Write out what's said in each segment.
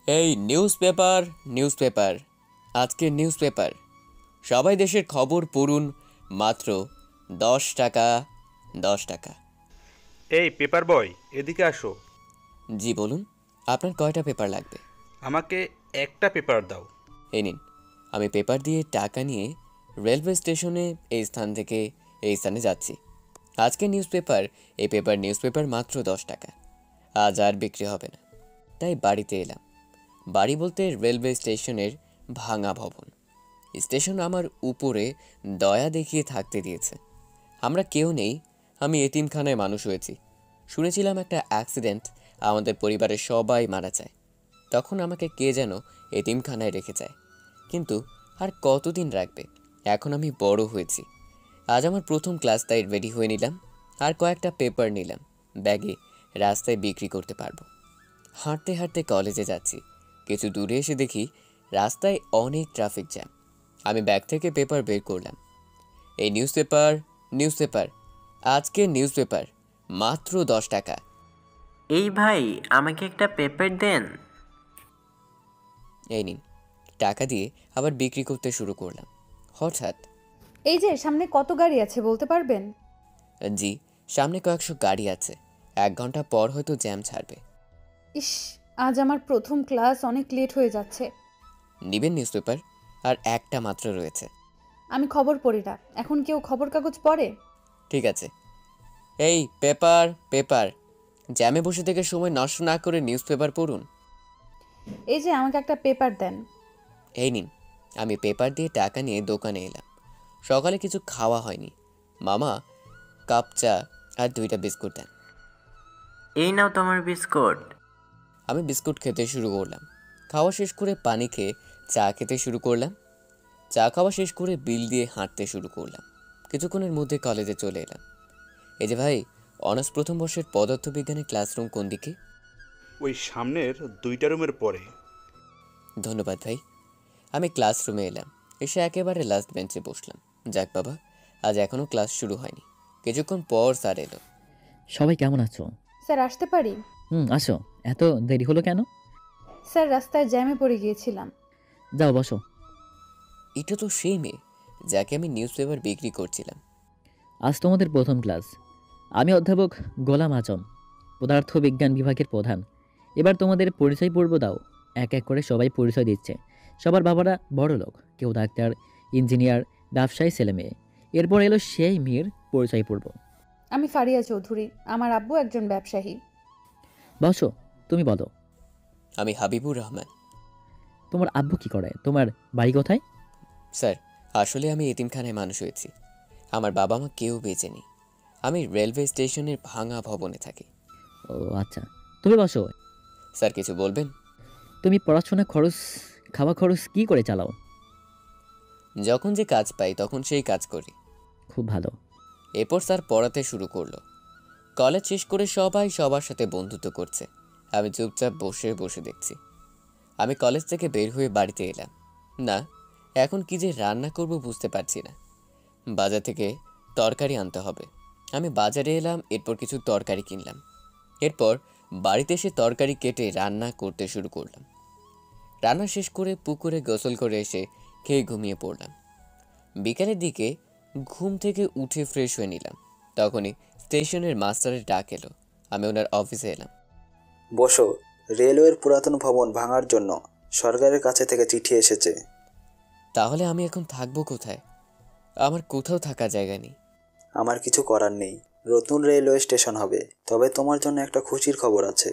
এই newspaper newspaper আজকের newspaper সবাই দেশের খবর পড়ুন মাত্র 10 টাকা 10 টাকা। এই পেপার বয়, এদিকে আসো। জি বলুন, আপনার কয়টা পেপার লাগবে? আমাকে একটা পেপার দাও। এই নিন। আমি পেপার দিয়ে টাকা নিয়ে রেলওয়ে স্টেশনে এই স্থান থেকে এই স্থানে যাচ্ছি। আজকের নিউজপেপার মাত্র 10 টাকা। আজ আর বিক্রি হবে না, তাই বাড়িতে এলাম। বাড়ি বলতে রেলওয়ে স্টেশনের ভাঙা ভবন। স্টেশন আমার উপরে দয়া দেখিয়ে থাকতে দিয়েছে। আমরা কেউ নেই, আমি এতিমখানায় মানুষ হয়েছি। শুনেছিলাম একটা অ্যাক্সিডেন্ট আমাদের পরিবারের সবাই মারা যায়, তখন আমাকে কে যেন এতিমখানায় রেখে যায়। কিন্তু আর কতদিন রাখবে? এখন আমি বড় হয়েছি। আজ আমার প্রথম ক্লাস, তাই রেডি হয়ে নিলাম। আর কয়েকটা পেপার নিলাম ব্যাগে, রাস্তায় বিক্রি করতে পারবো। হাঁটতে হাঁটতে কলেজে যাচ্ছি। কিছু দূরে এসে দেখি রাস্তায় অনেক ট্রাফিক জ্যাম। আমি ব্যাগ থেকে পেপার বের করলাম। এই নিউজপেপার আজকের নিউজপেপার মাত্র 10 টাকা। এই ভাই, আমাকে একটা পেপার দেন। এই নিন। টাকা দিয়ে আবার বিক্রি করতে শুরু করলাম। হঠাৎ, এই যে সামনে কত গাড়ি আছে বলতে পারবেন? জি, সামনে কয়েকশো গাড়ি আছে। 1 ঘন্টা পর হয়তো জ্যাম ছাড়বে। ইস, আজ আমার প্রথম ক্লাস, অনেক লেট হয়ে যাচ্ছে। নিবেন নিউজপেপার? আর একটা মাত্র রয়েছে। আমি খবর পড়ি না। এখন কেউ খবর কাগজ পড়ে? ঠিক আছে। এই পেপার জ্যামে বসে থেকে সময় নষ্ট না করে নিউজপেপার পড়ুন। এই যে আমাকে একটা পেপার দেন। এই নিন। আমি পেপার দিয়ে টাকা নিয়ে দোকানে এলাম। সকালে কিছু খাওয়া হয়নি। মামা কাপ চা আর 2টা বিস্কুট দেন। এই নাও তোমার বিস্কুট। আমি বিস্কুট খেতে শুরু করলাম। খাওয়া শেষ করে পানি খেয়ে চা খেতে শুরু করলাম। চা খাওয়া শেষ করে বিল দিয়ে হাঁটতে শুরু করলাম। কিছুক্ষণের মধ্যে কলেজে চলে এলাম। এই যে ভাই, অনার্স প্রথম বর্ষের পদার্থবিজ্ঞানের ক্লাসরুম কোন দিকে? ওই সামনের 2টা রুমের পরে। ধন্যবাদ ভাই। আমি ক্লাসরুমে এলাম। এসে একেবারে লাস্ট বেঞ্চে বসলাম। যাক বাবা, আজ এখনও ক্লাস শুরু হয়নি। কিছুক্ষণ পর স্যার এলো। সবাই কেমন আছো? স্যার আসতে পারি? আসো। এত দেরি হলো কেন? স্যার রাস্তায় জ্যামে পড়ে গিয়েছিলাম। যাও বসো। এটা তো সেই মেয়ে যাকে আমি নিউজপেপার বিক্রি করছিলাম। আজ তোমাদের প্রথম ক্লাস। আমি অধ্যাপক গোলাম আজম, পদার্থবিজ্ঞান বিভাগের প্রধান। এবার তোমাদের পরিচয় পর্ব দাও। এক এক করে সবাই পরিচয় দিচ্ছে। সবার বাবারা বড় লোক, কেউ ডাক্তার, ইঞ্জিনিয়ার, ব্যবসায়ী ছেলেমেয়ে। এরপর এলো সেই মেয়ের পরিচয় পর্ব। আমি ফারিয়া চৌধুরী, আমার আব্বু একজন ব্যবসায়ী। বসো, তুমি বলো। আমি হাবিবুর রহমান। তোমার আব্বু কি করে? তোমার বাড়ি কোথায়? স্যার, আসলে আমি এতিমখানায় মানুষ হয়েছি। আমার বাবা মা কেউ বেঁচে নেই। আমি রেলওয়ে স্টেশনের ভাঙা ভবনে থাকি। ও আচ্ছা, তুমি বসো। স্যার কিছু বলবেন? তুমি পড়াশোনা খরচ, খাওয়া খরচ কি করে চালাও? যখন যে কাজ পাই তখন সেই কাজ করি। খুব ভালো। এরপর স্যার পড়াতে শুরু করলো। কলেজ শেষ করে সবাই সবার সাথে বন্ধুত্ব করছে। আমি চুপচাপ বসে বসে দেখছি। আমি কলেজ থেকে বের হয়ে বাড়িতে এলাম। না, এখন কি যে রান্না করব বুঝতে পারছি না। বাজার থেকে তরকারি আনতে হবে। আমি বাজারে এলাম, এরপর কিছু তরকারি কিনলাম। এরপর বাড়িতে এসে তরকারি কেটে রান্না করতে শুরু করলাম। রান্না শেষ করে পুকুরে গোসল করে এসে খেয়ে ঘুমিয়ে পড়লাম। বিকালের দিকে ঘুম থেকে উঠে ফ্রেশ হয়ে নিলাম। তখনই স্টেশনের মাস্টারের ডাক এলো। আমি ওনার অফিসে এলাম। বসো। রেলওয়ের পুরাতন ভবন ভাঙার জন্য সরকারের কাছে থেকে চিঠি এসেছে। তাহলে আমি এখন থাকবো কোথায়? আমার কোথাও থাকার জায়গা নেই। আমার কিছু করার নেই। নতুন রেলওয়ে স্টেশন হবে, তবে তোমার জন্য একটা খুশির খবর আছে।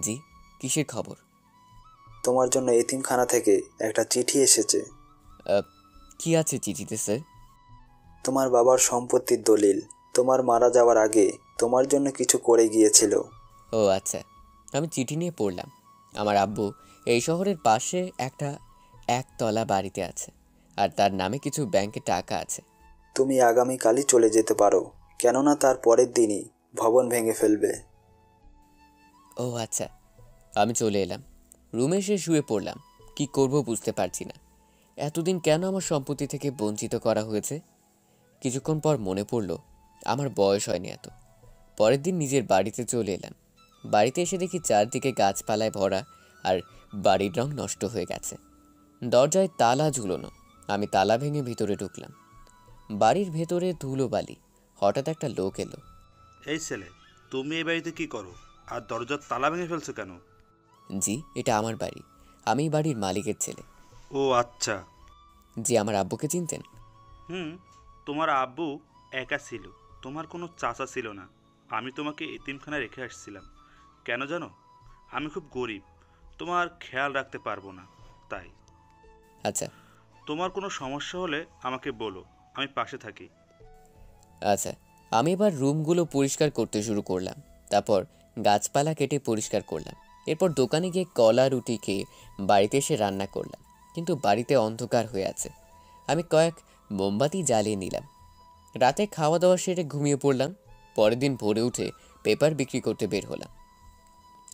জি, কিসের খবর? তোমার জন্য এতিমখানা থেকে একটা চিঠি এসেছে। কি আছে চিঠিতে স্যার? তোমার বাবার সম্পত্তির দলিল। তোমার মারা যাওয়ার আগে তোমার জন্য কিছু করে গিয়েছিল। ও আচ্ছা। আমি চিঠি নিয়ে পড়লাম। আমার আব্বু এই শহরের পাশে একটা একতলা বাড়িতে আছে, আর তার নামে কিছু ব্যাংকে টাকা আছে। তুমি আগামীকালই চলে যেতে পারো, কেননা তার পরের দিনই ভবন ভেঙে ফেলবে। ও আচ্ছা। আমি চলে এলাম। রুমে এসে শুয়ে পড়লাম। কি করব বুঝতে পারছি না। এতদিন কেন আমার সম্পত্তি থেকে বঞ্চিত করা হয়েছে? কিছুক্ষণ পর মনে পড়ল আমার বয়স হয়নি এত। পরের দিন নিজের বাড়িতে চলে এলাম। বাড়িতে এসে দেখি চারদিকে গাছপালায় ভরা, আর বাড়ির রং নষ্ট হয়ে গেছে, দরজায় তালা ঝুলোনো। আমি তালা ভেঙে ভিতরে ঢুকলাম। বাড়ির ভেতরে ধুলোবালি। হঠাৎ একটা লোক এলো। এই ছেলে, তুমি এই বাড়িতে কি করো আর দরজার তালা ভেঙে ফেলছো কেন? জি, এটা আমার বাড়ি, আমি বাড়ির মালিকের ছেলে। ও আচ্ছা। জি, আমার আব্বুকে চিনতেন? হুম, তোমার আব্বু একা ছিল, তোমার কোনো চাচা ছিল না। আমি তোমাকে এতিমখানায় রেখে আসছিলাম। কেন জানো? আমি খুব গরিব, তোমার খেয়াল রাখতে পারবো না, তাই। আচ্ছা তোমার কোনো সমস্যা হলে আমাকে বলো, আমি পাশে থাকি। আচ্ছা। আমি এবার রুমগুলো পরিষ্কার করতে শুরু করলাম। তারপর গাছপালা কেটে পরিষ্কার করলাম। এরপর দোকানে গিয়ে কলা রুটি খেয়ে বাড়িতে এসে রান্না করলাম। কিন্তু বাড়িতে অন্ধকার হয়ে আছে। আমি কয়েক মোমবাতি জ্বালিয়ে নিলাম। রাতে খাওয়া দাওয়া সেরে ঘুমিয়ে পড়লাম। পরের দিন ভোরে উঠে পেপার বিক্রি করতে বের হলাম।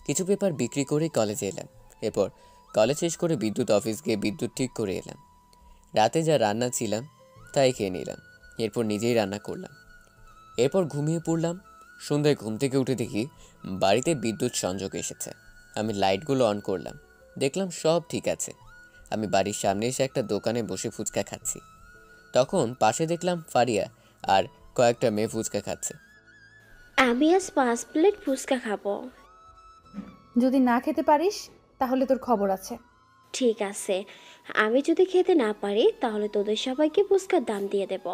কিছু পেপার বিক্রি করে কলেজে এলাম। এরপর কলেজ শেষ করে বিদ্যুৎ অফিস গিয়ে বিদ্যুৎ ঠিক করে এলাম। রাতে যা রান্না ছিলাম তাই খেয়ে নিলাম। এরপর নিজেই রান্না করলাম। এরপর ঘুমিয়ে পড়লাম। সন্ধ্যায় ঘুম থেকে উঠে দেখি বাড়িতে বিদ্যুৎ সংযোগ এসেছে। আমি লাইটগুলো অন করলাম, দেখলাম সব ঠিক আছে। আমি বাড়ির সামনে এসে একটা দোকানে বসে ফুচকা খাচ্ছি। তখন পাশে দেখলাম ফারিয়া আর কয়েকটা মেয়ে ফুচকা খাচ্ছে। আমি আজ 5 প্লেট ফুচকা খাবো। যদি না খেতে পারিস তাহলে তোর খবর আছে। ঠিক আছে, আমি যদি খেতে না পারি তাহলে তোদের সবাইকে ফুচকার দাম দিয়ে দেব।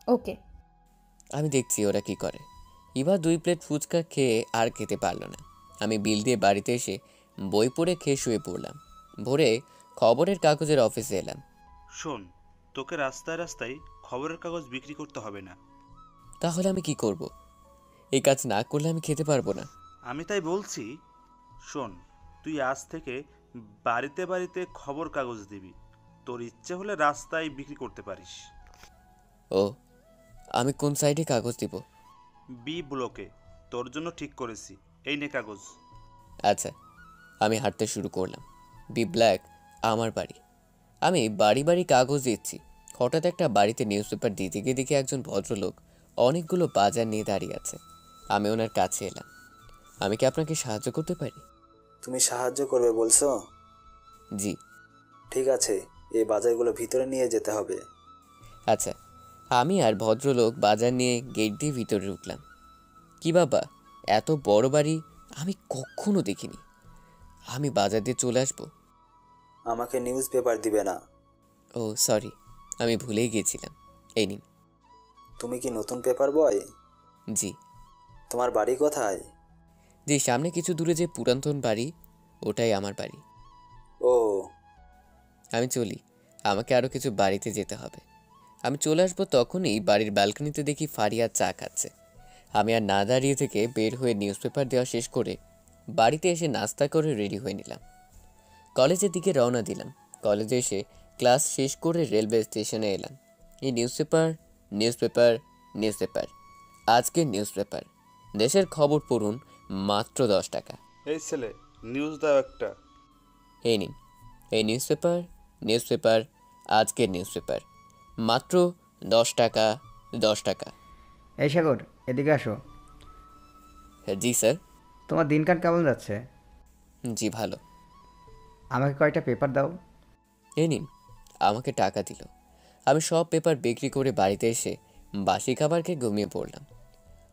ওকে। আমি দেখছি ওরা কি করে। এবার 2 প্লেট ফুচকা খেয়ে আর খেতে পারল না। আমি বিল দিয়ে বাড়িতে এসে বই পড়ে খেয়ে শুয়ে পড়লাম। ভোরে খবরের কাগজের অফিসে এলাম। শোন, তোকে রাস্তায় রাস্তায় খবরের কাগজ বিক্রি করতে হবে না। তাহলে আমি কি করব? এই কাজ না করলে আমি খেতে পারবো না। আমি তাই বলছি, শোন, তুই আজ থেকে বাড়িতে বাড়িতে খবর কাগজ দিবি। তোর ইচ্ছে হলে রাস্তায় বিক্রি করতে পারিস। ও, আমি কোন সাইডে কাগজ দিব? বি ব্লকে, তোর জন্য ঠিক করেছি, এই নে কাগজ। আচ্ছা। আমি হাঁটতে শুরু করলাম। বি ব্ল্যাক আমার বাড়ি। আমি বাড়ি বাড়ি কাগজ দিচ্ছি। হঠাৎ একটা বাড়িতে নিউজ পেপার দিতে গিয়ে দেখি একজন ভদ্রলোক অনেকগুলো বাজার নিয়ে দাঁড়িয়ে আছে। আমি ওনার কাছে এলাম। আমি কি আপনাকে সাহায্য করতে পারি? তুমি সাহায্য করবে বলছো? জি। ঠিক আছে, এই বাজারগুলো ভিতরে নিয়ে যেতে হবে। আচ্ছা। আমি আর ভদ্রলোক বাজার নিয়ে গেট দিয়ে ভিতরে ঢুকলাম। কি বাবা, এত বড় বাড়ি আমি কখনো দেখিনি। আমি বাজার দিয়ে চলে আসবো? আমাকে নিউজ পেপার দিবে না। ও সরি, আমি ভুলেই গিয়েছিলাম। এই নিন। তুমি কি নতুন পেপার বয়? জি। তোমার বাড়ি কোথায়? জি, সামনে কিছু দূরে যে পুরাতন বাড়ি, ওটাই আমার বাড়ি। ও। আমি চলি, আমাকে আরও কিছু বাড়িতে যেতে হবে। আমি চলে আসবো তখনই বাড়ির ব্যালকনিতে দেখি ফারিয়া চা খাচ্ছে। আমি আর না দাঁড়িয়ে থেকে বের হয়ে নিউজ পেপার দেওয়া শেষ করে বাড়িতে এসে নাস্তা করে রেডি হয়ে নিলাম। কলেজের দিকে রওনা দিলাম। কলেজে এসে ক্লাস শেষ করে রেলওয়ে স্টেশনে এলাম। এই news paper, news paper, news paper, আজকের নিউজ পেপার, দেশের খবর পড়ুন মাত্র 10 টাকা। এই ছেলে, নিউজ দাও একটা। এই নিন, এই নিউজ পেপার, নিউজ পেপার, আজকের নিউজ পেপার, মাত্র 10 টাকা, 10 টাকা। এই সাগর, এদিকে আসো। জি স্যার। তোমার দিনকাল কেমন যাচ্ছে? জি ভালো। আমাকে কয়টা পেপার দাও। এই নিন। আমাকে টাকা দিল। আমি সব পেপার বিক্রি করে বাড়িতে এসে বাসি খাবার খেয়ে ঘুমিয়ে পড়লাম।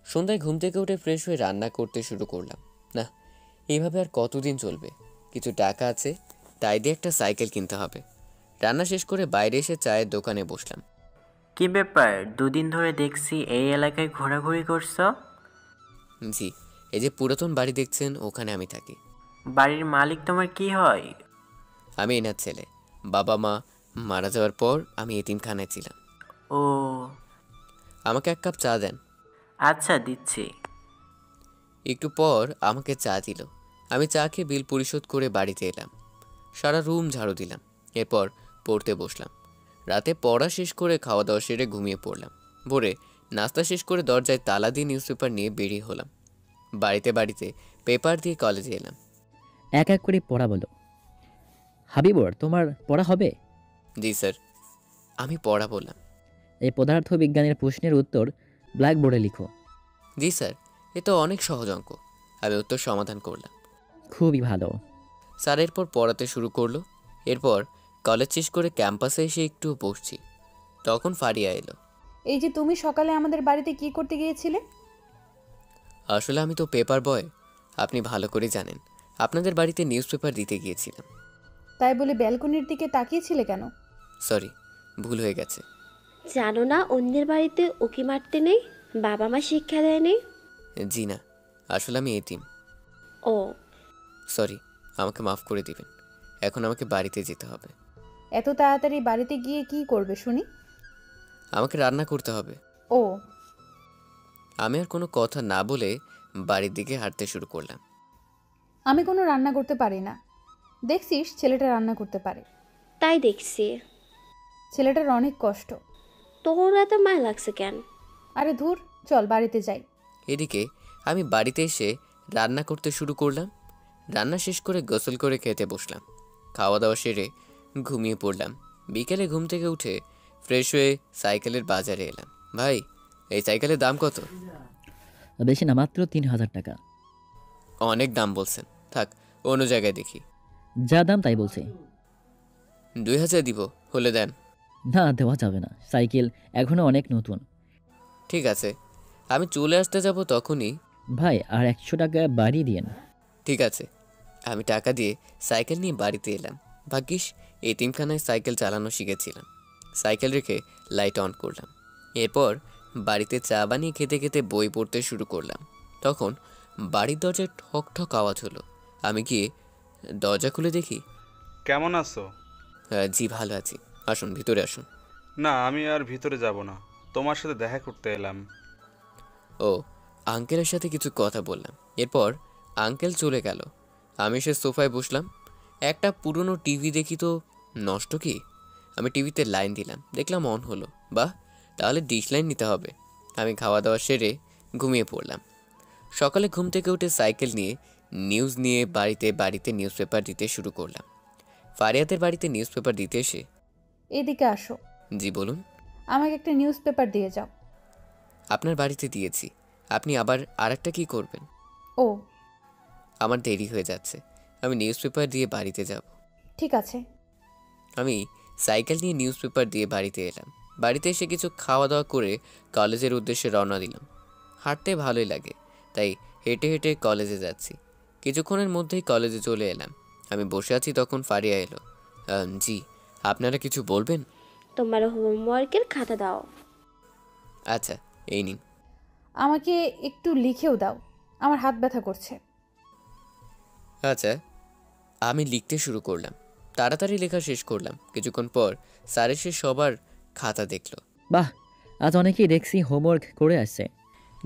সন্ধ্যায় ঘুম থেকে উঠে ফ্রেশ হয়ে রান্না করতে শুরু করলাম। না, এইভাবে আর কতদিন চলবে? কিছু টাকা আছে, তাই দিয়ে একটা সাইকেল কিনতে হবে। রান্না শেষ করে বাইরে এসে চায়ের দোকানে বসলাম। কি ব্যাপার, 2 দিন ধরে দেখছি এই এলাকায় ঘোরাঘুরি করছো? জি, এই যে পুরাতন বাড়ি দেখছেন, ওখানে আমি থাকি। বাড়ির মালিক তোমার কি হয়? আমি এনার ছেলে। বাবা মা মারা যাওয়ার পর আমি এতিমখানায় ছিলাম। ও আমাকে 1 কাপ চা দেন। আচ্ছা, দিচ্ছি। একটু পর আমাকে চা দিল। আমি চা খেয়ে বিল পরিশোধ করে বাড়িতে এলাম। সারা রুম ঝাড়ু দিলাম। এরপর পড়তে বসলাম। রাতে পড়া শেষ করে খাওয়া দাওয়া সেরে ঘুমিয়ে পড়লাম। ভোরে নাস্তা শেষ করে দরজায় তালা দিয়ে নিউজ পেপার নিয়ে বেরিয়ে হলাম। বাড়িতে বাড়িতে পেপার দিয়ে কলেজে এলাম। এক এক করে পড়া বলো। হাবিবর, তোমার পড়া হবে? জি স্যার। আমি পড়া বললাম। এই পদার্থ বিজ্ঞানের প্রশ্নের উত্তর ব্ল্যাকবোর্ডে লিখো। জি স্যার, এ তো অনেক সহজ অঙ্ক। আমি উত্তর সমাধান করলাম। খুবই ভালো। স্যার এরপর পড়াতে শুরু করলো। এরপর কলেজ শেষ করে ক্যাম্পাসে এসে একটু বসছি, তখন ফারিয়া এলো। এই যে তুমি সকালে আমাদের বাড়িতে কি করতে গিয়েছিলে? আসলে আমি তো পেপার বয়, আপনি ভালো করে জানেন। আপনাদের বাড়িতে নিউজ পেপার দিতে গিয়েছিলাম। তাই বলে ব্যালকনির দিকে তাকিয়েছিলে কেন? সরি, ভুল হয়ে গেছে। জানো না অন্যের বাড়িতে উকি মারতে নেই, বাবা মা শিক্ষা দেয়নি? জি না, আসলে আমি এতিম। ও, সরি, আমাকে মাফ করে দিবেন। এখন আমাকে বাড়িতে যেতে হবে। এত তাড়াতাড়ি বাড়িতে গিয়ে কি করবে শুনি? আমাকে রান্না করতে হবে। ও, আমি আর কোনো কথা না বলে বাড়ির দিকে হাঁটতে শুরু করলাম। আমি কোনো রান্না করতে পারি না। দেখছিস ছেলেটা রান্না করতে পারে। তাই দেখছি। ছেলেটার অনেক কষ্ট। তোর এত মায়া লাগছে কেন? আরে ধুর, চল বাড়িতে যাই। এদিকে আমি বাড়িতে এসে রান্না করতে শুরু করলাম। রান্না শেষ করে গোসল করে খেতে বসলাম। খাওয়া দাওয়া সেরে ঘুমিয়ে পড়লাম। বিকেলে ঘুম থেকে উঠে ফ্রেশ হয়ে সাইকেলের বাজারে এলাম। ভাই, এই সাইকেলের দাম কত? বেশি না, মাত্র 3,000 টাকা। অনেক দাম বলছেন, থাক অন্য জায়গায় দেখি। যা দাম তাই বলছি। 2000 দিব, হলে দেন। না, দেওয়া যাবে না, সাইকেল এখনো অনেক নতুন। ঠিক আছে, আমি চলে আসতে যাব তখনই। ভাই, আর 100 টাকা বাড়িয়ে দিয়েন। ঠিক আছে, আমি টাকা দিয়ে সাইকেল নিয়ে বাড়িতে এলাম। ভাগ্যিস এতিমখানায় সাইকেল চালানো শিখেছিলাম। সাইকেল রেখে লাইট অন করলাম। এরপর বাড়িতে চা বানিয়ে খেতে খেতে বই পড়তে শুরু করলাম। তখন বাড়ির দরজায় ঠক ঠক আওয়াজ হলো। আমি গিয়ে দরজা খুলে দেখি। কেমন আছো? জি ভালো আছি, আসুন ভিতরে আসুন। না, আমি আর ভিতরে যাব না, তোমার সাথে দেখা করতে এলাম। ও, আঙ্কেলের সাথে কিছু কথা বললাম। এরপর আঙ্কেল চলে গেল। আমি সে সোফায় বসলাম। একটা পুরনো টিভি দেখি তো নষ্ট কি। আমি টিভিতে লাইন দিলাম, দেখলাম অন হলো। বাহ, তাহলে ডিশ লাইন নিতে হবে। আমি খাওয়া দাওয়া সেরে ঘুমিয়ে পড়লাম। সকালে ঘুম থেকে উঠে সাইকেল নিয়ে নিউজ নিয়ে বাড়িতে বাড়িতে নিউজ পেপার দিতে শুরু করলাম। ফারিয়াদের বাড়িতে নিউজ পেপার দিতে এসে। এদিকে আসো। জি বলুন। আমাকে একটা নিউজ পেপার দিয়ে যাও। আপনার বাড়িতে দিয়েছি, আপনি আবার আরেকটা কি করবেন? ও, আমার দেরি হয়ে যাচ্ছে, আমি নিউজ পেপার দিয়ে বাড়িতে যাব। ঠিক আছে। আমি সাইকেল নিয়ে নিউজ পেপার দিয়ে বাড়িতে এলাম। বাড়িতে এসে কিছু খাওয়া দাওয়া করে কলেজের উদ্দেশ্যে রওনা দিলাম। হাঁটতে ভালোই লাগে, তাই হেঁটে হেঁটে কলেজে যাচ্ছি। কিছুক্ষণের মধ্যেই কলেজে চলে এলাম। আমি বসে আছি, তখন ফারিয়া এলো। জি, আপনারা কিছু বলবেন? তোমার হোমওয়ার্কের খাতা দাও। আচ্ছা, এই নিন। আমাকে একটু লিখেও দাও, আমার হাত ব্যথা করছে। আচ্ছা, আমি লিখতে শুরু করলাম। তাড়াতাড়ি লেখা শেষ করলাম। কিছুক্ষণ পর স্যার এসে সবার খাতা দেখলো। বাহ, আজ অনেকেই দেখছি হোমওয়ার্ক করে আসছে।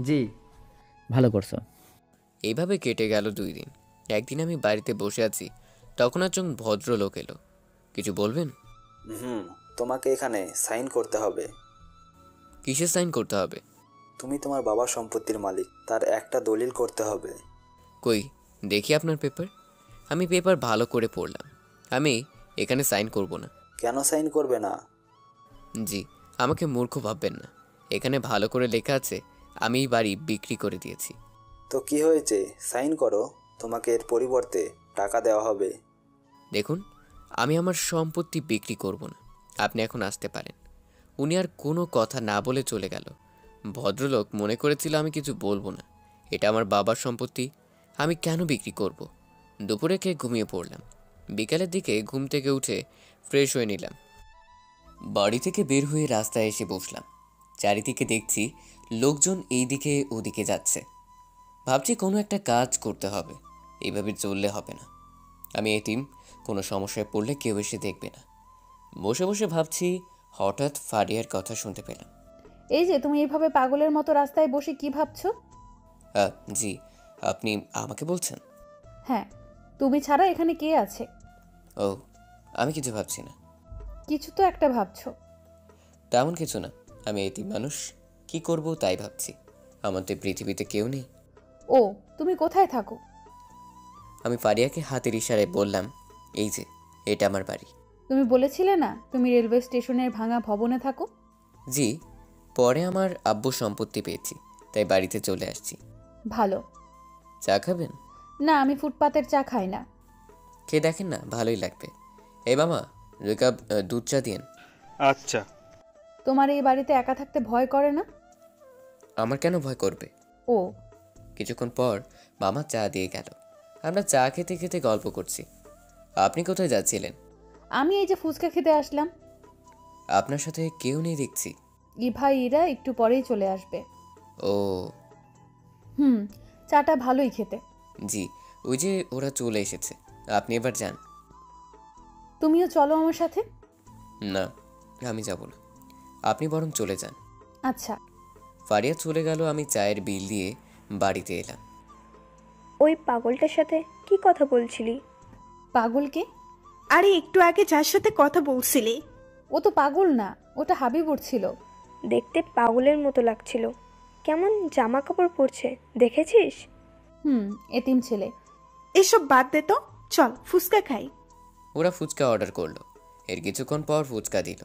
জি। ভালো করছো। এইভাবে কেটে গেল 2 দিন। একদিন আমি বাড়িতে বসে আছি, তখন একজন ভদ্রলোক এলো। কিছু বলবেন? তোমাকে এখানে সাইন করতে হবে। কিসের সাইন করতে হবে? তুমি তোমার বাবার সম্পত্তির মালিক, তার একটা দলিল করতে হবে। কই দেখি আপনার পেপার। আমি পেপার ভালো করে পড়লাম। আমি এখানে সাইন করব না। কেন সাইন করবে না? জি, আমাকে মূর্খ ভাববেন না। এখানে ভালো করে লেখা আছে আমি এই বাড়ি বিক্রি করে দিয়েছি। তো কি হয়েছে, সাইন করো, তোমাকে এর পরিবর্তে টাকা দেওয়া হবে। দেখুন, আমি আমার সম্পত্তি বিক্রি করব না। আপনি এখন আসতে পারেন। উনি আর কোনো কথা না বলে চলে গেল। ভদ্রলোক মনে করেছিল আমি কিছু বলবো না। এটা আমার বাবার সম্পত্তি, আমি কেন বিক্রি করব? দুপুরে খেয়ে ঘুমিয়ে পড়লাম। বিকালের দিকে ঘুম থেকে উঠে ফ্রেশ হয়ে নিলাম। বাড়ি থেকে বের হয়ে রাস্তায় এসে বসলাম। চারিদিকে দেখছি লোকজন এই দিকে ওদিকে যাচ্ছে। ভাবছি কোনো একটা কাজ করতে হবে, এইভাবে চললে হবে না। আমি এতিম, কোনো সমস্যায় পড়লে কেউ এসে দেখবে না। বসে বসে ভাবছি, হঠাৎ ফারিয়ার কথা শুনতে পেলাম। এই যে তুমি এইভাবে পাগলের মতো রাস্তায় বসে কি ভাবছো? জি, আপনি আমাকে বলছেন? হ্যাঁ, তুমি ছাড়া এখানে কে আছে? ও, আমি কিছু ভাবছি না। কিছু তো একটা ভাবছো। তেমন কিছু না, আমি এতিম মানুষ, কি করব তাই ভাবছি। আমার তো পৃথিবীতে কেউ নেই। ও, তুমি কোথায় থাকো? আমি ফারিয়াকে হাতের ইশারায় বললাম, এই যে এটা আমার বাড়ি। তুমি বলেছিলে না তুমি রেলওয়ে স্টেশনের ভাঙা ভবনে থাকো? জি, পরে আমার আব্বু সম্পত্তি পেয়েছি, তাই বাড়িতে চলে আসছি। ভালো। চা খাবেন? না, আমি ফুটপাতের চা খাই না। খেয়ে দেখেন না, ভালোই লাগবে। এই মামা, 2 কাপ দুধ চা দিন। আচ্ছা। তোমার এই বাড়িতে একা থাকতে ভয় করে না? আমার কেন ভয় করবে? ও, কিছুক্ষণ পর মামা চা দিয়ে গেল। আমরা চা খেতে খেতে গল্প করছি। আপনি কোথায় যাচ্ছিলেন? আমি এই যে ফুচকা খেতে আসলাম। আপনার সাথে কেউ নেই দেখছি। ইভা ইরা একটু পরেই চলে আসবে। ও চাটা ভালোই খেতে। জি, ওই যে ওরা চলে এসেছে। আপনি এবার যান। তুমিও চলো আমার সাথে। না, আমি যাব না, আপনি বরং চলে যান। আচ্ছা। ফারিয়া চলে গেল। আমি চায়ের বিল দিয়ে বাড়িতে এলাম। ওই পাগলটার সাথে কি কথা বলছিলি? পাগলকে? আরে একটু আগে যার সাথে কথা বলছিলি। ও তো পাগল না, ওটা হাবিবুর ছিল। দেখতে পাগলের মতো লাগছিল। কেমন জামা কাপড় পরছে দেখেছিস? এতিম ছেলে। এসব বাদ দে তো, চল ফুচকা খাই। ওরা ফুচকা অর্ডার করলো। এর কিছুক্ষণ পর ফুচকা দিল।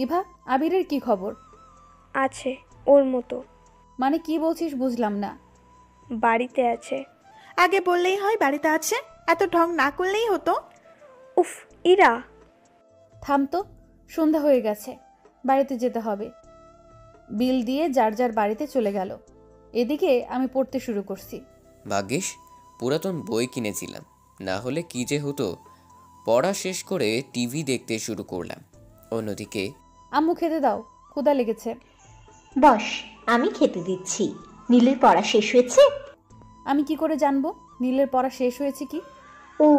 ইভা, আবিরের কি খবর? আছে ওর মতো। মানে কি বলছিস বুঝলাম না। বাড়িতে আছে। আগে বললেই হয় বাড়িতে আছে, এত ঢং না করলেই হতো। উফ ইরা, থাম তো, সন্ধ্যা হয়ে গেছে, বাড়িতে যেতে হবে। বিল দিয়ে যার যার বাড়িতে চলে গেল। এদিকে আমি পড়তে শুরু করছি। ভাগ্যিস পুরাতন বই কিনেছিলাম, না হলে কি যে হতো। পড়া শেষ করে টিভি দেখতে শুরু করলাম। অন্যদিকে আম্মু খেতে দাও, ক্ষুধা লেগেছে। বস, আমি খেতে দিচ্ছি। নীলের পড়া শেষ হয়েছে? আমি কি করে জানবো নীলের পড়া শেষ হয়েছে কি? ও,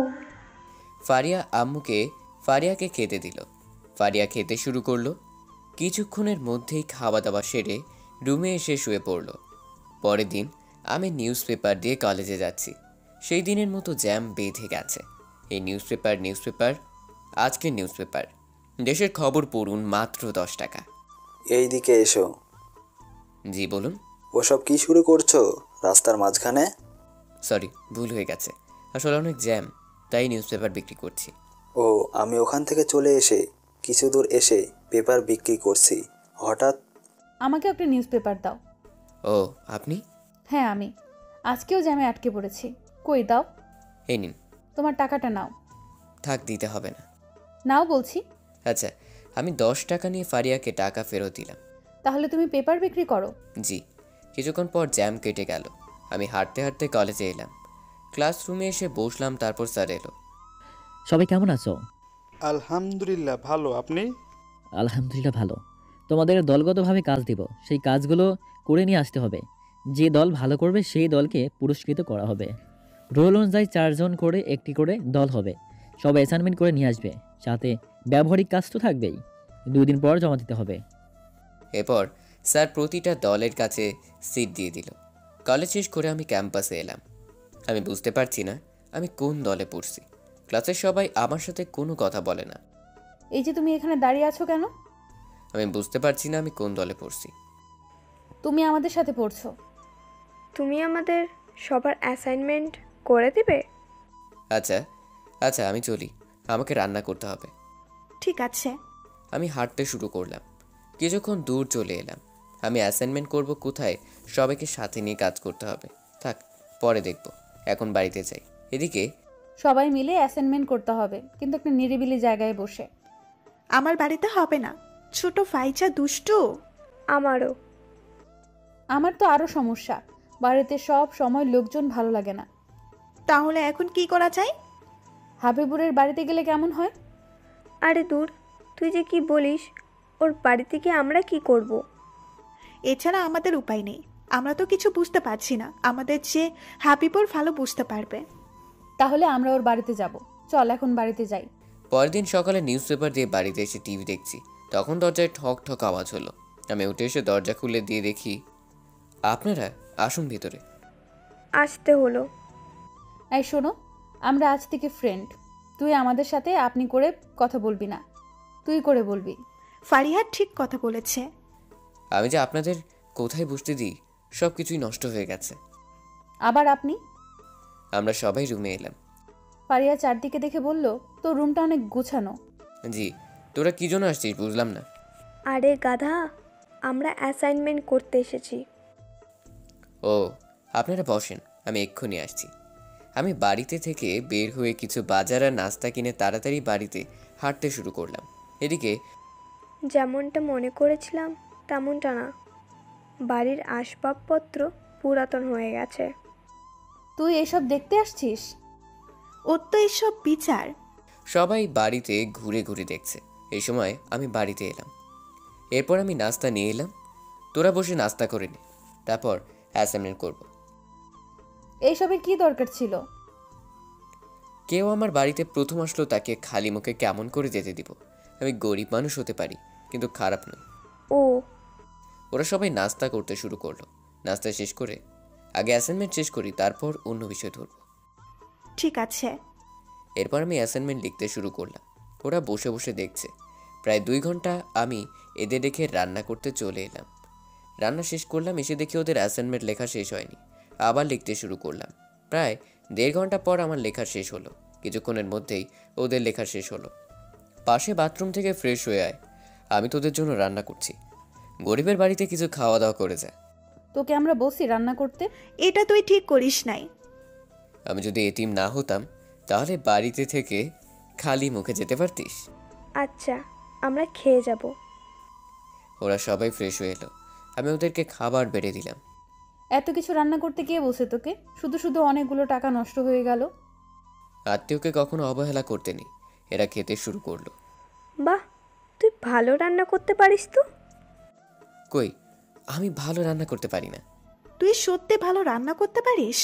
ফারিয়া ফারিয়াকে খেতে দিল। ফারিয়া খেতে শুরু করলো। কিছুক্ষণের মধ্যেই খাওয়া দাওয়া সেরে রুমে এসে শুয়ে পড়ল। পরের দিন আমি নিউজ পেপার দিয়ে কলেজে যাচ্ছি। সেই দিনের মতো জ্যাম বেঁধে গেছে। এই নিউজ পেপার, আজকের নিউজ পেপার। দেশের খবর পড়ুন মাত্র 10 টাকা। এই দিকে এসো। জি বলুন। ওসব কি শুরু করছো রাস্তার মাঝখানে? সরি, ভুল হয়ে গেছে। আসলে অনেক জ্যাম, তাই নিউজ পেপার বিক্রি করছি। ও, আমি ওখান থেকে চলে এসে কিছু দূর এসে পেপার বিক্রি করছি, হঠাৎ। আমাকে একটা নিউজ পেপার দাও। ও, আপনি? হ্যাঁ আমি। আজকেও জ্যামে আটকে পড়েছি। কই দাও। এই নিন। তোমার টাকাটা নাও। থাক, দিতে হবে না। নাও বলছি। আচ্ছা, আমি 10 টাকা নিয়ে ফারিয়াকে টাকা ফেরত দিলাম। তাহলে তুমি পেপার বিক্রি করো? জি। কিছুক্ষণ পর জ্যাম কেটে গেল। আমি হাঁটতে হাঁটতে কলেজে এলাম। ক্লাসরুমে এসে বসলাম। তারপর স্যার এলো। সবাই কেমন আছো? আলহামদুলিল্লাহ ভালো, আপনি? আলহামদুলিল্লাহ ভালো। তোমাদের দলগতভাবে কাজ দিব, সেই কাজগুলো করে নিয়ে আসতে হবে। যে দল ভালো করবে সেই দলকে পুরস্কৃত করা হবে। রোল অনুযায়ী 4 জন করে একটি করে দল হবে। সব অ্যাসাইনমেন্ট করে নিয়ে আসবে, সাথে ব্যবহারিক কাজ তো থাকবেই। 2 দিন পর জমা দিতে হবে। এরপর স্যার প্রতিটা দলের কাছে সিট দিয়ে দিল। কলেজ শেষ করে আমি ক্যাম্পাসে এলাম। আমি বুঝতে পারছি না আমি কোন দলে পড়ছি। ক্লাসের সবাই আমার সাথে কোনো কথা বলে না। এই যে তুমি এখানে দাঁড়িয়ে আছো কেন? আমি বুঝতে পারছি না আমি কোন দলে পড়ছি। তুমি আমাদের সাথে পড়ছো। তুমি আমাদের সবার অ্যাসাইনমেন্ট করে দিবে? আচ্ছা আচ্ছা, আমি চলি, আমাকে রান্না করতে হবে। ঠিক আছে। আমি হাঁটতে শুরু করলাম। কিছুক্ষণ দূর চলে এলাম। আমি অ্যাসাইনমেন্ট করব কোথায়, সবাইকে সাথে নিয়ে কাজ করতে হবে। থাক, পরে দেখব, এখন বাড়িতে যাই। এদিকে সবাই মিলে অ্যাসাইনমেন্ট করতে হবে, কিন্তু একটা নিরিবিলি জায়গায় বসে। আমার বাড়িতে হবে না, ছোট ফাইচা দুষ্টু। আমারও। আমার তো আরও সমস্যা, বাড়িতে সব সময় লোকজন ভালো লাগে না। তাহলে এখন কি করা যায়? হাবিবুরের বাড়িতে গেলে কেমন হয়? আরে দূর, তুই যে কি বলিস, ওর বাড়িতে গিয়ে আমরা কি করব? এছাড়া আমাদের উপায় নেই, আমরা তো কিছু বুঝতে পারছি না, আমাদের যে হাবিবুর ভালো বুঝতে পারবে। তাহলে আমরা ওর বাড়িতে যাব, চল এখন বাড়িতে যাই। পরের দিন সকালে নিউজ পেপার দিয়ে বাড়িতে এসে টিভি দেখছি। তখন দরজায় ঠক ঠক আওয়াজ হলো। আমি উঠে এসে দরজা খুলে দিয়ে দেখি আপনারা, আসুন ভিতরে। আসতে হলো। এই শোনো, আমরা আজ থেকে ফ্রেন্ড। তুই আমাদের সাথে আপনি করে কথা বলবি না, তুই করে বলবি। ফারিয়া ঠিক কথা বলেছে। আমি যে আপনাদের কোথায় বসতে দিই, সব কিছুই নষ্ট হয়ে গেছে। আবার আপনি? আমরা সবাই রুমে এলাম। ফারিয়া চারদিকে দেখে বলল, তোর রুমটা অনেক গোছানো। জি, তোরা কি জন্য আসছিস বুঝলাম না। আরে গাধা, আমরা অ্যাসাইনমেন্ট করতে এসেছি। ও, আপনারা বসেন, আমি এক্ষুনি আসছি। আমি বাড়িতে থেকে বের হয়ে কিছু বাজার আর নাস্তা কিনে তাড়াতাড়ি বাড়িতে হাঁটতে শুরু করলাম। এদিকে যেমনটা মনে করেছিলাম তেমনটা না, বাড়ির আসবাবপত্র পুরাতন হয়ে গেছে। তুই এসব দেখতে আসছিস? ওর তো এসব বিচার। সবাই বাড়িতে ঘুরে ঘুরে দেখছে। এই সময় আমি বাড়িতে এলাম। এরপর আমি নাস্তা নিয়ে এলাম। তোরা বসে নাস্তা করে নে, তারপর অ্যাসাইনমেন্ট করব। এইসবের কি দরকার ছিল? কেউ আমার বাড়িতে প্রথম আসলো, তাকে খালি মুখে কেমন করে যেতে দিব? আমি গরিব মানুষ হতে পারি, কিন্তু খারাপ নই। ও ওরা সবাই নাস্তা করতে শুরু করলো। নাস্তা শেষ করে আগে অ্যাসাইনমেন্ট শেষ করি, তারপর অন্য বিষয় ধরব। ঠিক আছে। এরপর আমি অ্যাসাইনমেন্ট লিখতে শুরু করলাম। ওরা বসে বসে দেখছে। প্রায় 2 ঘন্টা আমি এদের দেখে রান্না করতে চলে এলাম। রান্না শেষ করলাম, এসে দেখি ওদের অ্যাসাইনমেন্ট লেখা শেষ হয়নি। আবার লিখতে শুরু করলাম। প্রায় 1.5 ঘন্টা পর আমার লেখা শেষ হলো। কিছুক্ষণের মধ্যেই ওদের লেখা শেষ হলো। পাশে বাথরুম থেকে ফ্রেশ হয়ে আয়, আমি তোদের জন্য রান্না করছি। গরিবের বাড়িতে কিছু খাওয়া দাওয়া করে যা। তোকে আমরা বসি রান্না করতে? এটা তুই ঠিক করিস নাই। আমি যদি এতিম না হতাম তাহলে বাড়িতে থেকে খালি মুখে যেতে পারতিস। আচ্ছা, আমরা খেয়ে যাব। ওরা সবাই ফ্রেশ হয়ে এলো। আমি ওদেরকে খাবার বেড়ে দিলাম। এত কিছু রান্না করতে কে বসে তোকে? শুধু শুধু অনেকগুলো টাকা নষ্ট হয়ে গেল। আত্মীয়কে কখনো অবহেলা করতে নেই। এরা খেতে শুরু করলো। বাহ, তুই ভালো রান্না করতে পারিস তো। কই, আমি ভালো রান্না করতে পারি না। তুই সত্যি ভালো রান্না করতে পারিস?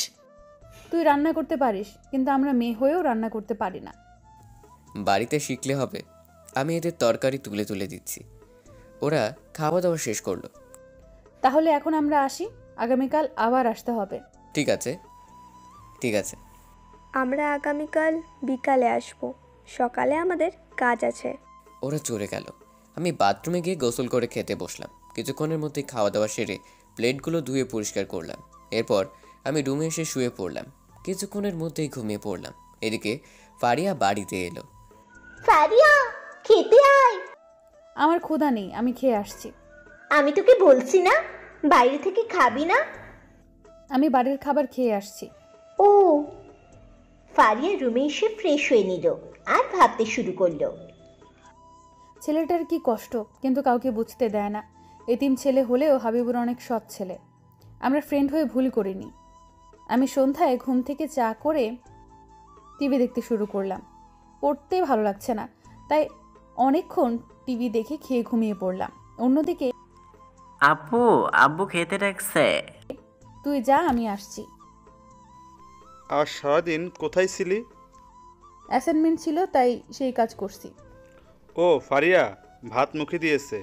তুই রান্না করতে পারিস, কিন্তু আমরা মেয়ে হয়েও রান্না করতে পারি না। বাড়িতে শিখলে হবে। আমি এদের তরকারি তুলে তুলে দিচ্ছি। ওরা খাওয়া দাওয়া শেষ করলো। তাহলে এখন আমরা আসি, আগামীকাল আবার আসতে হবে। ঠিক আছে, ঠিক আছে। আমরা আগামীকাল বিকালে আসব, সকালে আমাদের কাজ আছে। ওরা চলে গেল। আমি বাথরুমে গিয়ে গোসল করে খেতে বসলাম। কিছুক্ষণের মধ্যে খাওয়া দাওয়া সেরে প্লেটগুলো ধুয়ে পরিষ্কার করলাম। এরপর আমি রুমে এসে শুয়ে পড়লাম। কিছুক্ষণের মধ্যেই ঘুমিয়ে পড়লাম। এদিকে ফারিয়া বাড়িতে এলো। ফারিয়া, খেতে আয়। আমার ক্ষুধা নেই, আমি খেয়ে আসছি। আমি তোকে বলছি না বাইরে থেকে খাবি না? আমি বাড়ির খাবার খেয়ে আসছি। ও। ফারিয়া রুমে এসে ফ্রেশ হয়ে নিল আর ভাবতে শুরু করলো। ছেলেটার কি কষ্ট, কিন্তু কাউকে বুঝতে দেয় না। এতিম ছেলে হলেও হাবিবুর অনেক সৎ ছেলে। আমরা ফ্রেন্ড হয়ে ভুল করিনি। আমি সন্ধ্যায় ঘুম থেকে চা করে টিভি দেখতে শুরু করলাম। পড়তে ভালো লাগছে না, তাই অনেকক্ষণ টিভি দেখে খেয়ে ঘুমিয়ে পড়লাম। অন্যদিকে আপু, আব্বু খেতে ডাকছে। তুই যা, আমি আসছি। আর সারাদিন কোথায় ছিলি? অ্যাসাইনমেন্ট ছিল, তাই সেই কাজ করছি। ও ফারিয়া, ভাত মুখে দিয়েছে।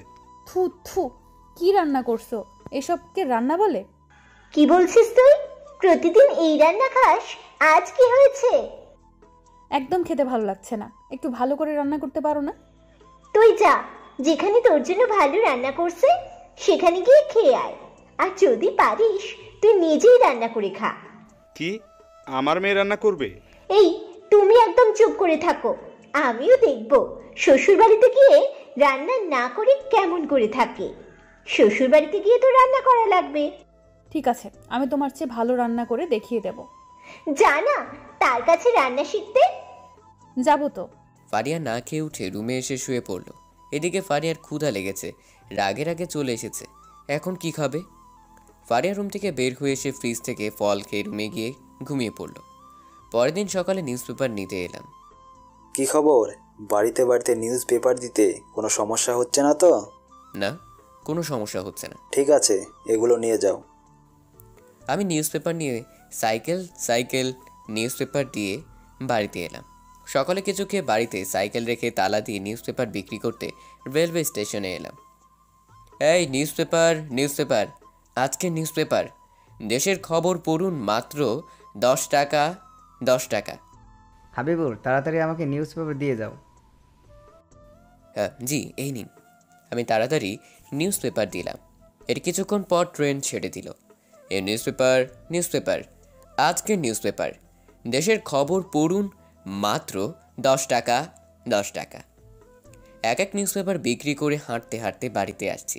থু থু, কি রান্না করছো? এসবকে রান্না বলে? কি বলছিস তুই? প্রতিদিন এই রান্না খাস? আজ কি হয়েছে? একদম খেতে ভালো লাগছে না। একটু ভালো করে রান্না করতে পারো না? তুই যা, যেখানে তোর জন্য ভালো রান্না করছে সেখানে গিয়ে খেয়ে আয়। আর যদি পারিস তুই নিজেই রান্না করে খা। কি, আমার মেয়ে রান্না করবে? এই, তুমি একদম চুপ করে থাকো। আমিও দেখব শ্বশুর বাড়িতে গিয়ে রান্না না করে কেমন করে থাকে। শ্বশুর বাড়িতে গিয়ে তো রান্না করা লাগবে। ঠিক আছে, আমি তোমার চেয়ে ভালো রান্না করে দেখিয়ে দেব। জানা তার কাছে রান্না শিখতে। যাবো তো। ফারিয়া না খেয়ে উঠে রুমে এসে শুয়ে পড়ল। এদিকে ফারিয়ার ক্ষুধা লেগেছে, রাগে রাগে চলে এসেছে। এখন কি খাবে? ফারিয়া রুম থেকে বের হয়ে এসে ফ্রিজ থেকে ফল খেয়ে রুমে গিয়ে ঘুমিয়ে পড়ল। পরের দিন সকালে নিউজ পেপার নিতে এলাম। কি খবর? বাড়িতে বাড়িতে নিউজ পেপার দিতে কোনো সমস্যা হচ্ছে না তো? না, কোনো সমস্যা হচ্ছে না। ঠিক আছে, এগুলো নিয়ে যাও। আমি নিউজ পেপার নিয়ে সাইকেল নিউজ পেপার দিয়ে বাড়িতে এলাম। সকালে কিছু খেয়ে বাড়িতে সাইকেল রেখে তালা দিয়ে নিউজ পেপার বিক্রি করতে রেলওয়ে স্টেশনে এলাম। এই নিউজ পেপার, আজকের নিউজ পেপার, দেশের খবর পড়ুন, মাত্র 10 টাকা। 10 টাকা। হাবিবুর, তাড়াতাড়ি আমাকে নিউজ পেপার দিয়ে যাও। হ্যাঁ জি, এই নিন। আমি তাড়াতাড়ি নিউজ পেপার দিলাম। এর কিছুক্ষণ পর ট্রেন ছেড়ে দিল। এই নিউজ পেপার, আজকের নিউজ পেপার, দেশের খবর পড়ুন, মাত্র 10 টাকা। 10 টাকা। এক এক নিউজ পেপার বিক্রি করে হাঁটতে হাঁটতে বাড়িতে আসছি।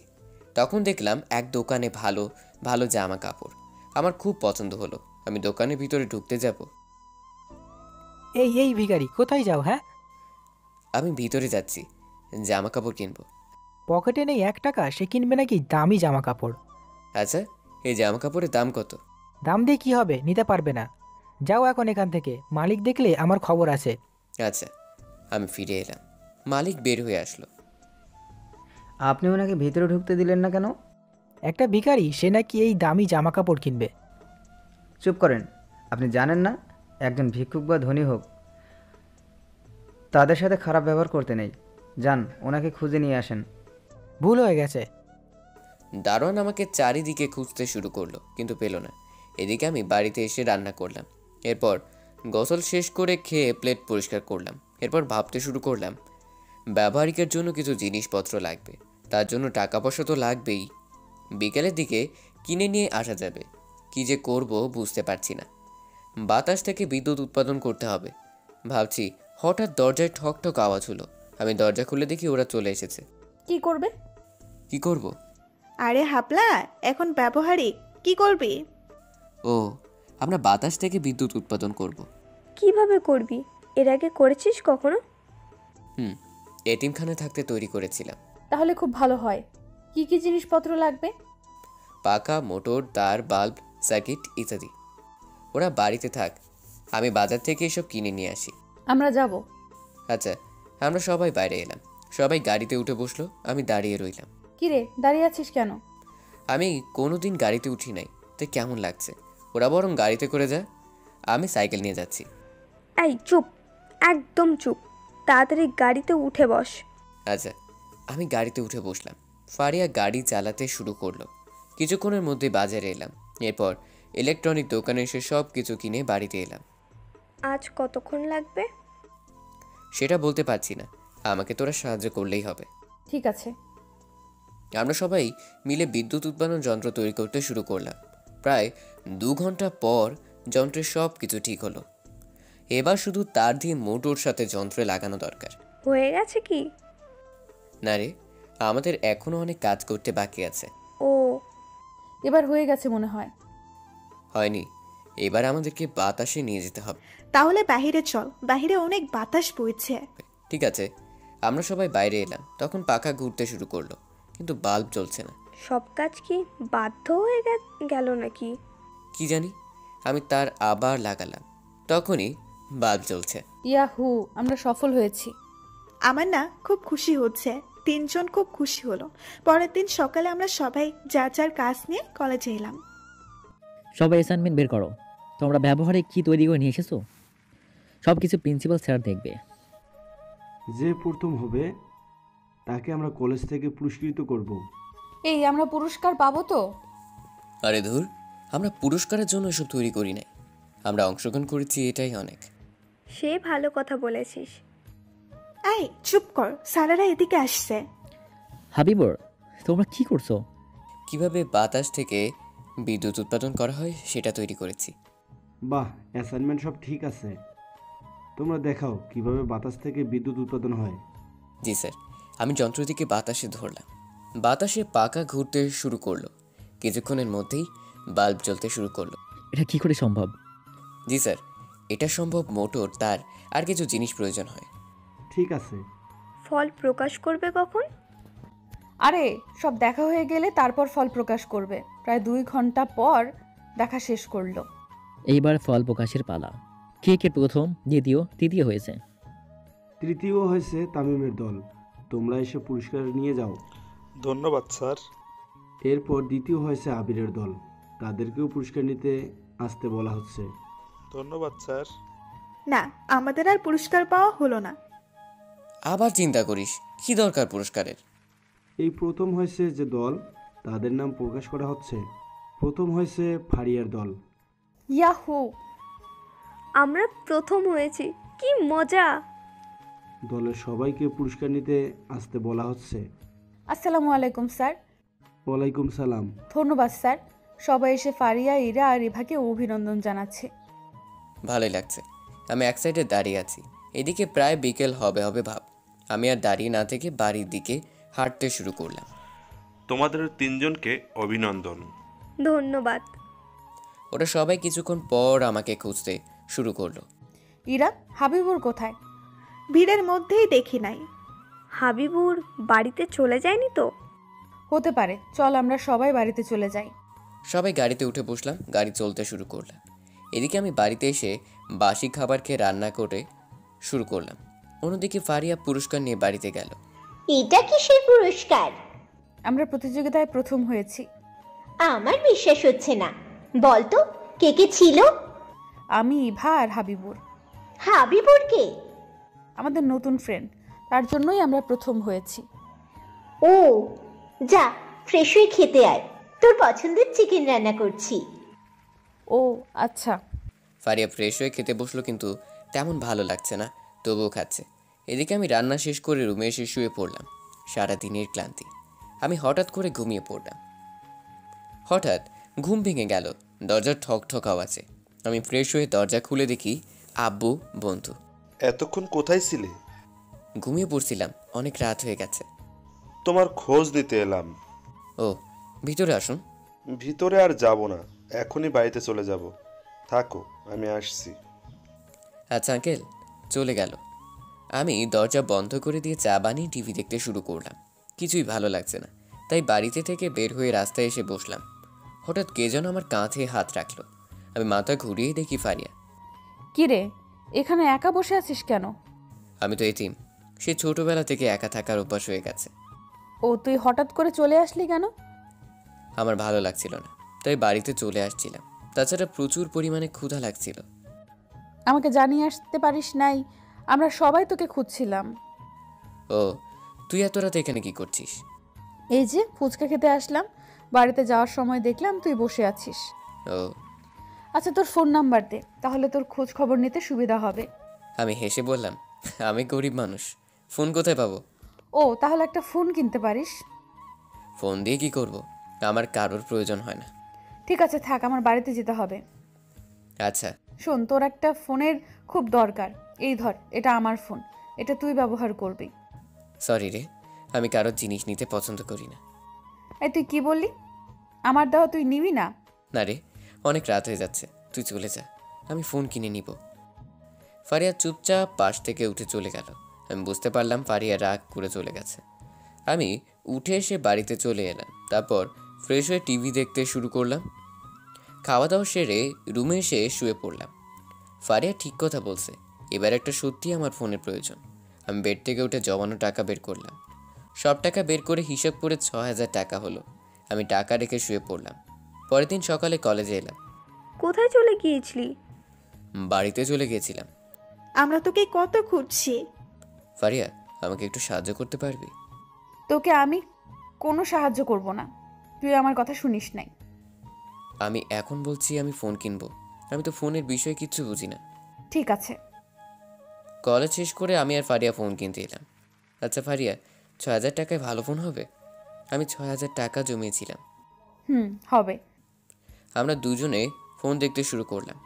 তখন দেখলাম এক দোকানে ভালো ভালো জামা কাপড়। আমার খুব পছন্দ হলো। আমি দোকানের ভিতরে ঢুকতে যাব, এই এই ভিখারি, কোথায় যাও? হ্যাঁ, আমি ভিতরে যাচ্ছি, জামা কাপড় কিনবো। পকেটে নেই 1 টাকা, সে কিনবে নাকি দামি জামা কাপড়? আচ্ছা, এই জামা কাপড়ের দাম কত? দাম দিয়ে কি হবে, নিতে পারবে না। যাও এখন এখান থেকে, মালিক দেখলে আমার খবর আছে। আচ্ছা, আমি ফিরে এলাম। মালিক বের হয়ে আসলো। আপনি ওনাকে ভিতরে ঢুকতে দিলেন না কেন? একটা ভিখারি, সে নাকি এই দামি জামা কাপড় কিনবে। চুপ করেন। আপনি জানেন না, একজন ভিক্ষুক বা ধনী হোক, তাদের সাথে খারাপ ব্যবহার করতে নেই। যান, ওনাকে খুঁজে নিয়ে আসেন। ভুল হয়ে গেছে। দারোয়ান আমাকে চারিদিকে খুঁজতে শুরু করলো, কিন্তু পেল না। এদিকে আমি বাড়িতে এসে রান্না করলাম। এরপর গোসল শেষ করে খেয়ে প্লেট পরিষ্কার করলাম। এরপর ভাবতে শুরু করলাম, ব্যবহারিকের জন্য কিছু জিনিসপত্র লাগবে, তার জন্য টাকা পয়সা তো লাগবেই। বিকেলের দিকে কিনে নিয়ে আসা যাবে। কি যে করব বুঝতে পারছি না। বাতাস থেকে বিদ্যুৎ উৎপাদন করতে হবে ভাবছি। হঠাৎ দরজায় ঠক ঠক আওয়াজ হলো। আমি দরজা খুলে দেখি ওরা চলে এসেছে। কি করবে? কি করব? আরে হাপলা, এখন ব্যবহারিক কি করবি? ও, আমরা বাতাস থেকে বিদ্যুৎ উৎপাদন করব। কিভাবে করবি? এর আগে করেছিস কখনো? এতিমখানে থাকতে তৈরি করেছিলাম। তাহলে খুব ভালো হয়। কি কি জিনিসপত্র লাগবে? পাকা, মোটর, তার, বাল্ব, সার্কিট ইত্যাদি। ওরা বাড়িতে থাক, আমি বাজার থেকে এসব কিনে নিয়ে আসি। আমরা যাব। আচ্ছা, আমরা সবাই বাইরে এলাম। সবাই গাড়িতে উঠে বসলো, আমি দাঁড়িয়ে রইলাম। কিরে, দাঁড়িয়ে আছিস কেন? আমি কোনোদিন গাড়িতে উঠি নাই, তাই কেমন লাগছে। ওরা বরং গাড়িতে করে যায়, আমি সাইকেল নিয়ে যাচ্ছি। এই চুপ, একদম চুপ। তাড়াতাড়ি গাড়িতে উঠে বস। আচ্ছা, আমি গাড়িতে উঠে বসলাম। ফারিয়া গাড়ি চালাতে শুরু করলো। কিছুক্ষণের মধ্যে বাজারে এলাম। এরপর ইলেকট্রনিক দোকানে এসে সব কিছু কিনে বাড়িতে এলাম। আজ কতক্ষণ লাগবে? সেটা বলতে পারছি না, আমাকে তোরা সাহায্য করলেই হবে। ঠিক আছে। আমরা সবাই মিলে বিদ্যুৎ উৎপাদন যন্ত্র তৈরি করতে শুরু করলাম। প্রায় 2 ঘন্টা পর যন্ত্রের সব কিছু ঠিক হলো। এবার শুধু তার দিয়ে মোটর সাথে যন্ত্রে লাগানো দরকার। হয়ে গেছে কি? না রে, আমাদের এখনো অনেক কাজ করতে বাকি আছে। ও, এবার হয়ে গেছে মনে হয়। হয়নি, এবার আমাদেরকে বাতাসে নিয়ে যেতে হবে। তাহলে বাহিরে চল, বাহিরে অনেক বাতাস বইছে। ঠিক আছে। আমরা সবাই বাইরে এলাম। তখন পাখা ঘুরতে শুরু করলো, কিন্তু বাল্ব জ্বলছে না। সব কাজ কি বাধ্য হয়ে গেল নাকি? কি জানি। আমি তার আবার লাগালাম, তখনই বাল্ব জ্বলছে। ইয়াহু, আমরা সফল হয়েছি। আমার না খুব খুশি হচ্ছে। 3 জন খুব খুশি হলো। পরের দিন সকালে আমরা সবাই যার যার কাজ নিয়ে কলেজে এলাম। সবাই অ্যাসাইনমেন্ট বের করো। তোমরা ব্যবহারিক কি তৈরি করে নিয়ে এসেছো? সব কিছু প্রিন্সিপাল স্যার দেখবে। যে প্রথম হবে তাকে আমরা কলেজ থেকে পুরস্কৃত করব। এই, আমরা পুরস্কার পাবো তো? আরে ধুর, আমরা পুরস্কারের জন্য এসব তৈরি করি নাই। আমরা অংশগ্রহণ করেছি, এটাই অনেক। সে ভালো কথা বলেছিস। এই চুপ কর, স্যারেরা এদিকে আসছে। হাবিবর, তোমরা কি করছো? কিভাবে বাতাস থেকে বিদ্যুৎ উৎপাদন করা হয় সেটা তৈরি করেছি। বাহ, অ্যাসাইনমেন্ট সব ঠিক আছে। তোমরা দেখাও কিভাবে বাতাস থেকে বিদ্যুৎ উৎপাদন হয়। জি স্যার। আমি যন্ত্রটিকে বাতাসে ধরলাম। বাতাসে পাখা ঘুরতে শুরু করলো। কিছুক্ষণের মধ্যেই বাল্ব জ্বলতে শুরু করলো। এটা কি করে সম্ভব? জি স্যার, এটা সম্ভব। মোটর, তার আর কিছু জিনিস প্রয়োজন হয়। ঠিক আছে। ফল প্রকাশ করবে কখন? আরে, সব দেখা হয়ে গেলে তারপর ফল প্রকাশ করবে। প্রায় 2 ঘন্টা পর দেখা শেষ করলো। এইবার ফল প্রকাশের পালা। কে কে প্রথম, দ্বিতীয়, তৃতীয় হয়েছে? তৃতীয় হয়েছে তামিমের দল। তোমরা এসে পুরস্কার নিয়ে যাও। ধন্যবাদ স্যার। এরপর দ্বিতীয় হয়েছে আবিরের দল। তাদেরকেও পুরস্কার নিতে আসতে বলা হচ্ছে। ধন্যবাদ স্যার। না, আমাদের আর পুরস্কার পাওয়া হলো না। আবার চিন্তা করিস, কি দরকার পুরস্কারের? এই প্রথম হয়েছে যে দল, তাদের নাম প্রকাশ করা হচ্ছে। প্রথম হয়েছে ফারিয়ার দল। ইয়াহু, আমরা প্রথম হয়েছি, কি মজা! দলের সবাইকে পুরস্কার নিতে আসতে বলা হচ্ছে। আসসালামু আলাইকুম স্যার। ওয়ালাইকুম সালাম। ধন্যবাদ স্যার। সবাই এসে ফারিয়া, ইরা আর রিভাকে অভিনন্দন জানাচ্ছে। ভালোই লাগছে। আমি এক সাইডে দাঁড়িয়ে আছি। এদিকে প্রায় বিকেল হবে হবে ভাব। আমি আর দাঁড়িয়ে না থেকে বাড়ির দিকে হাঁটতে শুরু করলাম। তোমাদের 3 জনকে অভিনন্দন। ধন্যবাদ। ওরা সবাই কিছুক্ষণ পর আমাকে খুঁজতে শুরু করলো। ইরা, হাবিবুর কোথায়? ভিড়ের মধ্যেই দেখি নাই। হাবিবুর বাড়িতে চলে যায়নি তো? হতে পারে, চল আমরা সবাই বাড়িতে চলে যাই। সবাই গাড়িতে উঠে বসলাম, গাড়ি চলতে শুরু করলাম। এদিকে আমি বাড়িতে এসে বাসি খাবার খেয়ে রান্না করে শুরু করলাম। অন্যদিকে ফারিয়া পুরস্কার নিয়ে বাড়িতে গেল। এটা কিসের পুরস্কার? আমরা প্রতিযোগিতায় প্রথম হয়েছি। আমার বিশ্বাস হচ্ছে না, বলতো কে কে ছিল? আমি, ইভা আর হাবিবুর। হাবিবুর কে? আমাদের নতুন ফ্রেন্ড, তার জন্যই আমরা প্রথম হয়েছি। ও যা, ফ্রেশ হয়ে খেতে আয়, তোর পছন্দের চিকেন রান্না করছি। ও আচ্ছা। ফারিয়া ফ্রেশ হয়ে খেতে বসলো, কিন্তু তেমন ভালো লাগছে না, তবুও খাচ্ছে। এদিকে আমি রান্না শেষ করে রুমে এসে শুয়ে পড়লাম। সারাদিনের ক্লান্তি, আমি হঠাৎ করে ঘুমিয়ে পড়লাম। হঠাৎ ঘুম ভেঙে গেল, দরজার ঠক ঠক আওয়াজে। আমি ফ্রেশ হয়ে দরজা খুলে দেখি আব্বু, বন্ধু। এতক্ষণ কোথায় ছিলে? ঘুমিয়ে পড়ছিলাম, অনেক রাত হয়ে গেছে। তোমার খোঁজ দিতে এলাম। ও, ভিতরে আসুন। ভিতরে আর যাব না, এখনই বাড়িতে চলে যাব। থাকো, আমি আসছি। আচ্ছা আঙ্কেল, চলে গেল। আমি দরজা বন্ধ করে দিয়ে চা বানিয়ে টিভি দেখতে শুরু করলাম। কিছুই ভালো লাগছে না, তাই বাড়িতে থেকে বের হয়ে রাস্তায় এসে বসলাম। হঠাৎ কে যেন আমার কাঁধে হাত রাখলো। আমি মাথা ঘুরিয়ে দেখি ফারিয়া। কি রে, এখানে একা বসে আছিস কেন? আমি তো এতিম, সে ছোটবেলা থেকে একা থাকার অভ্যাস হয়ে গেছে। ও, তুই হঠাৎ করে চলে আসলি কেন? আমার ভালো লাগছিল না, তাই বাড়িতে চলে আসছিলাম। তাছাড়া প্রচুর পরিমাণে ক্ষুধা লাগছিল। আমাকে জানিয়ে আসতে পারিস নাই? আমরা সবাই তোকে খুঁজছিলাম। ও, তুই এত রাতে এখানে কি করছিস? এই যে ফুচকা খেতে আসলাম, বাড়িতে যাওয়ার সময় দেখলাম তুই বসে আছিস। ও আচ্ছা, তোর ফোন নাম্বার দে, তাহলে তোর খোঁজ খবর নিতে সুবিধা হবে। আমি হেসে বললাম, আমি গরিব মানুষ, ফোন কোথায় পাবো? ও, তাহলে একটা ফোন কিনতে পারিস। ফোন দিয়ে কি করব? আমার কারোর প্রয়োজন হয় না। ঠিক আছে, থাক, আমার বাড়িতে যেতে হবে। আচ্ছা শোন, তোর একটা ফোনের খুব দরকার। এই ধর, এটা আমার ফোন, এটা তুই ব্যবহার করবি। সরি রে, আমি কারোর জিনিস নিতে পছন্দ করি না। এই তুই কি বললি? আমার দেওয়া তুই নিবি না? না রে, অনেক রাত হয়ে যাচ্ছে, তুই চলে যা, আমি ফোন কিনে নিব। ফারিয়া চুপচাপ পাশ থেকে উঠে চলে গেল। আমি বুঝতে পারলাম ফারিয়া রাগ করে চলে গেছে। আমি উঠে এসে বাড়িতে চলে এলাম। তারপর ফ্রেশ হয়ে টিভি দেখতে শুরু করলাম। খাওয়া দাওয়া সেরে রুমে এসে শুয়ে পড়লাম। ফারিয়া ঠিক কথা বলছে, এবার একটা সত্যি আমার ফোনের প্রয়োজন। আমি বেড থেকে উঠে জমানো টাকা বের করলাম। সব টাকা বের করে হিসাব করে ৬,০০০ টাকা হলো। আমি টাকা রেখে শুয়ে পড়লাম। পরের দিন সকালে কলেজে এলাম। কোথায় চলে গিয়েছিলি? বাড়িতে চলে গিয়েছিলাম। আমরা তোকে কত খুঁজছি। ফারিয়া, আমাকে একটু সাহায্য করতে পারবি? তোকে আমি কোনো সাহায্য করব না, তুই আমার কথা শুনিস নাই। আমি এখন বলছি আমি ফোন কিনবো, আমি তো ফোনের বিষয়ে কিচ্ছু বুঝি না। ঠিক আছে। কলেজ শেষ করে আমি আর ফারিয়া ফোন কিনতে এলাম। আচ্ছা ফারিয়া, ৬,০০০ টাকায় ভালো ফোন হবে? আমি ৬,০০০ টাকা জমিয়েছিলাম। হবে। আমরা দুজনে ফোন দেখতে শুরু করলাম।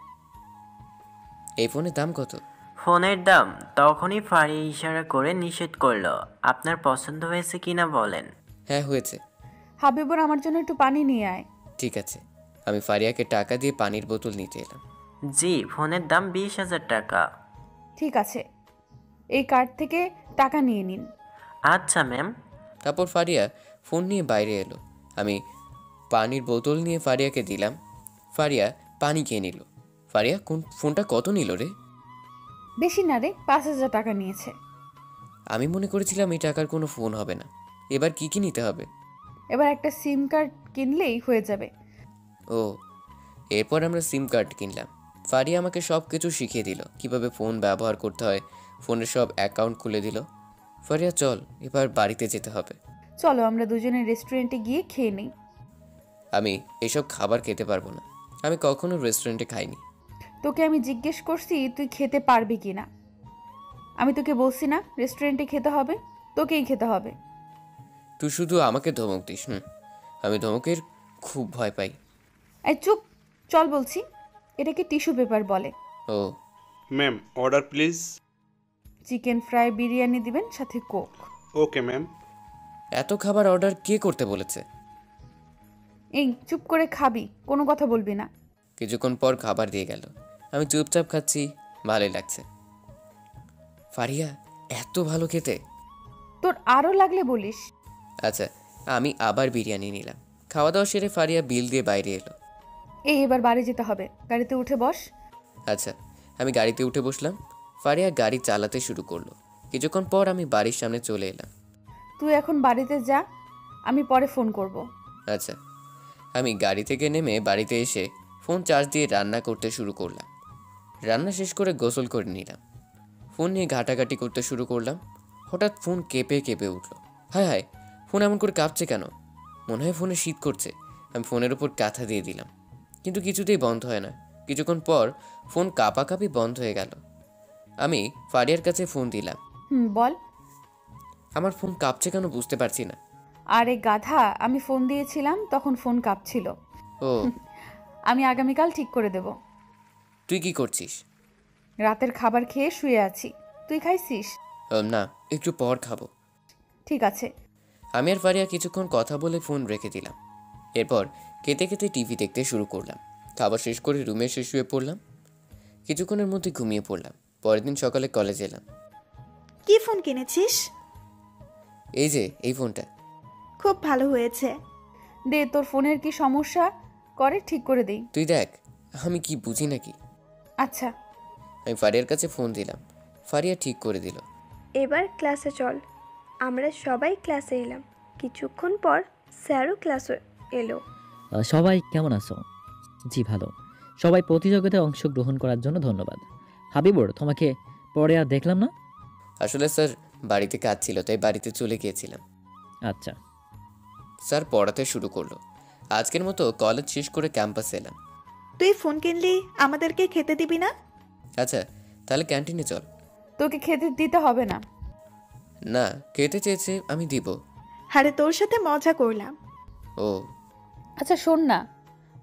এই ফোনের দাম কত? ফোনের দাম তখনই ফারিয়া ইশারা করে নিষেধ করলো। আপনার পছন্দ হয়েছে কিনা বলেন। হ্যাঁ হয়েছে। হাবিবুর, আমার জন্য একটু পানি নিয়ে আয়। ঠিক আছে। আমি ফারিয়াকে টাকা দিয়ে পানির বোতল নিতে এলাম। জি, ফোনের দাম 20,000 টাকা। ঠিক আছে, এই কার্ড থেকে টাকা নিয়ে নিন। আচ্ছা ম্যাম। তারপর ফারিয়া ফোন নিয়ে বাইরে এলো। আমি পানির বোতল নিয়ে ফারিয়াকে দিলাম। ফারিয়া পানি খেয়ে নিল। ফারিয়া, কোন ফোনটা কত নিল রে? বেশি না রে, 5,000 টাকা নিয়েছে। আমি মনে করেছিলাম এই টাকার কোনো ফোন হবে না। এবার কি কি নিতে হবে? এবার একটা সিম কার্ড কিনলেই হয়ে যাবে। ও, এরপর আমরা সিম কার্ড কিনলাম। ফারিয়া আমাকে সব কিছু শিখিয়ে দিল, কিভাবে ফোন ব্যবহার করতে হয়। ফোনের সব অ্যাকাউন্ট খুলে দিল। ফারিয়া চল, এবার বাড়িতে যেতে হবে। চলো আমরা দুজনে রেস্টুরেন্টে গিয়ে খেয়ে নিই। আমি এসব খাবার খেতে পারবো না, আমি কখনো রেস্টুরেন্টে খাইনি। তোকে আমি জিজ্ঞেস করছি তুই খেতে পারবি কি না। আমি তোকে বলছি না রেস্টুরেন্টে খেতে হবে, তোকেই খেতে হবে। তুই শুধু আমাকে ধমক দিস। আমি ধমকের খুব ভয় পাই। এই চুপ, চল বলছি। এটাকে টিস্যু পেপার বলে। ও ma'am, order please. Chicken fry biryani দিবেন, সাথে কোক। Okay ma'am. এত খাবার অর্ডার কে করতে বলেছে? এই চুপ করে খাবি, কোনো কথা বলবি না। কিছুক্ষণ পর খাবার দিয়ে গেল। আমি চুপচাপ খাচ্ছি, ভালোই লাগছে। ফারিয়া এত ভালো খেতে। তোর আরও লাগলে বলিস। আচ্ছা, আমি আবার বিরিয়ানি নিলাম। খাওয়া দাওয়া সেরে ফারিয়া বিল দিয়ে বাইরে এলো। এবার বাড়ি যেতে হবে, গাড়িতে উঠে বস। আচ্ছা, আমি গাড়িতে উঠে বসলাম। ফারিয়া গাড়ি চালাতে শুরু করলো। কিছুক্ষণ পর আমি বাড়ির সামনে চলে এলাম। তুই এখন বাড়িতে যা, আমি পরে ফোন করব। আচ্ছা, আমি গাড়ি থেকে নেমে বাড়িতে এসে ফোন চার্জ দিয়ে রান্না করতে শুরু করলাম। রান্না শেষ করে গোসল করে নিলাম। ফোন নিয়ে ঘাটাঘাটি করতে শুরু করলাম। হঠাৎ ফোন কেঁপে কেঁপে উঠল। হায় হায়, ফোন এমন করে কাঁপছে কেন? মনে হয় ফোনে শীত করছে। আমি ফোনের উপর কাঁথা দিয়ে দিলাম, কিন্তু কিছুতেই বন্ধ হয় না। কিছুক্ষণ পর ফোন কাঁপাকাঁপি বন্ধ হয়ে গেল। আমি ফারিয়ার কাছে ফোন দিলাম। বল। আমার ফোন কাঁপছে কেন বুঝতে পারছি না। আরে গাধা, আমি ফোন দিয়েছিলাম তখন ফোন কাঁপছিল। ও, আমি আগামীকাল ঠিক করে দেব। তুই কি করছিস? রাতের খাবার খেয়ে শুয়ে আছি। তুই খাইছিস? না, একটু পর খাবো। ঠিক আছে। আমি আর ফারিয়া কিছুক্ষণ কথা বলে ফোন রেখে দিলাম। এরপর খেতে খেতে টিভি দেখতে শুরু করলাম। খাবার শেষ করে রুমে এসে শুয়ে পড়লাম। কিছুক্ষণের মধ্যে ঘুমিয়ে পড়লাম। পরের দিন সকালে কলেজে এলাম। কি ফোন কিনেছিস? এই যে এই ফোনটা। খুব ভালো হয়েছে। দে, তোর ফোনের কি সমস্যা করে ঠিক করে দেই। তুই দেখ, আমি কি বুঝি নাকি। আচ্ছা। আমি ফারিয়ার কাছে ফোন দিলাম। ফারিয়া ঠিক করে দিল। এবার ক্লাসে চল। আমরা সবাই ক্লাসে এলাম। কিছুক্ষণ পর স্যারও ক্লাসে এলো। সবাই কেমন আছো? জি ভালো। সবাই প্রতিযোগিতায় অংশগ্রহণ করার জন্য ধন্যবাদ। হাবিবুর, তোমাকে পরে আর দেখলাম না। আসলে স্যার বাড়িতে কাজ ছিল, তাই বাড়িতে চলে গিয়েছিলাম। আচ্ছা। স্যার পড়াতে শুরু করলো। আজকের মতো কলেজ শেষ করে ক্যাম্পাসে এলাম। তুই ফোন কিনলি, আমাদেরকে খেতে দিবি না? আচ্ছা, তাহলে ক্যান্টিনে চল। তোকে খেতে দিতে হবে না। না, খেতে চেয়েছে আমি দিব। আরে তোর সাথে মজা করলাম। ও আচ্ছা শোন না,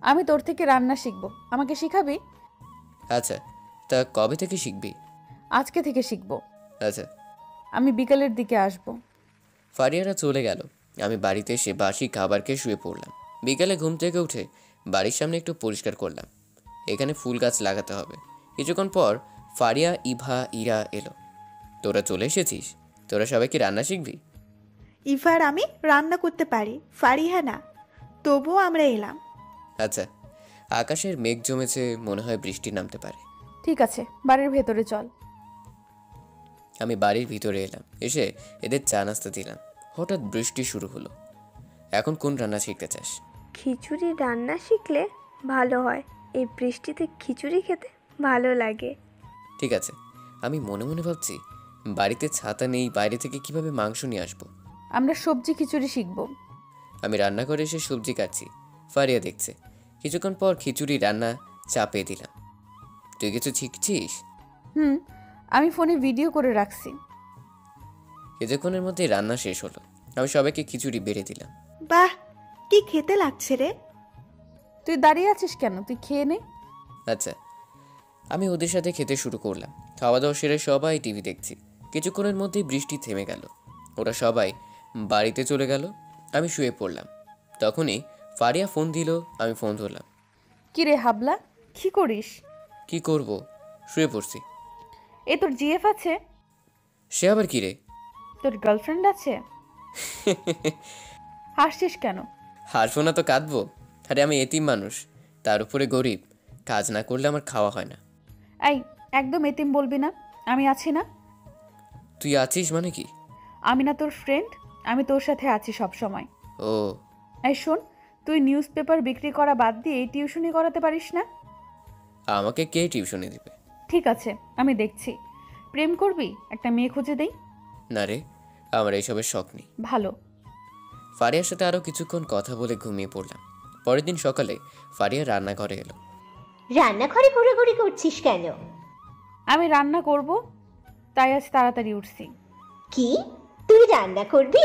আমি তোর থেকে রান্না শিখবো, আমাকে শিখাবি? আচ্ছা, তা কবে থেকে শিখবি? আজকে থেকে শিখবো। আচ্ছা। আমি বিকালের দিকে আসবো। ফারিয়ারা চলে গেল। আমি বাড়িতে এসে বাসি খাবার খেয়ে শুয়ে পড়লাম। বিকালে ঘুম থেকে উঠে বাড়ির সামনে একটু পরিষ্কার করলাম। এখানে ফুল গাছ লাগাতে হবে। কিছুক্ষণ পর ফারিয়া, ইভা, ইরা এলো। তোরা চলে এসেছিস? তোরা সবাই কি রান্না শিখবি? ইভার আমি রান্না করতে পারি, ফারিহা না। তবুও আমরা এলাম। আচ্ছা, আকাশের মেঘ জমেছে, মনে হয় বৃষ্টি নামতে পারে। ঠিক আছে, বাড়ির ভেতরে চল। আমি বাড়ির ভিতরে এলাম। এসে এদের চা নাস্তা দিলাম। হঠাৎ বৃষ্টি শুরু হলো। এখন কোন রান্না শিখতে চাস? খিচুড়ি রান্না শিখলে ভালো হয়। এই বৃষ্টিতে খিচুড়ি খেতে ভালো লাগে। ঠিক আছে। আমি মনে মনে ভাবছি, বাড়িতে ছাতা নেই, বাইরে থেকে কিভাবে মাংস নিয়ে আসবো। আমরা সবজি খিচুড়ি শিখবো। আমি রান্না করে এসে সবজি কাটছি। ফারিয়া দেখছে। কিছুক্ষণ পর খিচুড়ি রান্না চাপিয়ে দিলাম। তুই কিছু শিখছিস? আমি ফোনে ভিডিও করে রাখছি। কিছুক্ষণের মধ্যে রান্না শেষ হলো। আমি সবাইকে খিচুড়ি বেড়ে দিলাম। বাহ, কি খেতে লাগছে রে। তুই দাঁড়িয়ে আছিস কেন? তুই খেয়ে নে। আচ্ছা। আমি ওদের সাথে খেতে শুরু করলাম। খাওয়া দাওয়া সেরে সবাই টিভি দেখছি। কিছুক্ষণের মধ্যেই বৃষ্টি থেমে গেল। ওরা সবাই বাড়িতে চলে গেল। আমি শুয়ে পড়লাম। তখনই ফারিয়া ফোন দিল। আমি ফোন ধরলাম। কি রে হাবলা, কি করিস? কি করব, শুয়ে পড়ছি। এ তোর জিএফ আছে? সে আবার কি রে? তোর গার্লফ্রেন্ড আছে? হাসছিস কেন? হাসবো না তো কাঁদবো? আরে আমি এতিম মানুষ, তার উপরে গরিব। কাজ না করলে আমার খাওয়া হয় না। এই, একদম এতিম বলবি না। আমি আছি না। তুই আছিস মানে কি? আমি না তোর ফ্রেন্ড? আমি তোর সাথে আছি সব সময়। ও। এই শোন, তুই নিউজ পেপার বিক্রি করা বাদ দিয়ে টিউশনি করাতে পারিস না? আমাকে কে টিউশনি দিবে? ঠিক আছে, আমি দেখছি। প্রেম করবি? একটা মেয়ে খুঁজে দেই। না রে, আমার এইসবের শখ নেই। ভালো। ফারিয়ার সাথে আরো কিছুক্ষণ কথা বলে ঘুমিয়ে পড়লাম। পরের দিন সকালে ফারিয়া রান্নাঘরে এলো। রান্নাঘরে ঘোরাঘুরি করছিস কেন? আমি রান্না করব, তাই আজ তাড়াতাড়ি উঠছি। কি, তুই রান্না করবি?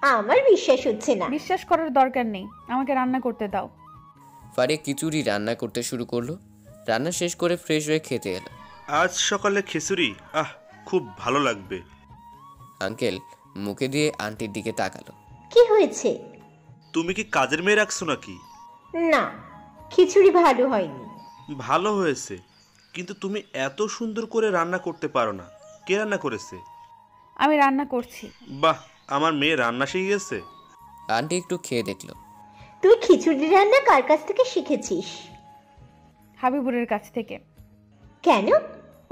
আমার বিশ্বাস হচ্ছে না। বিশ্বাস করার দরকার নেই, আমাকে রান্না করতে দাও। ফারিয়া খিচুড়ি রান্না করতে শুরু করলো। রান্না শেষ করে ফ্রেশ হয়ে খেতে এলো। আজ সকালে খিচুড়ি, খুব ভালো লাগবে। আঙ্কেল মুখে দিয়ে আন্টির দিকে তাকালো। কি হয়েছে? তুমি কি কাজের মেয়ে রাখছো নাকি? না, খিচুড়ি ভালো হয়নি। ভালো হয়েছে, কিন্তু তুমি এত সুন্দর করে রান্না করতে পারো না। কে রান্না করেছে? আমি রান্না করছি। বাহ, আমার মেয়ে রান্না শিখে গেছে। আন্টি একটু খেয়ে দেখলো। তুই খিচুড়ি রান্না কার কাছ থেকে শিখেছিস? হাবিবুরের কাছ থেকে। কেন,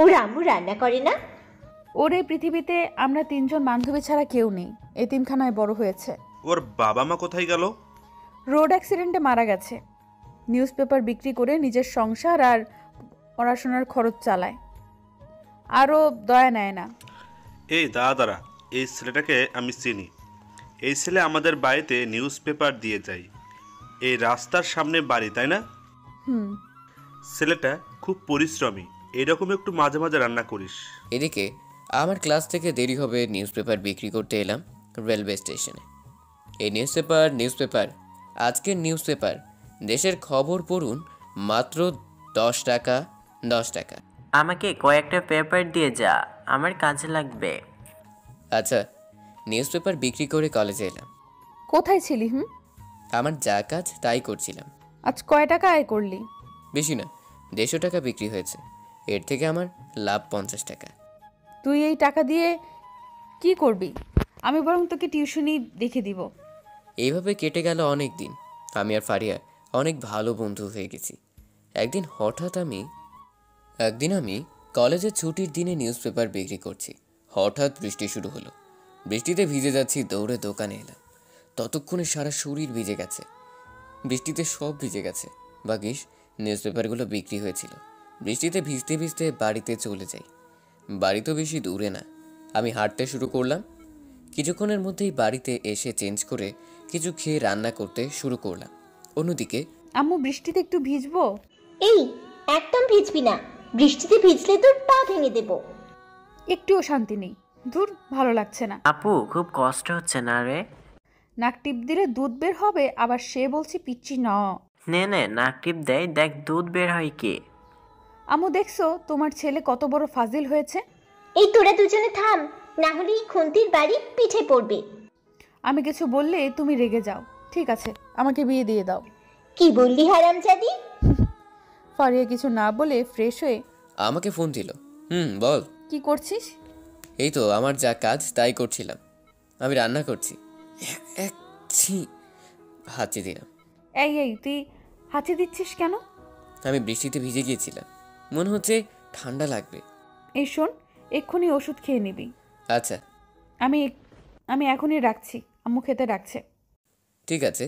ওর আম্মু রান্না করে না? ওর এই পৃথিবীতে আমরা 3 জন বান্ধবী ছাড়া কেউ নেই। এতিমখানায় বড় হয়েছে। ওর বাবা মা কোথায় গেল? রোড অ্যাক্সিডেন্টে মারা গেছে। নিউজ পেপার বিক্রি করে নিজের সংসার আর পড়াশোনার খরচ চালায়। আরও দয়া নেয় না। এই দাদা, এই ছেলেটাকে আমি চিনি। এই ছেলে আমাদের বাড়িতে নিউজ পেপার দিয়ে যায়। এই রাস্তার সামনে বাড়ি, তাই না? ছেলেটা খুব পরিশ্রমী। এরকম একটু মাঝে মাঝে রান্না করিস। এদিকে আমার ক্লাস থেকে দেরি হবে, নিউজ পেপার বিক্রি করতে এলাম রেলওয়ে স্টেশনে। এই নিউজ পেপার আজকের নিউজ পেপার, দেশের খবর পড়ুন মাত্র 10 টাকা। 10 টাকা। আমাকে কয়েকটা পেপার দিয়ে যা, আমার কাজে লাগবে। আচ্ছা, নিউজ পেপার বিক্রি করে কলেজে এলাম। কোথায় ছিলি? আমার যা কাজ তাই করছিলাম। আজ কয় টাকা আয় করলি? বেশি না, 150 টাকা বিক্রি হয়েছে। এর থেকে আমার লাভ 50 টাকা। তুই এই টাকা দিয়ে কি করবি? আমি বরং তোকে টিউশনি দেখে দিব। এইভাবে কেটে গেল অনেক দিন। আমি আর ফারিয়া অনেক ভালো বন্ধু হয়ে গেছি। একদিন আমি কলেজের ছুটির দিনে নিউজ পেপার বিক্রি করছি। হঠাৎ বৃষ্টি শুরু হলো। বৃষ্টিতে ভিজে যাচ্ছি, দৌড়ে দোকানে এলাম। ততক্ষণে সারা শরীর ভিজে গেছে। বৃষ্টিতে সব ভিজে গেছে। ভাগ্যিস নিউজ পেপারগুলো বিক্রি হয়েছিল। বৃষ্টিতে ভিজতে ভিজতে বাড়িতে চলে যাই। বাড়ি তো বেশি দূরে না। আমি হাঁটতে শুরু করলাম। কিছুক্ষণের মধ্যেই বাড়িতে এসে চেঞ্জ করে কিছু খেয়ে রান্না করতে শুরু করলাম। অন্যদিকে আম্মু, বৃষ্টিতে একটু ভিজবো? এই, একদম ভিজবি না। বৃষ্টিতে ভিজলে তোর পা ভেঙে দেব। একটুও শান্তি নেই। দূর, ভালো লাগছে না। আপু, খুব কষ্ট হচ্ছে না রে? নাক টিপ দিলে দুধ বের হবে, আবার সে বলছি পিচ্ছি ন। নে নাক টিপ দেয়, দেখ দুধ বের হয় কি। আম্মু, দেখছো তোমার ছেলে কত বড় ফাজিল হয়েছে? এই তোরা দুজনে থাম, না হলে এই খুন্তির বাড়ি পিঠে পড়বে। আমি কিছু বললে তুমি রেগে যাও। ঠিক আছে, আমাকে বিয়ে দিয়ে দাও। কি বললি হারামজাদি? ফারিয়া কিছু না বলে ফ্রেশ হয়ে আমাকে ফোন দিল। বল। কি করছিস? এই তো আমার যা কাজ তাই করছিলাম। আমি রান্না করছি। হাঁচি দিলাম। এই তুই হাঁচি দিচ্ছিস কেন? আমি বৃষ্টিতে ভিজে গিয়েছিলাম, মনে হচ্ছে ঠান্ডা লাগবে। এই শোন, এক্ষুনি ওষুধ খেয়ে নিবি। আচ্ছা। আমি এখনই রাখছি, আম্মু খেতে রাখছে। ঠিক আছে।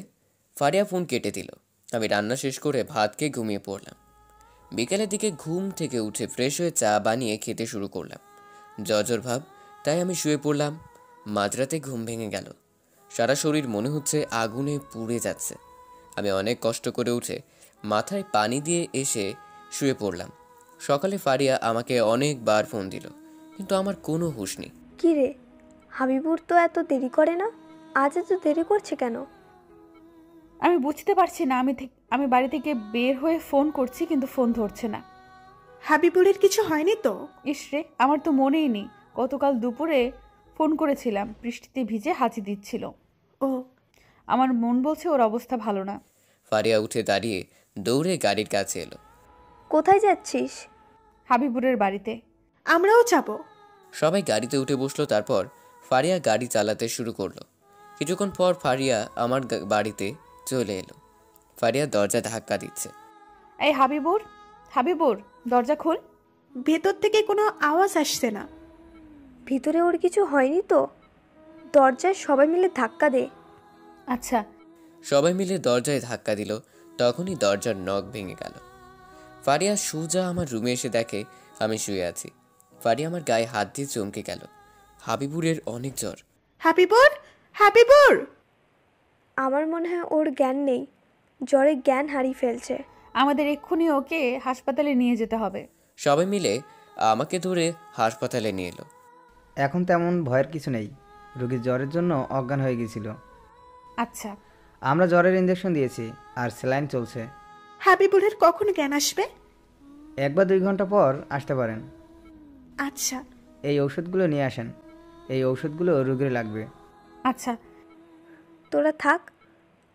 ফারিয়া ফোন কেটে দিল। আমি রান্না শেষ করে ভাত খেয়ে ঘুমিয়ে পড়লাম। বিকেলের দিকে ঘুম থেকে উঠে ফ্রেশ হয়ে চা বানিয়ে খেতে শুরু করলাম। জ্বর ভাব, তাই আমি শুয়ে পড়লাম। মাঝরাতে ঘুম ভেঙে গেল। সারা শরীর মনে হচ্ছে আগুনে পুড়ে যাচ্ছে। আমি অনেক কষ্ট করে উঠে মাথায় পানি দিয়ে এসে শুয়ে পড়লাম। সকালে ফারিয়া আমাকে অনেকবার ফোন দিল, কিন্তু আমার কোনো হুঁশ নেই। কি রে, হাবিবুর তো এত দেরি করে না, আজ এত দেরি করছে কেন? আমি বুঝতে পারছি না। আমি বাড়ি থেকে বের হয়ে ফোন করছি, কিন্তু ফোন ধরছে না। হাবিবুরের কিছু হয়নি তো? ইসরে, আমার তো মনেই নেই। গতকাল দুপুরে ফোন করেছিলাম, বৃষ্টিতে ভিজে হাঁচি দিচ্ছিল। ও, আমার মন বলছে ওর অবস্থা ভালো না। ফারিয়া উঠে দাঁড়িয়ে দৌড়ে গাড়ির কাছে এলো। কোথায় যাচ্ছিস? হাবিবুরের বাড়িতে। আমরাও যাব। সবাই গাড়িতে উঠে বসলো। তারপর ফারিয়া গাড়ি চালাতে শুরু করলো। কিছুক্ষণ পর ফারিয়া আমার বাড়িতে চলে এলো। ফারিয়া দরজা ধাক্কা দিচ্ছে। এই হাবিবুর, দরজা খোল। ভেতর থেকে কোনো আওয়াজ আসছে না। ভিতরে ওর কিছু হয়নি তো? দরজায় সবাই মিলে ধাক্কা দে। আচ্ছা। সবাই মিলে দরজায় ধাক্কা দিল। তখনই দরজার নখ ভেঙে গেল। ফারিয়া সুজা আমার রুমে এসে দেখে আমি শুয়ে আছি। ফারিয়া আমার গায়ে হাত দিয়ে চমকে গেল। হাবিবুরের অনেক জ্বর। হাবিবুর! আমার মনে হয় ওর জ্ঞান নেই, জ্বরে জ্ঞান হারিয়ে ফেলছে। আমাদের এক্ষুনি ওকে হাসপাতালে নিয়ে যেতে হবে। সবাই মিলে আমাকে ধরে হাসপাতালে নিয়ে এলো। এখন তেমন ভয়ের কিছু নেই, রোগীর জ্বরের জন্য অজ্ঞান হয়ে গিয়েছিল। আচ্ছা। আমরা জ্বরের ইঞ্জেকশন দিয়েছি আর স্যালাইন চলছে। হাবিবুরের কখন জ্ঞান আসবে? 1 বা 2 ঘন্টা পর আসতে পারেন। আচ্ছা। এই ঔষধগুলো নিয়ে আসেন। এই ঔষধগুলো রোগীর লাগবে। আচ্ছা। তোরা থাক,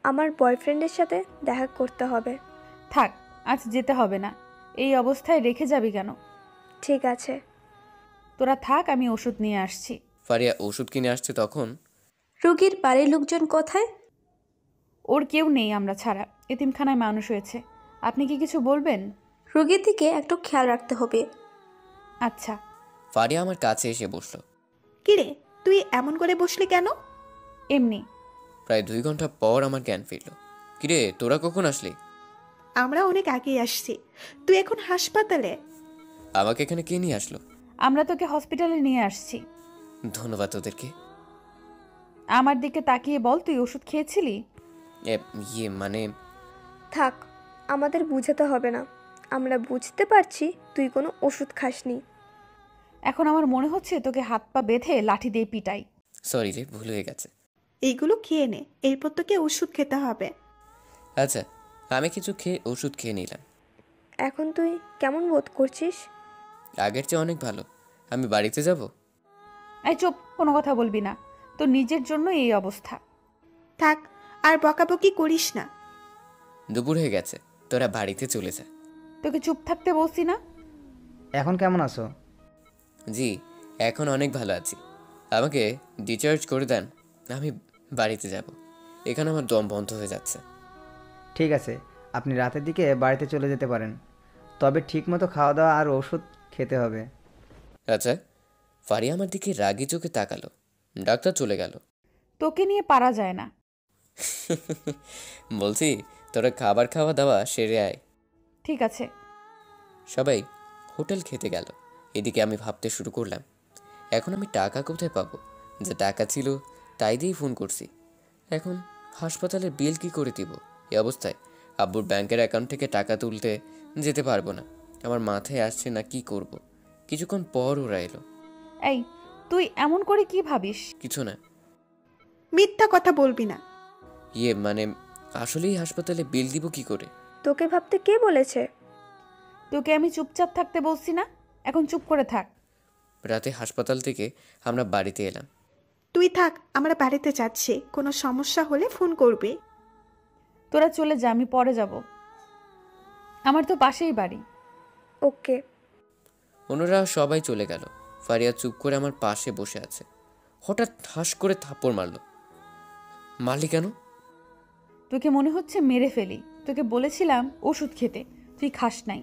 আমার বয়ফ্রেন্ডের সাথে দেখা করতে হবে। থাক, আজ যেতে হবে না। এই অবস্থায় রেখে যাবি কেন? ঠিক আছে। তোরা থাক, আমি ওষুধ নিয়ে আসছি। ফারিয়া ওষুধ কিনে আসছে তখন রোগীর বাড়ির লোকজন কোথায়? ওর কেউ নেই আমরা ছাড়া, এতিমখানায় মানুষ হয়েছে। আপনি কি কিছু বলবেন? রোগীর দিকে একটু খেয়াল রাখতে হবে। আচ্ছা। ফারিয়া আমার কাছে এসে বসলো। কিরে, তুই এমন করে বসলি কেন? এমনি। প্রায় 2 ঘন্টা পর আমার জ্ঞান ফিরল। কিরে, তোরা কখন আসলি? আমরা অনেক আগেই আসছি। তুই এখন হাসপাতালে? আমাকে এখানে কে নিয়ে আসলো? আমরা তোকে হসপিটালে নিয়ে আসছি। ধন্যবাদ তোদেরকে। আমার দিকে তাকিয়ে বল, তুই ওষুধ খেয়েছিলি? মানে থাক, আমাদের বুঝাতে হবে না, আমরা বুঝতে পারছি তুই কোনো ওষুধ খাসনি। এখন আমার মনে হচ্ছে তোকে হাত পা বেঁধে লাঠি দিয়ে পিটাই। সরি রে, ভুল হয়ে গেছে। এইগুলো খেয়ে নে, এরপর তোকে ওষুধ খেতে হবে। আচ্ছা, আমি কিছু খেয়ে ওষুধ খেয়ে নিলাম। এখন তুই কেমন বোধ করছিস? আগের চেয়ে অনেক ভালো। আমি বাড়িতে যাব। এই চুপ, কোনো কথা বলবি না। তোর নিজের জন্য এই অবস্থা। থাক, আর বকাবকি করিস না। দুপুর হয়ে গেছে, তোরা বাড়িতে চলে যা। তোকে চুপ থাকতে বলছি না? এখন কেমন আছো? জি, এখন অনেক ভালো আছি। আমাকে ডিসচার্জ করে দেন, আমি বাড়িতে যাব। এখানে আমার দম বন্ধ হয়ে যাচ্ছে। ঠিক আছে, আপনি রাতের দিকে বাড়িতে চলে যেতে পারেন, তবে ঠিকমতো খাওয়া দাওয়া আর ওষুধ খেতে হবে। আচ্ছা। ফারিয়া আমার দিকে রাগি চোখে তাকালো। ডাক্তার চলে গেল। তোকে নিয়ে পারা যায় না। বলছি, তোরা খাবার খাওয়া দাওয়া সেরে আয়। ঠিক আছে। সবাই হোটেল খেতে গেল। এদিকে আমি ভাবতে শুরু করলাম, এখন আমি টাকা কোথায় পাবো? যে টাকা ছিল তাই দিয়েই ফোন করছি। এখন হাসপাতালের বিল কি করে দিব? এই অবস্থায় আব্বুর ব্যাংকের অ্যাকাউন্ট থেকে টাকা তুলতে যেতে পারবো না। আমার মাথায় আসছে না কি করব। কিছুক্ষণ পর ওরা এলো। এই, তুই এমন করে কি ভাবিস? কিছু না। মিথ্যা কথা বলবি না। মানে আসলেই হাসপাতালে বিল দিব কি করে? তোকে ভাবতে কে বলেছে? তোকে আমি চুপচাপ থাকতে বলছি না? এখন চুপ করে থাক। রাতে হাসপাতাল থেকে আমরা বাড়িতে এলাম। তুই থাক, আমরা বাড়িতে যাচ্ছি, কোনো সমস্যা হলে ফোন করবি। তোরা চলে যা, আমি পরে যাব। আমার তো পাশেই বাড়ি। ওকে। অন্যরা সবাই চলে গেল। ফারিয়া চুপ করে আমার পাশে বসে আছে। হঠাৎ ঠাস করে থাপ্পড় মারলো। মারলি কেন? তোকে মনে হচ্ছে মেরে ফেলি। তোকে বলেছিলাম ওষুধ খেতে, তুই খাস নাই।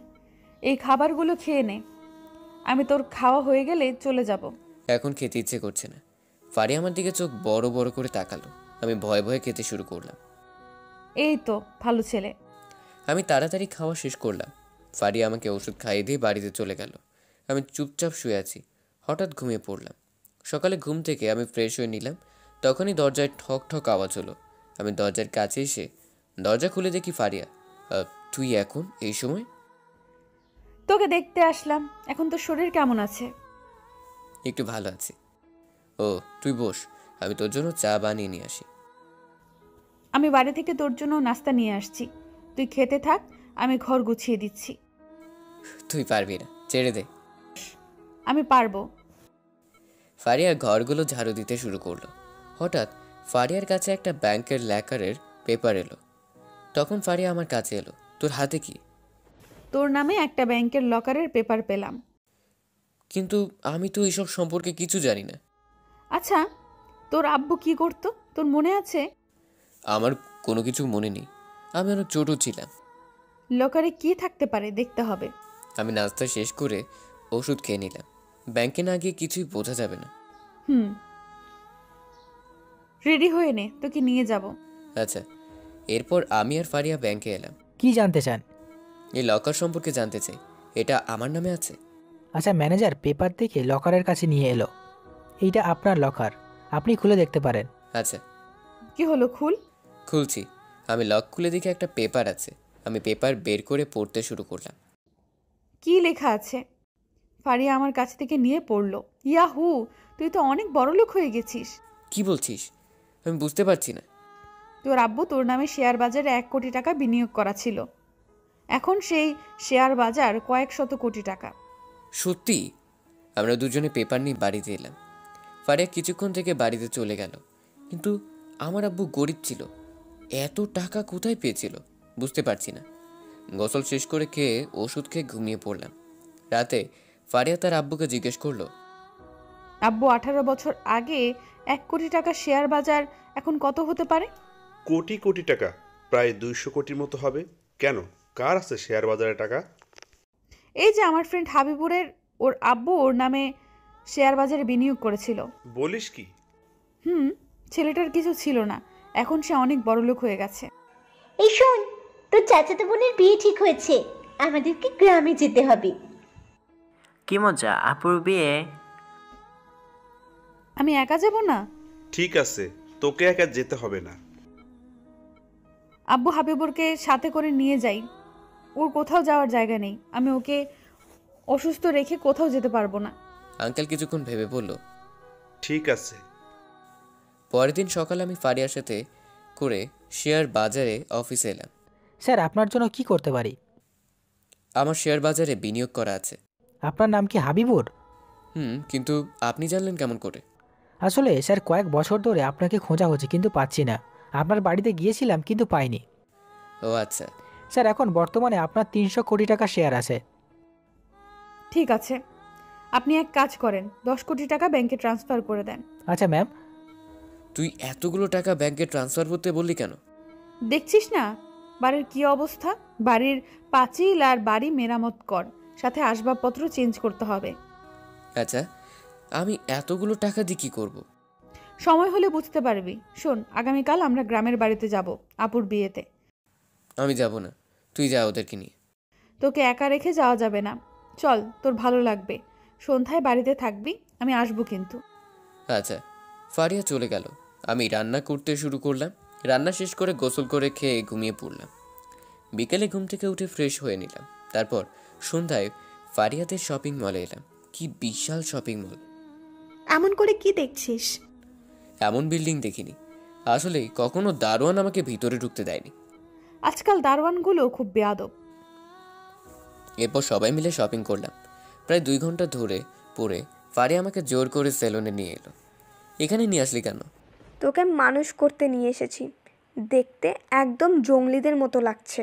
এই খাবারগুলো খেয়ে নে, আমি তোর খাওয়া হয়ে গেলে চলে যাব। এখন খেতে ইচ্ছে করছে না। ফারিয়া আমার দিকে চোখ বড় বড় করে তাকালো। আমি ভয়ে ভয়ে খেতে শুরু করলাম। এই তো ভালো ছেলে। আমি তাড়াতাড়ি খাওয়া শেষ করলাম। ফারিয়া আমাকে ওষুধ খাইয়ে দিয়ে বাড়িতে চলে গেল। আমি চুপচাপ শুয়ে আছি। হঠাৎ ঘুমিয়ে পড়লাম। সকালে ঘুম থেকে আমি ফ্রেশ হয়ে নিলাম। তখনই দরজায় ঠক ঠক আওয়াজ হলো। আমি দরজার কাছে এসে দরজা খুলে দেখি ফারিয়া। তুই এখন এই সময়? তোকে দেখতে আসলাম। এখন তোর শরীর কেমন আছে? একটু ভালো আছি। ও, তুই বস, আমি তোর জন্য চা বানিয়ে নিয়ে আসি। আমি বাড়ি থেকে তোর জন্য নাস্তা নিয়ে আসছি, তুই খেতে থাক, আমি ঘর গুছিয়ে দিচ্ছি। তুই পারবি না, ছেড়ে দে। আমি পারবো। ফারিয়া ঘরগুলো ঝাড়ু দিতে শুরু করলো। হঠাৎ ফারিয়ার কাছে একটা ব্যাংকের ল্যাকারের পেপার এলো। তখন ফারিয়া আমার কাছে এলো। তোর হাতে কি? তোর নামে একটা ব্যাংকের লকারের পেপার পেলাম। কিন্তু আমি তো এসব সম্পর্কে কিছু জানি না। আচ্ছা, তোর আব্বু কি করতো তোর মনে আছে? আমার কোনো কিছু মনে নেই, আমি অনেক ছোট ছিলাম। লকারে কি থাকতে পারে দেখতে হবে। আমি নাস্তা শেষ করে ওষুধ খেয়ে নিলাম। ব্যাংকে না গিয়ে কিছুই বোঝা যাবে না। রেডি হয়ে নে, তোকে নিয়ে যাব। আচ্ছা। এরপর আমি আর ফারিয়া ব্যাংকে এলাম। কি জানতে চান? এই লকার সম্পর্কে জানতে চাই। এটা আমার নামে আছে? আচ্ছা, ম্যানেজার পেপার দেখে লকারের কাছে নিয়ে এলো। এইটা আপনার লকার, আপনি খুলে দেখতে পারেন। আচ্ছা। কি হলো, খুল। খুলছি। আমি লক খুলে দেখে একটা পেপার আছে। আমি পেপার বের করে পড়তে শুরু করলাম। কি লেখা আছে? ফারিয়া আমার কাছ থেকে নিয়ে পড়লো। ইয়াহু, তুই তো অনেক বড়লোক হয়ে গেছিস। কি বলছিস? আমি বুঝতে পারছি না। তোর আব্বু তোর নামে শেয়ার বাজারে 1 কোটি টাকা বিনিয়োগ করা ছিল। এখন সেই শেয়ার বাজার কয়েক শত কোটি টাকা। সত্যি? আমরা দুজনে পেপার নিয়ে বাড়িতে এলাম। ফারিয়া কিছুক্ষণ থেকে বাড়িতে চলে গেল। কিন্তু আমার আব্বু গরিব ছিল, এত টাকা কোথায় পেয়েছিল বুঝতে পারছি না। গোসল শেষ করে খেয়ে ওষুধ খেয়ে ঘুমিয়ে পড়লাম। রাতে ফারিয়া তার আব্বুকে জিজ্ঞেস করলো, আব্বু 18 বছর আগে 1 কোটি টাকা শেয়ার বাজার এখন কত হতে পারে? কোটি কোটি টাকা, প্রায় 200 কোটির মতো হবে। কেন, কার আছে শেয়ার বাজারে টাকা? এই যে আমার ফ্রেন্ড হাবিবুরের, ওর আব্বু ওর নামে শেয়ার বাজারে বিনিয়োগ করেছিল। বলিস কি? ছেলেটার কিছু ছিল না, এখন সে অনেক বড়লোক হয়ে গেছে। এই শোন, তোর চাচাতো বোনের বিয়ে ঠিক হয়েছে, আমাদেরকে গ্রামে যেতে হবে। কি মজা, আপুর বিয়ে? আমি একা যাব না। ঠিক আছে, তোকে একা যেতে হবে না। আব্বু হাবিবুরকে সাথে করে নিয়ে যাই, ওর কোথাও যাওয়ার জায়গা নেই, আমি ওকে অসুস্থ রেখে কোথাও যেতে পারবো না। আঙ্কেল কিছুক্ষণ ভেবে বলল, ঠিক আছে। পরের দিন সকালে আমি ফারিয়ার সাথে করে শেয়ার বাজারে অফিসে এলাম। স্যার, আপনার জন্য কি করতে পারি? আমার শেয়ার বাজারে বিনিয়োগ করা আছে। আপনার নাম কি হাবিবুর? কিন্তু আপনি জানলেন কেমন করে? আসলে স্যার, কয়েক বছর ধরে আপনাকে খোঁজা হচ্ছে কিন্তু পাচ্ছি না। আপনার বাড়িতে গিয়েছিলাম কিন্তু পাইনি। ও আচ্ছা। স্যার, এখন বর্তমানে আপনার 300 কোটি টাকা শেয়ার আছে। ঠিক আছে, আপনি এক কাজ করেন, 10 কোটি টাকা ব্যাংকে ট্রান্সফার করে দেন। আচ্ছা ম্যাম। তুই এতগুলো টাকা ব্যাংকে ট্রান্সফার করতে বললি কেন? দেখছিস না বাড়ির কি অবস্থা? বাড়ির পাঁচিল আর বাড়ি মেরামত কর, সাথে আসবাবপত্র চেঞ্জ করতে হবে। আচ্ছা, আমি এতগুলো টাকা দিয়ে কি করব? সময় হলে বুঝতে পারবি। শোন, আগামীকাল আমরা গ্রামের বাড়িতে যাব আপুর বিয়েতে। আমি যাব না, তুই যা ওদেরকে নিয়ে। তোকে একা রেখে যাওয়া যাবে না, চল, তোর ভালো লাগবে। সন্ধ্যায় বাড়িতে থাকবি, আমি আসবো কিন্তু। আচ্ছা। ফারিয়া চলে গেল। আমি রান্না করতে শুরু করলাম। রান্না শেষ করে গোসল করে খেয়ে ঘুমিয়ে পড়লাম। বিকেলে ঘুম থেকে উঠে ফ্রেশ হয়ে নিলাম। তারপর সন্ধ্যায় ফারিয়াদের শপিং মলে এলাম। কি বিশাল শপিং মল! এমন করে কি দেখছিস? এমন বিল্ডিং দেখিনি। আসলে কখনো দারোয়ান আমাকে ভিতরে ঢুকতে দেয়নি। আজকাল দারোয়ানগুলো খুব বেয়াদব। এরপর সবাই মিলে শপিং করলাম। প্রায় 2 ঘন্টা ধরে পরে ফারিয়া আমাকে জোর করে সেলুনে নিয়ে এলো। এখানে নিয়ে আসলি কেন? তোকে মানুষ করতে নিয়ে এসেছি, দেখতে একদম জঙ্গলিদের মতো লাগছে।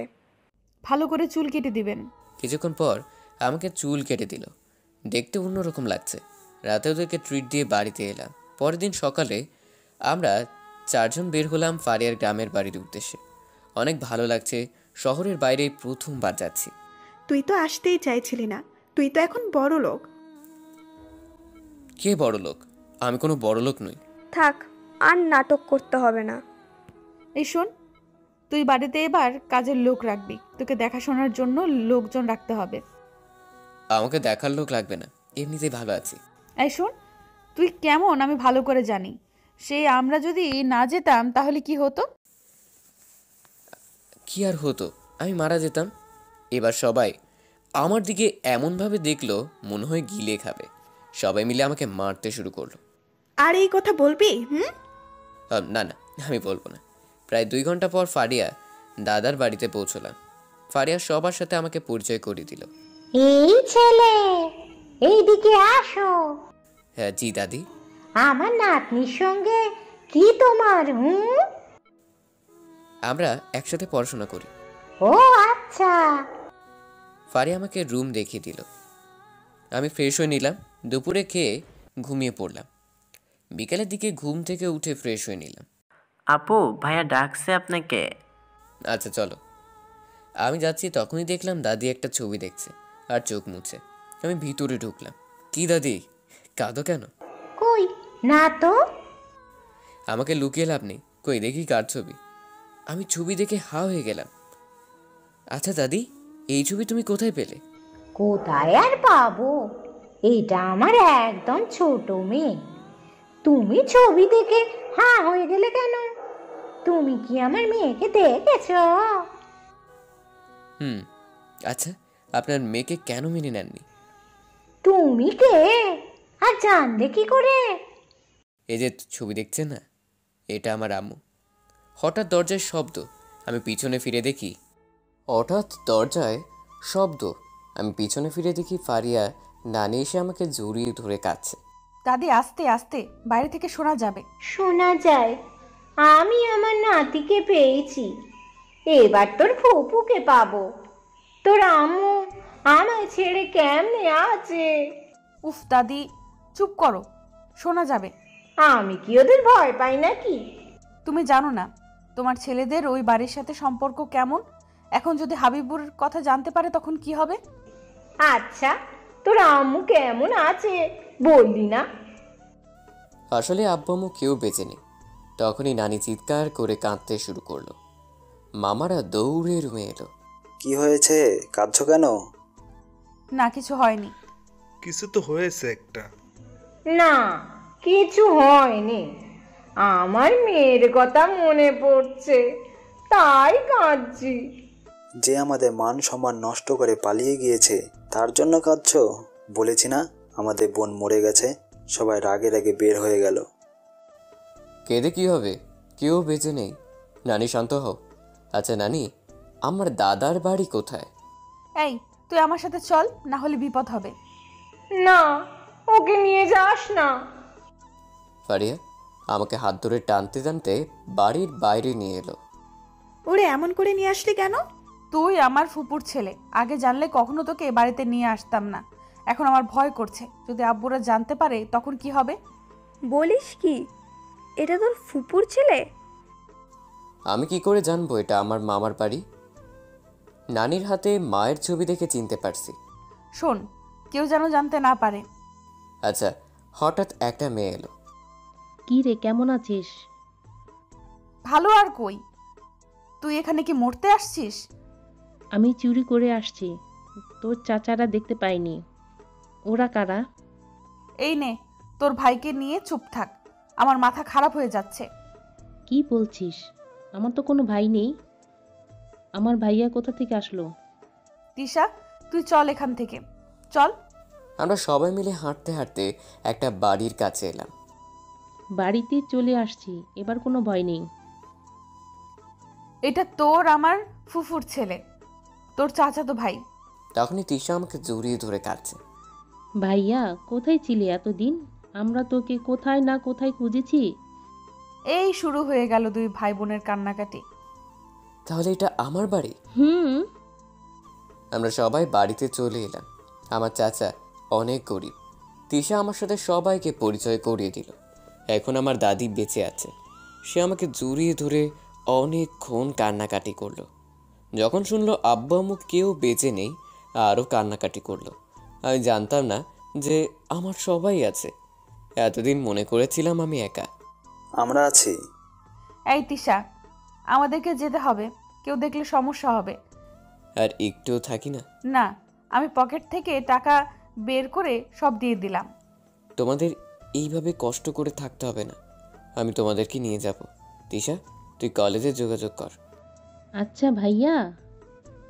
ভালো করে চুল কেটে দিবেন। কিছুক্ষণ পর আমাকে চুল কেটে দিল। দেখতে অন্যরকম লাগছে। রাতে ওদেরকে ট্রিট দিয়ে বাড়িতে এলাম। পরের দিন সকালে আমরা 4 জন বের হলাম ফারিয়ার গ্রামের বাড়ির উদ্দেশ্যে। অনেক ভালো লাগছে, শহরের বাইরে প্রথমবার যাচ্ছি। তুই তো আসতেই চাইছিলি না, তুই তো এখন বড় লোক। কে বড় লোক? আমি কোনো বড় লোক নই। থাক, আর নাটক করতে হবে না। এই শোন, তুই বাড়িতে এবার কাজের লোক রাখবি, তোকে দেখাশোনার জন্য লোকজন রাখতে হবে। আমাকে দেখার লোক লাগবে না, এমনিতেই ভালো আছি। এই শোন, তুই কেমন আমি ভালো করে জানি। সেই আমরা যদি না যেতাম তাহলে কি হতো? কি আর হতো, আমি মারা যেতাম। এবার সবাই আমার দিকে এমনভাবে দেখলো মনে হয় গিলে খাবে। সবাই মিলে আমাকে মারতে শুরু করলো। আর এই কথা বলবি? না না, আমি বলবো না। প্রায় 2 ঘন্টা পর ফারিয়া দাদার বাড়িতে পৌঁছলাম। ফারিয়া সবার সাথে আমাকে পরিচয় করিয়ে দিল। এই ছেলে, এইদিকে আসো। হ্যাঁ জি দাদি। আমার নাতনির সঙ্গে কি তোমার? আমরা একসাথে পড়াশোনা করি। ও আচ্ছা। ফারিয়া আমাকে রুম দেখিয়ে দিল। আমি ফ্রেশ হয়ে নিলাম। দুপুরে খেয়ে ঘুমিয়ে পড়লাম। বিকেলের দিকে ঘুম থেকে উঠে ফ্রেশ হয়ে নিলাম। আপু, ভাইয়া ডাকছে আপনাকে। আচ্ছা চলো। আমি যাচ্ছি তখনই দেখলাম দাদি একটা ছবি দেখছে আর চোখ মুছে। আমি ভিতরে ঢুকলাম। কি দাদি, কাঁদো কেন? কই না তো। আমাকে লুকিয়ে লাভ নেই, কই দেখি কার ছবি। আমি ছবি দেখে হা হয়ে গেলাম। আচ্ছা দাদি, এই ছবি তুমি কোথায় পেলে? কোথায় আর পাবো, এটা আমার একদম ছোট মেয়ে। তুমি ছবি দেখে হা হয়ে গেলে কেন? তুমি কি আমার মেয়েকে দেখেছো? আচ্ছা, আপনার মেয়েকে কেন মেনে নেননি? তুমি কে আর জানলে কি করে? এই যে ছবি দেখছেন না, এটা আমার আম্মু। হঠাৎ দরজায় শব্দ। আমি পিছনে ফিরে দেখি ফারিয়া নানি এসে আমাকে জড়িয়ে ধরে কাঁদছে। দাদি আস্তে আস্তে, বাইরে থেকে শোনা যাবে। শোনা যায়? আমি আমার নাতিকে পেয়েছি, এবার তোর ফুপুকে পাবো। তোর আম্মু আমায় ছেড়ে কেমনে আছে? উফ দাদি, চুপ করো, শোনা যাবে। আমি কি ওদের ভয় পাই নাকি? তুমি জানো না তোমার ছেলেদের ওই বাড়ির সাথে সম্পর্ক কেমন? এখন যদি হাবিবুর কথা জানতে পারে তখন কি হবে? আচ্ছা, তোর আম্মু কেমন আছে বললি না? আসলে আব্বু আম্মু কেউ বেঁচে নেই। তখনই নানি চিৎকার করে কাঁদতে শুরু করলো। মামারা দৌড়ে রুমে এলো। কি হয়েছে, কাঁদছো কেন? না, কিছু হয়নি। কিছু তো হয়েছে একটা। না, কিছু হয়নি। আমার মেয়ের কথা মনে পড়ছে, তাই কাঁদছি। যে আমাদের মান সম্মান নষ্ট করে পালিয়ে গিয়েছে তার জন্য কাঁদছো? বলেছি না আমাদের বোন মরে গেছে। সবাই রাগে রাগে বের হয়ে গেল। কেঁদে কি হবে? কেউ বেঁচে নেই। নানি শান্ত হও। আচ্ছা নানি, আমার দাদার বাড়ি কোথায়? এই, তুই আমার সাথে চল, না হলে বিপদ হবে। না, ওকে নিয়ে যাস না। ফারিয়া আমাকে হাত ধরে টানতে টানতে বাড়ির বাইরে নিয়ে এলো। ওরে এমন করে নিয়ে আসলি কেন? তুই আমার ফুপুর ছেলে, আগে জানলে কখনো তোকে এ বাড়িতে নিয়ে আসতাম না। এখন আমার ভয় করছে, যদি আব্বুরা জানতে পারে তখন কি হবে? বলিস কি, এটা তোর ফুপুর ছেলে? আমি কি করে জানবো এটা আমার মামার বাড়ি? নানির হাতে মায়ের ছবি দেখে চিনতে পারছি। শোন, কেউ যেন জানতে না পারে। আচ্ছা, হঠাৎ একটা মেয়ে এলো। কি রে, কেমন আছিস? ভালো আর কই, তুই এখানে কি মরতে আসছিস? আমি চুরি করে আসছি, তোর চাচারা দেখতে পাইনি। ওরা কারা? এই নে, তোর ভাইকে নিয়ে চুপ থাক, আমার মাথা খারাপ হয়ে যাচ্ছে। কি বলছিস? আমার তো কোনো ভাই নেই। আমার ভাইয়া কোথা থেকে আসলো? তিশা, তুই চল এখান থেকে, চল। আমরা সবাই মিলে হাঁটতে হাঁটতে একটা বাড়ির কাছে এলাম। বাড়িতে চলে আসছি, এবার কোনো ভয় নেই। এটা তোর আমার ফুফুর ছেলে, তোর চাচাতো ভাই। তখনই তিশা আমাকে জড়িয়ে ধরে কাঁদছে। ভাইয়া, কোথায় ছিলি এতদিন? আমরা তোকে কোথায় না কোথায় খুঁজেছি। এই শুরু হয়ে গেল দুই ভাই বোনের কান্নাকাটি। তাহলে এটা আমার বাড়ি? আমরা সবাই বাড়িতে চলে এলাম। আমার চাচা অনেক গরিব। তিশা আমার সাথে সবাইকে পরিচয় করিয়ে দিল। এখন আমার দাদি বেঁচে আছে। সে আমাকে জড়িয়ে ধরে অনেকক্ষণ কান্নাকাটি করলো। যখন শুনলো আব্বু আম্মু কেউ বেঁচে নেই, আরও কান্নাকাটি করলো। আমি জানতাম না যে আমার সবাই আছে। এতদিন মনে করেছিলাম আমি একা। আমরা আছি। এই তিশা, আমাদেরকে যেতে হবে, কেউ দেখলে সমস্যা হবে। আর একটুও থাকি না? না, আমি পকেট থেকে টাকা বের করে সব দিয়ে দিলাম। তোমাদের এইভাবে কষ্ট করে থাকতে হবে না, আমি তোমাদেরকে নিয়ে যাব। তিশা, তুই কলেজে যোগাযোগ কর। আচ্ছা ভাইয়া,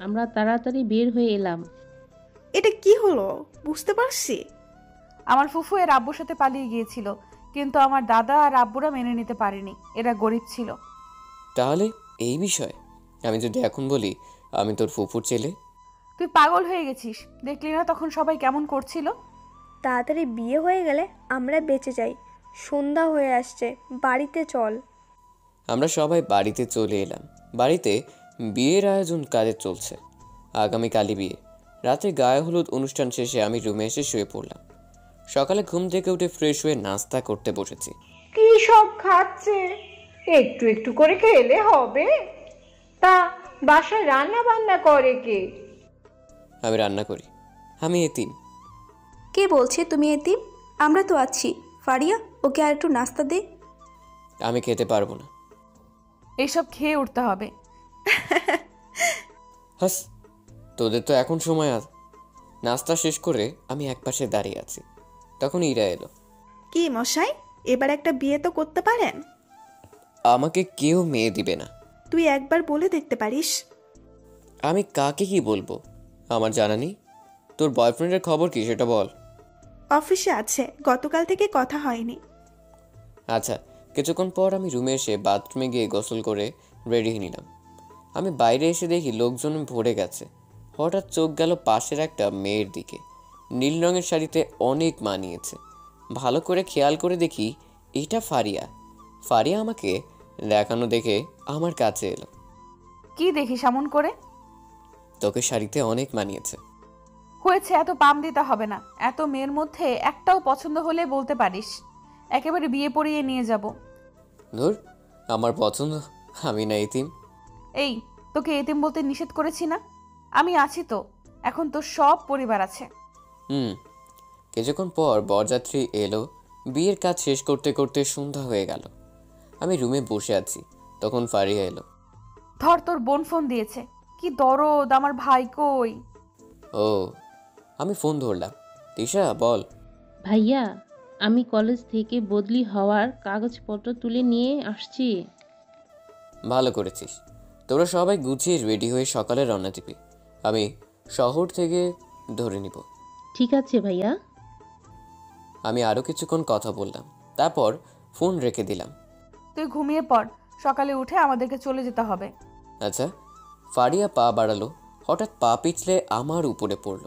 আমরা তাড়াতাড়ি বের হয়ে এলাম। এটা কি হলো বুঝতে পারছি। আমার ফুফু এর আব্বুর সাথে পালিয়ে গিয়েছিল, কিন্তু আমার দাদা আর আব্বুরা মেনে নিতে পারেনি, এরা গরিব ছিল। তাহলে এই বিষয় আমি যদি এখন বলি আমি তোর ফুফুর ছেলে? তুই পাগল হয়ে গেছিস, দেখলি না তখন সবাই কেমন করছিল। তাড়াতাড়ি বিয়ে হয়ে গেলে আমরা বেঁচে যাই। সন্ধ্যা হয়ে আসছে, বাড়িতে চল। আমরা সবাই বাড়িতে চলে এলাম। বাড়িতে বিয়ের আয়োজন কাজে চলছে। আগামীকালই বিয়ে। রাতে গায়ে হলুদ অনুষ্ঠান শেষে আমি রুমে এসে শুয়ে পড়লাম। সকালে ঘুম থেকে উঠে ফ্রেশ হয়ে নাস্তা করতে বসেছি। কি সব খাচ্ছে? একটু একটু করে খেলে হবে? তা বাসায় রান্না বান্না করে কে? আমি রান্না করি। আমি এতিম। কে বলছে তুমি এতিম? আমরা তো আছি। ফারিয়া, ওকে আর একটু নাস্তা দে। আমি খেতে পারবো না। এইসব খেয়ে উঠতে হবে। হাস, তোদের তো এখন সময় আছে। নাস্তা শেষ করে আমি একপাশে দাঁড়িয়ে আছি। তখন ইরা এলো। কি মশাই, এবার একটা বিয়ে তো করতে পারেন। আমাকে কেউ মেয়ে দিবে না। তুই একবার বলে দেখতে পারিস। আমি কাকে কি বলবো? আমার জানা নেই। তোর বয়ফ্রেন্ডের খবর কি সেটা বল। অফিসে আছে, গতকাল থেকে কথা হয়নি। আচ্ছা, কিছুক্ষণ পর আমি রুমে এসে বাথরুমে গিয়ে গোসল করে রেডি হয়ে নিলাম। আমি বাইরে এসে দেখি লোকজন ভরে গেছে। হঠাৎ চোখ গেল পাশের একটা মেয়ের দিকে। নীল রঙের শাড়িতে অনেক মানিয়েছে। ভালো করে খেয়াল করে দেখি এটা ফারিয়া। ফারিয়া আমাকে দেখানো দেখে আমার কাছে এলো। কি দেখিস এমন করে? তোকে শাড়িতে অনেক মানিয়েছে। হয়েছে, এত পাম দিতে হবে না। এত মেয়ের মধ্যে একটাও পছন্দ হলে বলতে পারিস, একেবারে বিয়ে পড়িয়ে নিয়ে যাব। ধুর, আমার পছন্দ, আমি না এতিম। এই, তোকে এতিম বলতে নিষেধ করেছি না? আমি আছি তো, এখন তোর সব পরিবার আছে। কিছুক্ষণ পর বরযাত্রী এলো। বিয়ের কাজ শেষ করতে করতে সন্ধ্যা হয়ে গেল। আমি রুমে বসে আছি, তখন ফারিয়া এলো। ধর, তোর বোন ফোন দিয়েছে। কি দরদ, আমার ভাই কই? ও, আমি ফোন ধরলাম। তিশা, বল। ভাইয়া, আমি কলেজ থেকে বদলি হওয়ার কাগজপত্র তুলে নিয়ে আসছি। ভালো করেছিস। তোরা সবাই গুছিয়ে রেডি হয়ে সকালে রওনা দিবি। আমি শহর থেকে ধরে নিব। ঠিক আছে ভাইয়া। আমি আরও কিছুক্ষণ কথা বললাম, তারপর ফোন রেখে দিলাম। তুই ঘুমিয়ে পড়, সকালে উঠে আমাদেরকে চলে যেতে হবে। আচ্ছা। ফারিয়া পা বাড়ালো। হঠাৎ পা পিছলে আমার উপরে পড়ল।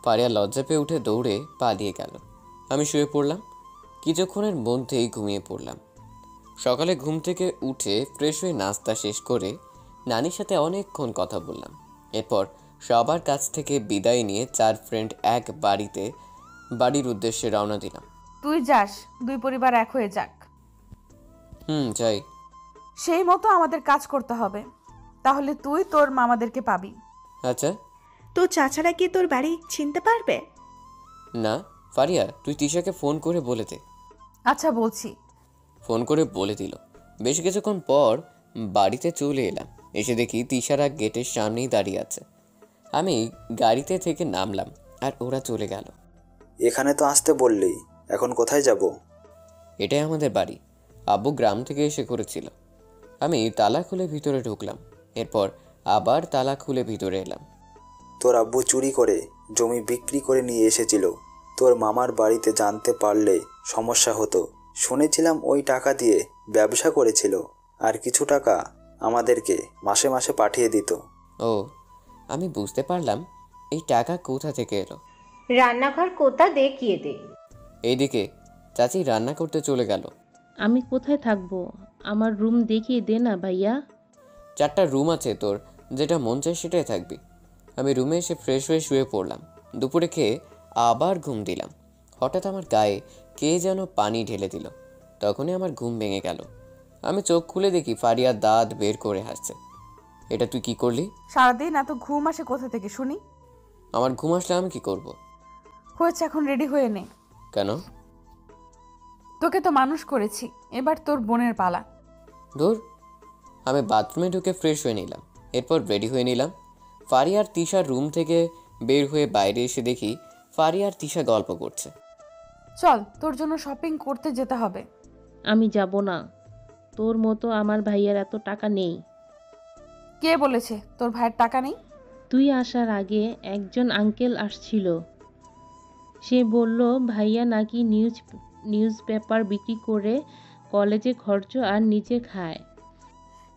ফারিয়া লজ্জা পেয়ে উঠে দৌড়ে পালিয়ে গেল। আমি শুয়ে পড়লাম। কিছুক্ষণের মধ্যেই ঘুমিয়ে পড়লাম। সকালে ঘুম থেকে উঠে ফ্রেশ হয়ে নাস্তা শেষ করে নানির সাথে অনেকক্ষণ কথা বললাম। এরপর সবার কাছ থেকে বিদায় নিয়ে 4 ফ্রেন্ড এক বাড়ির উদ্দেশ্যে রওনা দিলাম। তুই যাস, দুই পরিবার এক হয়ে যাক। যাই। সেই মতো আমাদের কাজ করতে হবে, তাহলে তুই তোর মামাদেরকে পাবি। আচ্ছা। তো চাচারা কি তোর বাড়ি চিনতে পারবে? না, ফারিয়া, তুই তিশাকে ফোন করে বলে দে। আচ্ছা, বলছি। ফোন করে বলে দিল। বেশ কিছুক্ষণ পর বাড়িতে চলে এলাম। এসে দেখি তিশারা গেটের সামনেই দাঁড়িয়ে আছে। আমি গাড়িতে থেকে নামলাম আর ওরা চলে গেল। এখানে তো আসতে বললি, এখন কোথায় যাব? এটাই আমাদের বাড়ি। আব্বু গ্রাম থেকে এসে করেছিল। আমি তালা খুলে ভিতরে ঢুকলাম। এরপর আবার তালা খুলে ভিতরে এলাম। তোর আব্বু চুরি করে জমি বিক্রি করে নিয়ে এসেছিল। তোর মামার বাড়িতে জানতে পারলে সমস্যা হতো। শুনেছিলাম ওই টাকা দিয়ে ব্যবসা করেছিল, আর কিছু টাকা আমাদেরকে মাসে মাসে পাঠিয়ে দিত। ও, আমি বুঝতে পারলাম এই টাকা কোথা থেকে এলো। রান্নাঘর কোথা দেখিয়ে দে। এইদিকে। চাচি রান্না করতে চলে গেল। আমি কোথায় থাকবো? আমার রুম দেখিয়ে দে না ভাইয়া। 4টা রুম আছে তোর, যেটা মন চায় সেটাই থাকবি। আমি রুমে এসে ফ্রেশ হয়ে শুয়ে পড়লাম। দুপুরে খেয়ে আবার ঘুম দিলাম। হঠাৎ আমার গায়ে কে যেন পানি ঢেলে দিল। তখনই আমার ঘুম ভেঙে গেল। আমি চোখ খুলে দেখি ফারিয়া দাঁত বের করে হাসছে। এটা তুই কি করলি? সারাদিন এত ঘুম আসে কোথা থেকে শুনি? আমার ঘুম আসলে আমি কি করব? হয়েছে, এখন রেডি হয়ে নে। কেন? তোকে তো মানুষ করেছি, এবার তোর বোনের পালা। ধুর। আমি বাথরুমে ঢুকে ফ্রেশ হয়ে নিলাম। এরপর রেডি হয়ে নিলাম। ফারিয়ার তিশার রুম থেকে বের হয়ে বাইরে এসে দেখি ফারিয়ার তিশা গল্প করছে। চল, তোর জন্য শপিং করতে যেতে হবে। আমি যাব না। তোর মতো আমার ভাইয়ার এত টাকা নেই। কে বলেছে তোর ভাইয়ের টাকা নেই? তুই আসার আগে একজন আঙ্কেল আসছিল। সে বলল ভাইয়া নাকি নিউজ পেপার বিক্রি করে কলেজে খরচ আর নিজে খায়।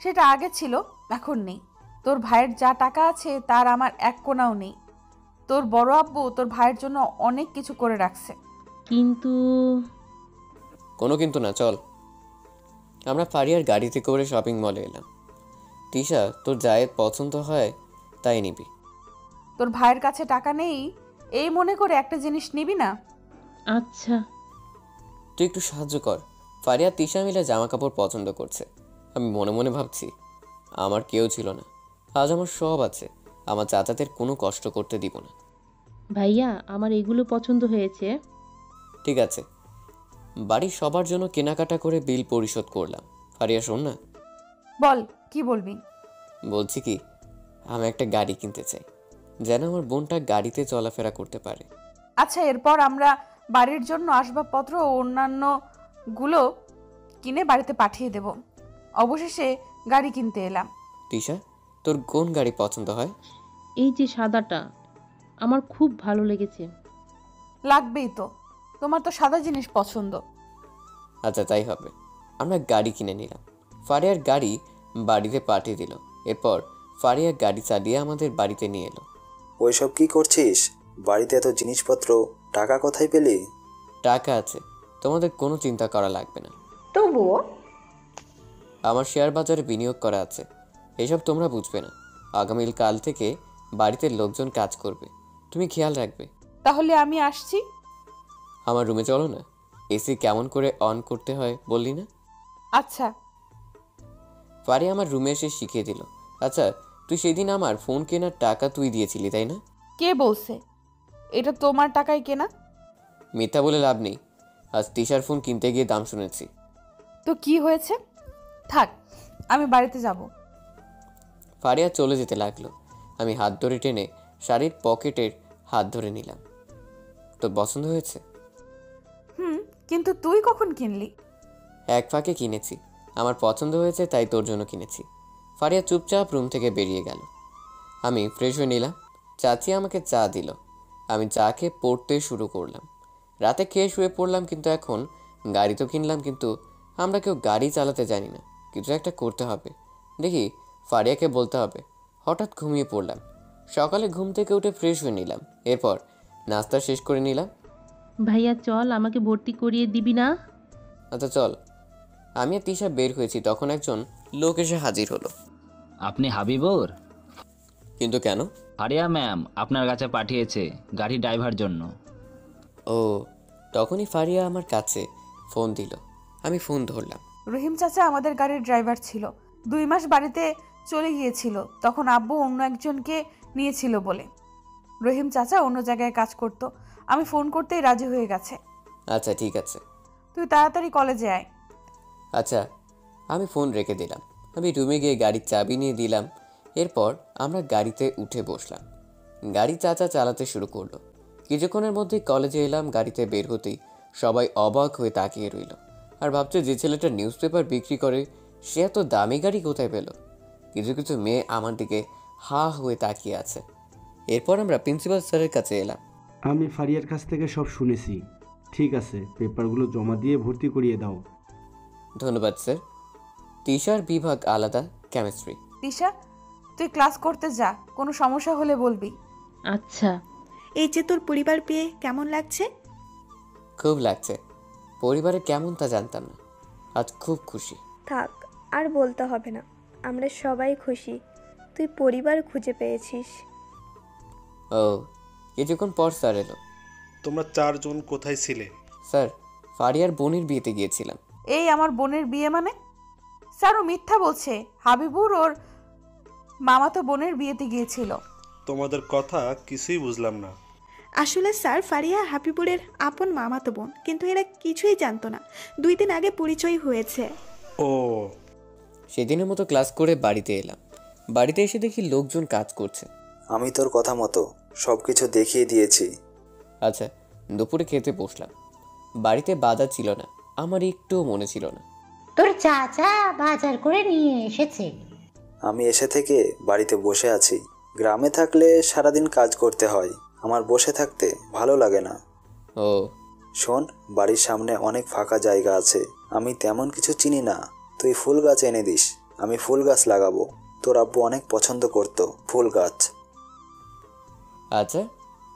সেটা আগে ছিল, এখন নেই। তোর ভাইয়ের যা টাকা আছে তার আমার এক কোনাও নেই। তোর বড় আব্বু তোর ভাইয়ের জন্য অনেক কিছু করে রাখছে। কিন্তু কোনো কিন্তু না, চল। আমরা ফারিয়ার গাড়িতে করে শপিং মলে এলাম। তিশা, তোর যাই পছন্দ হয় তাই নিবি। তোর ভাইয়ের কাছে টাকা নেই এই মনে করে একটা জিনিস নিবি না? আচ্ছা। তুই একটু সাহায্য কর। ফারিয়া তিশা মিলে জামা কাপড় পছন্দ করছে। আমি মনে মনে ভাবছি, আমার কেউ ছিল না, আজ আমার সব আছে। আমার চাচাদের কোনো কষ্ট করতে দিব না। ভাইয়া, আমার এগুলো পছন্দ হয়েছে। ঠিক আছে। বাড়ির সবার জন্য কেনাকাটা করে বিল পরিশোধ করলাম। ফারিয়া, শোন না। বল, কি বলবি? বলছি কি, আমি একটা গাড়ি কিনতে চাই, যেন আমার বোনটা গাড়িতে চলাফেরা করতে পারে। আচ্ছা, এরপর আমরা বাড়ির জন্য আসবাবপত্র ও অন্যান্য গুলো কিনে বাড়িতে পাঠিয়ে দেব। অবশেষে গাড়ি কিনতে এলাম। তিশা, তোর কোন গাড়ি পছন্দ হয়? এই যে সাদাটা, আমার খুব ভালো লেগেছে। লাগবেই তো, তোমার তো সাদা জিনিস পছন্দ। আচ্ছা, তাই হবে। আমরা গাড়ি কিনে নিলাম। ফারিয়ার গাড়ি বাড়িতে পাঠিয়ে দিল। এরপর ফারিয়া গাড়ি চালিয়ে আমাদের বাড়িতে নিয়ে এলো। ওইসব কি করছিস? বাড়িতে এত জিনিসপত্র, টাকা কোথায় পেলি? টাকা আছে, তোমাদের কোনো চিন্তা করা লাগবে না। তবুও আমার শেয়ার বাজারে বিনিয়োগ করা আছে, এসব তোমরা বুঝবে না। আগামীকাল থেকে বাড়িতে লোকজন কাজ করবে, তুমি খেয়াল রাখবে। তাহলে আমি আসছি। আমার রুমে চলো না, এসি কেমন করে অন করতে হয় বললি না? আচ্ছা। ফারিয়া আমার রুমে এসে শিখিয়ে দিল। আচ্ছা, তুই সেদিন আমার ফোন কেনার টাকা তুই দিয়েছিলি তাই না? কে বলছে? এটা তোমার টাকায় কেনা। মিথ্যা বলে লাভ নেই, আজ তিশার ফোন কিনতে গিয়ে দাম শুনেছি। তো কি হয়েছে? থাক, আমি বাড়িতে যাব। ফারিয়া চলে যেতে লাগলো। আমি হাত ধরে টেনে শাড়ির পকেটের হাত ধরে নিলাম। তোর পছন্দ হয়েছে? কিন্তু তুই কখন কিনলি? এক ফাঁকে কিনেছি, আমার পছন্দ হয়েছে তাই তোর জন্য কিনেছি। ফারিয়া চুপচাপ রুম থেকে বেরিয়ে গেল। আমি ফ্রেশ হয়ে নিলাম। চাচি আমাকে চা দিল। আমি চা খেয়ে পড়তে শুরু করলাম। রাতে খেয়ে শুয়ে পড়লাম, কিন্তু এখন গাড়ি তো কিনলাম, কিন্তু আমরা কেউ গাড়ি চালাতে জানি না। কিছু একটা করতে হবে, দেখি ফারিয়াকে বলতে হবে। হঠাৎ ঘুমিয়ে পড়লাম। সকালে ঘুম থেকে উঠে ফ্রেশ হয়ে নিলাম, এরপর নাস্তা শেষ করে নিলাম। ভাইয়া চল, আমাকে ভর্তি করিয়ে দিবি না? আচ্ছা চল। আমি আর তিশা বের হয়েছি, তখন একজন লোক এসে হাজির হলো। আপনি হাবিবুর? কিন্তু কেন? ফারিয়া ম্যাম আপনার কাছে পাঠিয়েছে গাড়ি ড্রাইভার জন্য। ও, তখনই ফারিয়া আমার কাছে ফোন দিল। আমি ফোন ধরলাম। রহিম চাচা আমাদের গাড়ির ড্রাইভার ছিল। 2 মাস বাড়িতে চলে গিয়েছিল, তখন আব্বু অন্য একজনকে নিয়েছিল বলে। রহিম চাচা অন্য জায়গায় কাজ করত। আমি ফোন করতেই রাজি হয়ে গেছে। আচ্ছা ঠিক আছে, তুই তাড়াতাড়ি কলেজে আয়। আচ্ছা। আমি ফোন রেখে দিলাম। আমি রুমে গিয়ে গাড়ির চাবি নিয়ে দিলাম। এরপর আমরা গাড়িতে উঠে বসলাম। গাড়ি চাচা চালাতে শুরু করলো। কিছুক্ষণের মধ্যেই কলেজে এলাম। গাড়িতে বের হতেই সবাই অবাক হয়ে তাকিয়ে রইল, আর ভাবছে যে ছেলেটা নিউজ পেপার বিক্রি করে সে এত দামি গাড়ি কোথায় পেল। কিছু কিছু মেয়ে আমার দিকে হা হয়ে তাকিয়ে আছে। এরপর আমরা প্রিন্সিপাল স্যারের কাছে এলাম। আমি ফারিয়ার কাছ থেকে সব শুনেছি। ঠিক আছে, পেপারগুলো জমা দিয়ে ভর্তি করিয়ে দাও। ধন্যবাদ স্যার। তিশার বিভাগ আলাদা, কেমিস্ট্রি। তিশা, তুই ক্লাস করতে যা, কোনো সমস্যা হলে বলবি। আচ্ছা। এই যে তোর পরিবার পেয়ে কেমন লাগছে? খুব লাগছে। পরিবারে কেমন তা জানতাম না, আজ খুব খুশি। থাক, আর বলতে হবে না, আমরা সবাই খুশি তুই পরিবার খুঁজে পেয়েছিস। ও, কিছুক্ষণ পর স্যার এলো। তোমরা 4 জন কোথায় ছিলে? স্যার, ফারিয়ার বোনের বিয়েতে গিয়েছিলাম। এই আমার বোনের বিয়ে মানে? স্যার ও মিথ্যা বলছে। হাবিবুর ওর মামাতো বোনের বিয়েতে গিয়েছিল। তোমাদের কথা কিছুই বুঝলাম না। আসলে স্যার, ফারিয়া হাবিবুরের আপন মামাতো বোন, কিন্তু এরা কিছুই জানতো না। 2 দিন আগে পরিচয় হয়েছে। ও, সেদিনের মতো ক্লাস করে বাড়িতে এলাম। বাড়িতে এসে দেখি লোকজন কাজ করছে। আমি তোর কথা মতো সব কিছু দেখিয়ে দিয়েছি। আচ্ছা, দুপুরে খেতে বসলাম। বাড়িতে বাজার ছিল না, আমার একটুও মনে ছিল না। তোর চাচা বাজার করে নিয়ে এসেছে। আমি এসে থেকে বাড়িতে বসে আছি। গ্রামে থাকলে সারাদিন কাজ করতে হয়, আমার বসে থাকতে ভালো লাগে না। ও শোন, বাড়ির সামনে অনেক ফাঁকা জায়গা আছে, আমি তেমন কিছু চিনি না। তুই ফুল গাছ এনে দিস, আমি ফুল গাছ লাগাবো। তোর আব্বু অনেক পছন্দ করতো ফুল গাছ। আচ্ছা,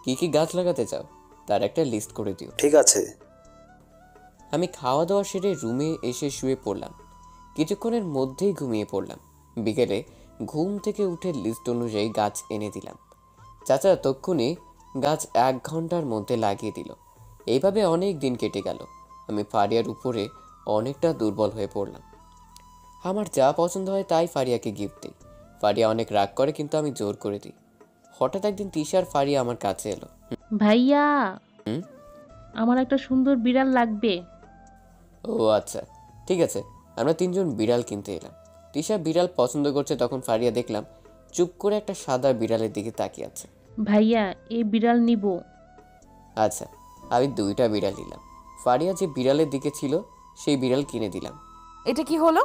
কি কি গাছ লাগাতে চাও তার একটা লিস্ট করে দিও। ঠিক আছে। আমি খাওয়া দাওয়া সেরে রুমে এসে শুয়ে পড়লাম। কিছুক্ষণের মধ্যেই ঘুমিয়ে পড়লাম। বিকেলে ঘুম থেকে উঠে লিস্ট অনুযায়ী গাছ এনে দিলাম। চাচা তক্ষুনি গাছ 1 ঘন্টার মধ্যে লাগিয়ে দিল। এইভাবে অনেক দিন কেটে গেল। আমি ফারিয়ার উপরে অনেকটা দুর্বল হয়ে পড়লাম। আমার যা পছন্দ হয় তাই ফারিয়াকে গিফট দিই। ফারিয়া অনেক রাগ করে, কিন্তু আমি জোর করে দিই। হঠাৎ একদিন তিশার ফারিয়া আমার কাছে এলো। ভাইয়া, আমার একটা সুন্দর বিড়াল লাগবে। ও আচ্ছা, ঠিক আছে। আমরা 3 জন বিড়াল কিনতে এলাম। তিশা বিড়াল পছন্দ করছে, তখন ফারিয়া দেখলাম চুপ করে একটা সাদা বিড়ালের দিকে তাকিয়ে আছে। ভাইয়া, এই বিড়াল নিব। আচ্ছা, আমি 2টা বিড়াল নিলাম। ফারিয়া যে বিড়ালের দিকে ছিল সেই বিড়াল কিনে দিলাম। এটা কি হলো?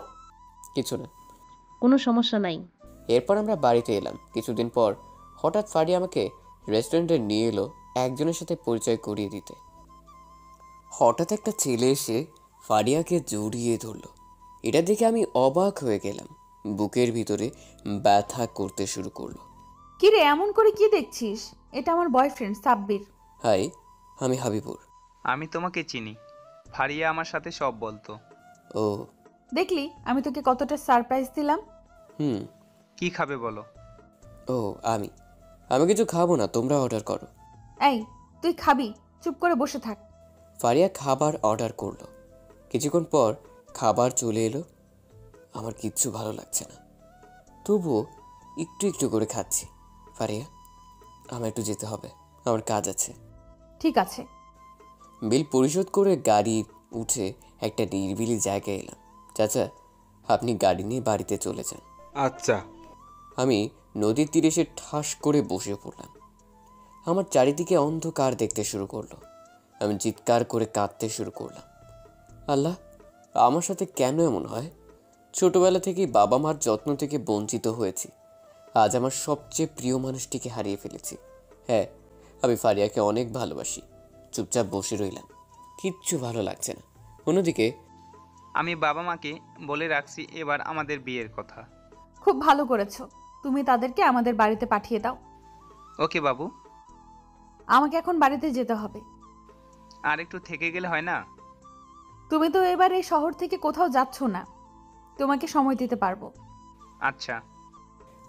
কিছু না, কোনো সমস্যা নাই। এরপর আমরা বাড়িতে এলাম। কিছুদিন পর হঠাৎ ফারিয়া আমাকে রেস্টুরেন্টে নিয়ে এলো একজনের সাথে পরিচয় করিয়ে দিতে। হঠাৎ একটা ছেলে এসে ফারিয়াকে জড়িয়ে ধরলো। এটা দেখে আমি অবাক হয়ে গেলাম। বুকের ভিতরে ব্যথা করতে শুরু করলো। কি রে, এমন করে কি দেখছিস? এটা আমার বয়ফ্রেন্ড সাব্বির। হাই, আমি হাবিবুর। আমি তোমাকে চিনি, ফারিয়া আমার সাথে সব বলতো। ও, দেখলি আমি তোকে কতটা সারপ্রাইজ দিলাম। হুম, কি খাবে বলো? ও আমি আমি কিছু খাবো না, তোমরা অর্ডার করো। এই তুই খাবি, চুপ করে বসে থাক। ফারিয়া খাবার অর্ডার করলো। কিছুক্ষণ পর খাবার চলে এলো। আমার কিচ্ছু ভালো লাগছে না, তবুও একটু একটু করে খাচ্ছি। ফারিয়া, আমার একটু যেতে হবে, আমার কাজ আছে। ঠিক আছে। বিল পরিশোধ করে গাড়ি উঠে একটা নিরিবিলি জায়গায় এলাম। চাচা, আপনি গাড়ি নিয়ে বাড়িতে চলে যান। আচ্ছা। আমি নদীর তীরে এসে ঠাস করে বসে পড়লাম। আমার চারিদিকে অন্ধকার দেখতে শুরু করলো। আমি চিৎকার করে কাঁদতে শুরু করলাম। আল্লাহ, আমার সাথে কেন এমন হয়? ছোটবেলা থেকেই বাবা মার যত্ন থেকে বঞ্চিত হয়েছি। আজ আমার সবচেয়ে প্রিয় মানুষটিকে হারিয়ে ফেলেছি। হ্যাঁ, আমি ফারিয়াকে অনেক ভালোবাসি। চুপচাপ বসে রইলাম, কিচ্ছু ভালো লাগছে না। অন্যদিকে আমি বাবা মাকে বলে রাখছি এবার আমাদের বিয়ের কথা। খুব ভালো করেছো, তুমি তাদেরকে আমাদের বাড়িতে পাঠিয়ে দাও। ওকে বাবু। আমাকে এখন বাড়িতে যেতে হবে। আর একটু থেকে গেলে হয় না? তুমি তো এবার এই শহর থেকে কোথাও যাচ্ছ না, তোমাকে সময় দিতে পারবো। আচ্ছা।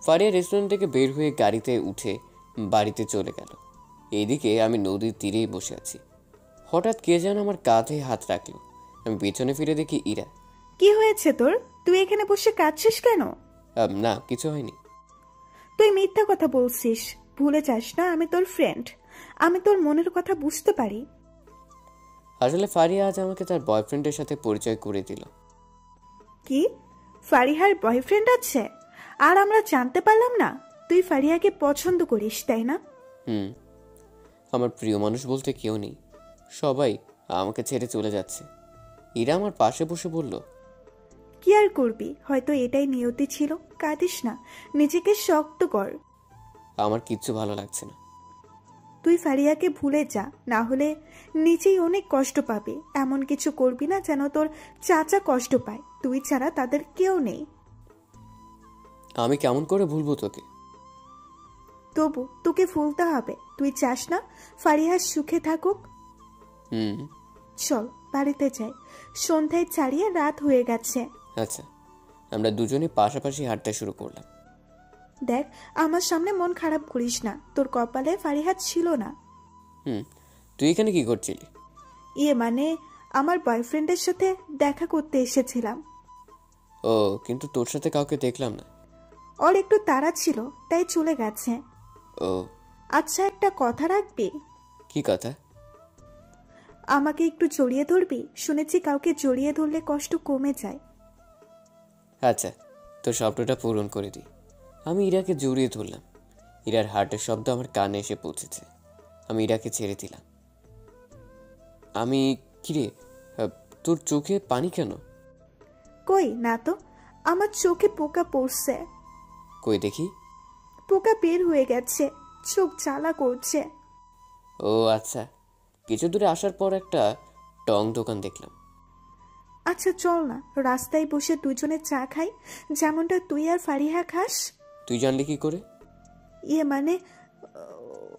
ফারিয়া রেস্টুরেন্ট থেকে বের হয়ে গাড়িতে উঠে বাড়িতে চলে গেল। এইদিকে আমি নদীর তীরেই বসে আছি। হঠাৎ কে যেন আমার কাঁধে হাত রাখলো। আমি পেছনে ফিরে দেখি ইরা। কি হয়েছে তোর? তুই এখানে বসে কাঁদছিস কেন? না, কিছু হয়নি। তুই মিথ্যা কথা বলছিস, ভুলে যাস না আমি তোর ফ্রেন্ড, আমি তোর মনের কথা বুঝতে পারি। আসলে ফারিয়া আজ আমাকে তার বয়ফ্রেন্ডের সাথে পরিচয় করে দিল। কি? ফারিহার বয়ফ্রেন্ড আছে? আর আমরা জানতে পারলাম না? তুই ফারিহাকে পছন্দ করিস, তাই না? আমার প্রিয় মানুষ বলতে কেউ নেই, সবাই আমাকে ছেড়ে চলে যাচ্ছে। ইরা আমার পাশে বসে বলল, কি আর করবি, হয়তো এটাই নিয়তি ছিল। কাঁদিস না, নিজেকে শক্ত কর। আমার কিচ্ছু ভালো লাগছে না। তুই ফারিয়াকে ভুলে যা, না হলে নিজেই অনেক কষ্ট পাবি। এমন কিছু করবি না যেন তোর চাচা কষ্ট পায়। তুই ছাড়া তাদের কেউ নেই। আমি কেমন করে ভুলবো তোকে? তবু তোকে ভুলতে হবে। তুই চাস না ফারিয়া সুখে থাকুক? চল বাড়িতে যাই, সন্ধ্যায় ছাড়িয়ে রাত হয়ে গেছে। আচ্ছা। আমরা দুজনে পাশাপাশি হাঁটতে শুরু করলাম। দেখ, আমার সামনে মন খারাপ করিস না, তোর কপালে ফারিহা ছিল না। তুই এখানে কি করছিলি? মানে আমার বয়ফ্রেন্ডের সাথে দেখা করতে এসেছিলাম। ও, কিন্তু তোর সাথে কাউকে দেখলাম না। ওর একটু তাড়া ছিল, তাই চলে গেছে। ও আচ্ছা, একটা কথা রাখবি? কি কথা? আমাকে একটু জড়িয়ে ধরবি? শুনেছি কাউকে জড়িয়ে ধরলে কষ্ট কমে যায়। আচ্ছা, তোর স্বপ্নটা পূরণ করে দিই। আমি ইরাকে জড়িয়ে ধরলাম। ইরার হার্টের শব্দ আমার কানে এসে পৌঁছেছে। আমি ইরাকে ছেড়ে দিলাম। আমি কিরে, তোর চোখে পানি কেন? কই না তো, আমার চোখে পোকা পড়ছে। কই দেখি। পোকা বের হয়ে গেছে, চোখ জ্বালা করছে। ও আচ্ছা। কিছু দূরে আসার পর একটা টং দোকান দেখলাম। আচ্ছা চল না, রাস্তায় বসে দুজনে চা খাই, যেমনটা তুই আর ফারিহা খাস। তুই জানলি কি করে? মানে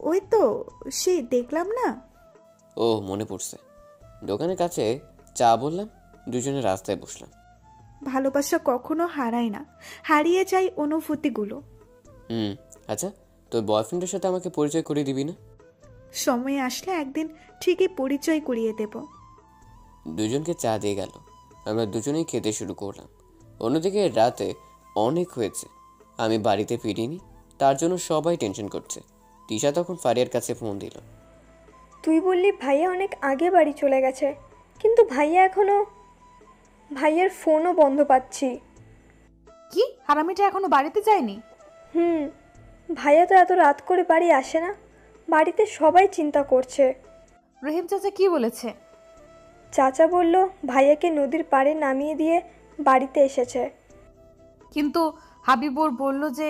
ওই তো সেই দেখলাম না। ও মনে পড়ছে। দোকানের কাছে চা বললাম, দুজনে রাস্তায় বসলাম। ভালোবাসা কখনো হারায় না, হারিয়ে যায় অনুভূতিগুলো। আচ্ছা, তোর বয়ফ্রেন্ডের সাথে আমাকে পরিচয় করিয়ে দিবি না? সময় আসলে একদিন ঠিকই পরিচয় করিয়ে দেব। দুজনকে চা দিয়ে গেল। আমরা দুজনেই খেতে শুরু করলাম। অন্যদিকে রাতে অনেক হয়েছে, আমি বাড়িতে ফিরিনি, তার জন্য সবাই টেনশন করছে। তিশা তখন ফারিয়ার কাছে ফোন দিল। তুই বললি ভাইয়া অনেক আগে বাড়ি চলে গেছে, কিন্তু ভাইয়ার ফোনও বন্ধ পাচ্ছি। কি, হারামিটা এখনো বাড়িতে যায়নি? ভাইয়া তো এত রাত করে বাড়ি আসে না। বাড়িতে সবাই চিন্তা করছে। রহিম চাচা কি বলেছে? চাচা বলল ভাইয়াকে নদীর পাড়ে নামিয়ে দিয়ে বাড়িতে এসেছে। কিন্তু হাবিবুর বলল যে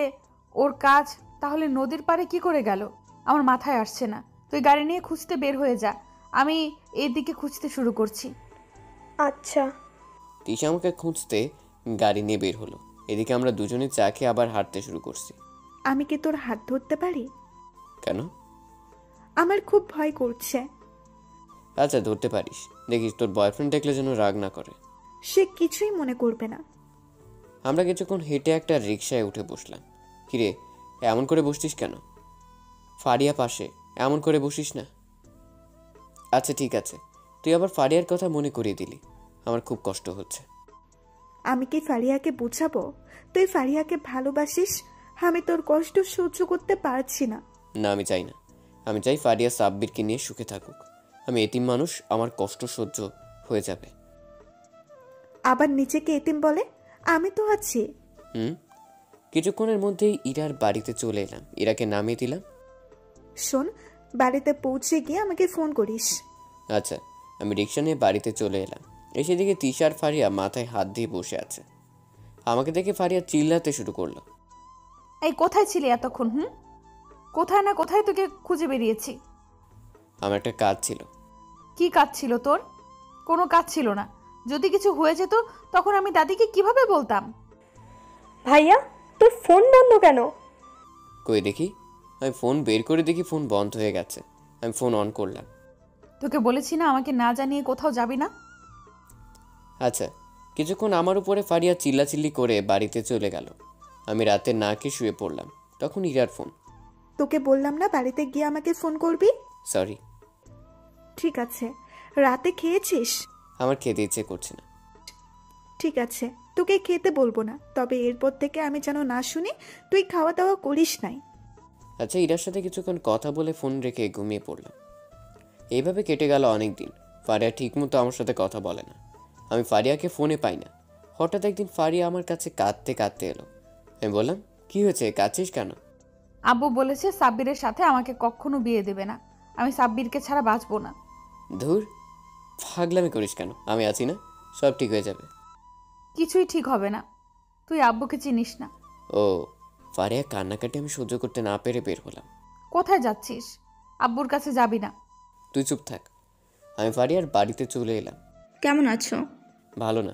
ওর কাজ, তাহলে নদীর পাড়ে কি করে গেল? আমার মাথায় আসছে না। তুই গাড়ি নিয়ে খুঁজতে বের হয়ে যা, আমি এর দিকে খুঁজতে শুরু করছি। আচ্ছা। তিশা আমাকে খুঁজতে গাড়ি নিয়ে বের হলো। এদিকে আমরা দুজনে চা খেয়ে আবার হাঁটতে শুরু করছি। আমি কি তোর হাত ধরতে পারি? কেন? আমার খুব ভয় করছে। আচ্ছা, ধরতে পারিস। দেখিস তোর বয়ফ্রেন্ড দেখলে যেন রাগ না করে। সে কিছুই মনে করবে না। আমরা কিছুক্ষণ হেঁটে একটা রিকশায় উঠে বসলাম। কিরে, এমন করে বসছিস কেন? ফারিয়া পাশে, এমন করে বসিস না। আচ্ছা ঠিক আছে, তুই আবার ফারিয়ার কথা মনে করিয়ে দিলি, আমার খুব কষ্ট হচ্ছে। আমি কি ফারিয়াকে বুঝাবো তুই ফারিয়াকে ভালোবাসিস? আমি তোর কষ্ট সহ্য করতে পারছি না। না, আমি চাই না। আমি চাই ফারিয়া সাব্বিরকে নিয়ে সুখে থাকুক। আমি এতিম মানুষ, আমার কষ্ট সহ্য হয়ে যাবে। আবার নিজেকে এতিম বলে? আমি তো আছি। কিছুক্ষণের মধ্যেই ইরার বাড়িতে চলে এলাম, ইরাকে নামিয়ে দিলাম। শোন, বাড়িতে পৌঁছে গিয়ে আমাকে ফোন করিস। আচ্ছা। আমি রিক্সা নিয়ে বাড়িতে চলে এলাম। এসে দিকে তিশার ফারিয়া মাথায় হাত দিয়ে বসে আছে। আমাকে দেখে ফারিয়া চিল্লাতে শুরু করলো। এই কোথায় ছিলি এতক্ষণ? কোথায় না কোথায় তোকে খুঁজে বেরিয়েছি। আমার একটা কাজ ছিল। কি কাজ ছিল তোর? কোনো কাজ ছিল না। যদি কিছু হয়ে যেত তখন আমি দাদিকে কিভাবে বলতাম? ভাইয়া, তোর ফোন বন্ধ কেন? কই দেখি। আমি ফোন বের করে দেখি ফোন বন্ধ হয়ে গেছে। আমি ফোন অন করলাম। তোকে বলেছি না আমাকে না জানিয়ে কোথাও যাবি না? আচ্ছা। কিছুক্ষণ আমার উপরে ফারিয়া চিল্লাচিল্লি করে বাড়িতে চলে গেল। আমি রাতে না খেয়ে শুয়ে পড়লাম। তখন ইরার ফোন। তোকে বললাম না বাড়িতে গিয়ে আমাকে ফোন করবি? সরি। ঠিক আছে। রাতে খেয়েছিস? আমার খেতে ইচ্ছে করছে না। ঠিক আছে, তোকে খেতে বলবো না, তবে এরপর থেকে আমি যেন না শুনি তুই খাওয়া দাওয়া করিস নাই। আচ্ছা। ইরার সাথে কিছুক্ষণ কথা বলে ফোন রেখে ঘুমিয়ে পড়লাম। এইভাবে কেটে গেল অনেক দিন। ফারিয়া ঠিকমতো আমার সাথে কথা বলে না। আমি ফারিয়াকে ফোনে পাই না। হঠাৎ একদিন ফারিয়া আমার কাছে কাঁদতে কাঁদতে এলো। আমি বললাম, কি হয়েছে, কাঁদছিস কেন? আব্বু বলেছে সাব্বিরের সাথে আমাকে কখনো বিয়ে দেবে না। আমি সাব্বিরকে ছাড়া বাঁচবো না। ধুর, পাগলামি করিস কেন? আমি আছি না, সব ঠিক হয়ে যাবে। কিছুই ঠিক হবে না। তুই আব্বুকে চিনিস না। ও। ফারিয়া কান্নাকাটি আমি সহ্য করতে না পেরে বের হলাম। কোথায় যাচ্ছিস? আব্বুর কাছে যাবি না। তুই চুপ থাক। আমি ফারিয়ার বাড়িতে চলে এলাম। কেমন আছো? ভালো না।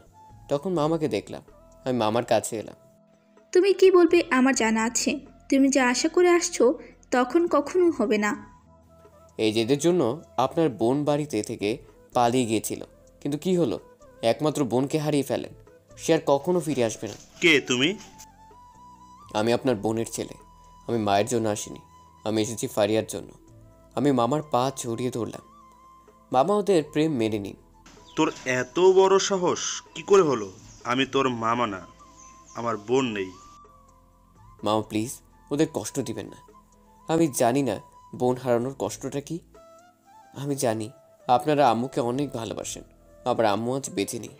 তখন মামাকে দেখলাম। আমি মামার কাছে এলাম। তুমি কি বলবে আমার জানা আছে। তুমি যা আশা করে আসছো তখন কখনো হবে না। এই জেদের জন্য আপনার বোন বাড়িতে থেকে পালিয়ে গিয়েছিল, কিন্তু কি হলো? একমাত্র বোনকে হারিয়ে ফেলেন। সে আর কখনো ফিরে আসবে না। কে তুমি? আমি আপনার বোনের ছেলে। আমি মায়ের জন্য আসিনি, আমি এসেছি ফারিয়ার জন্য। আমি মামার পা জড়িয়ে ধরলাম। মামা ওদের প্রেম মেনে নিন। তোর এত বড় সাহস কি করে হলো? আমি তোর মামা না, আমার বোন নেই। মামা প্লিজ, ওদের কষ্ট দিবেন না। আমি জানি না বোন হারানোর কষ্টটা কি। আমি জানি আপনারা আম্মুকে অনেক ভালোবাসেন, আবার আম্মু আজ বেঁচে নেই।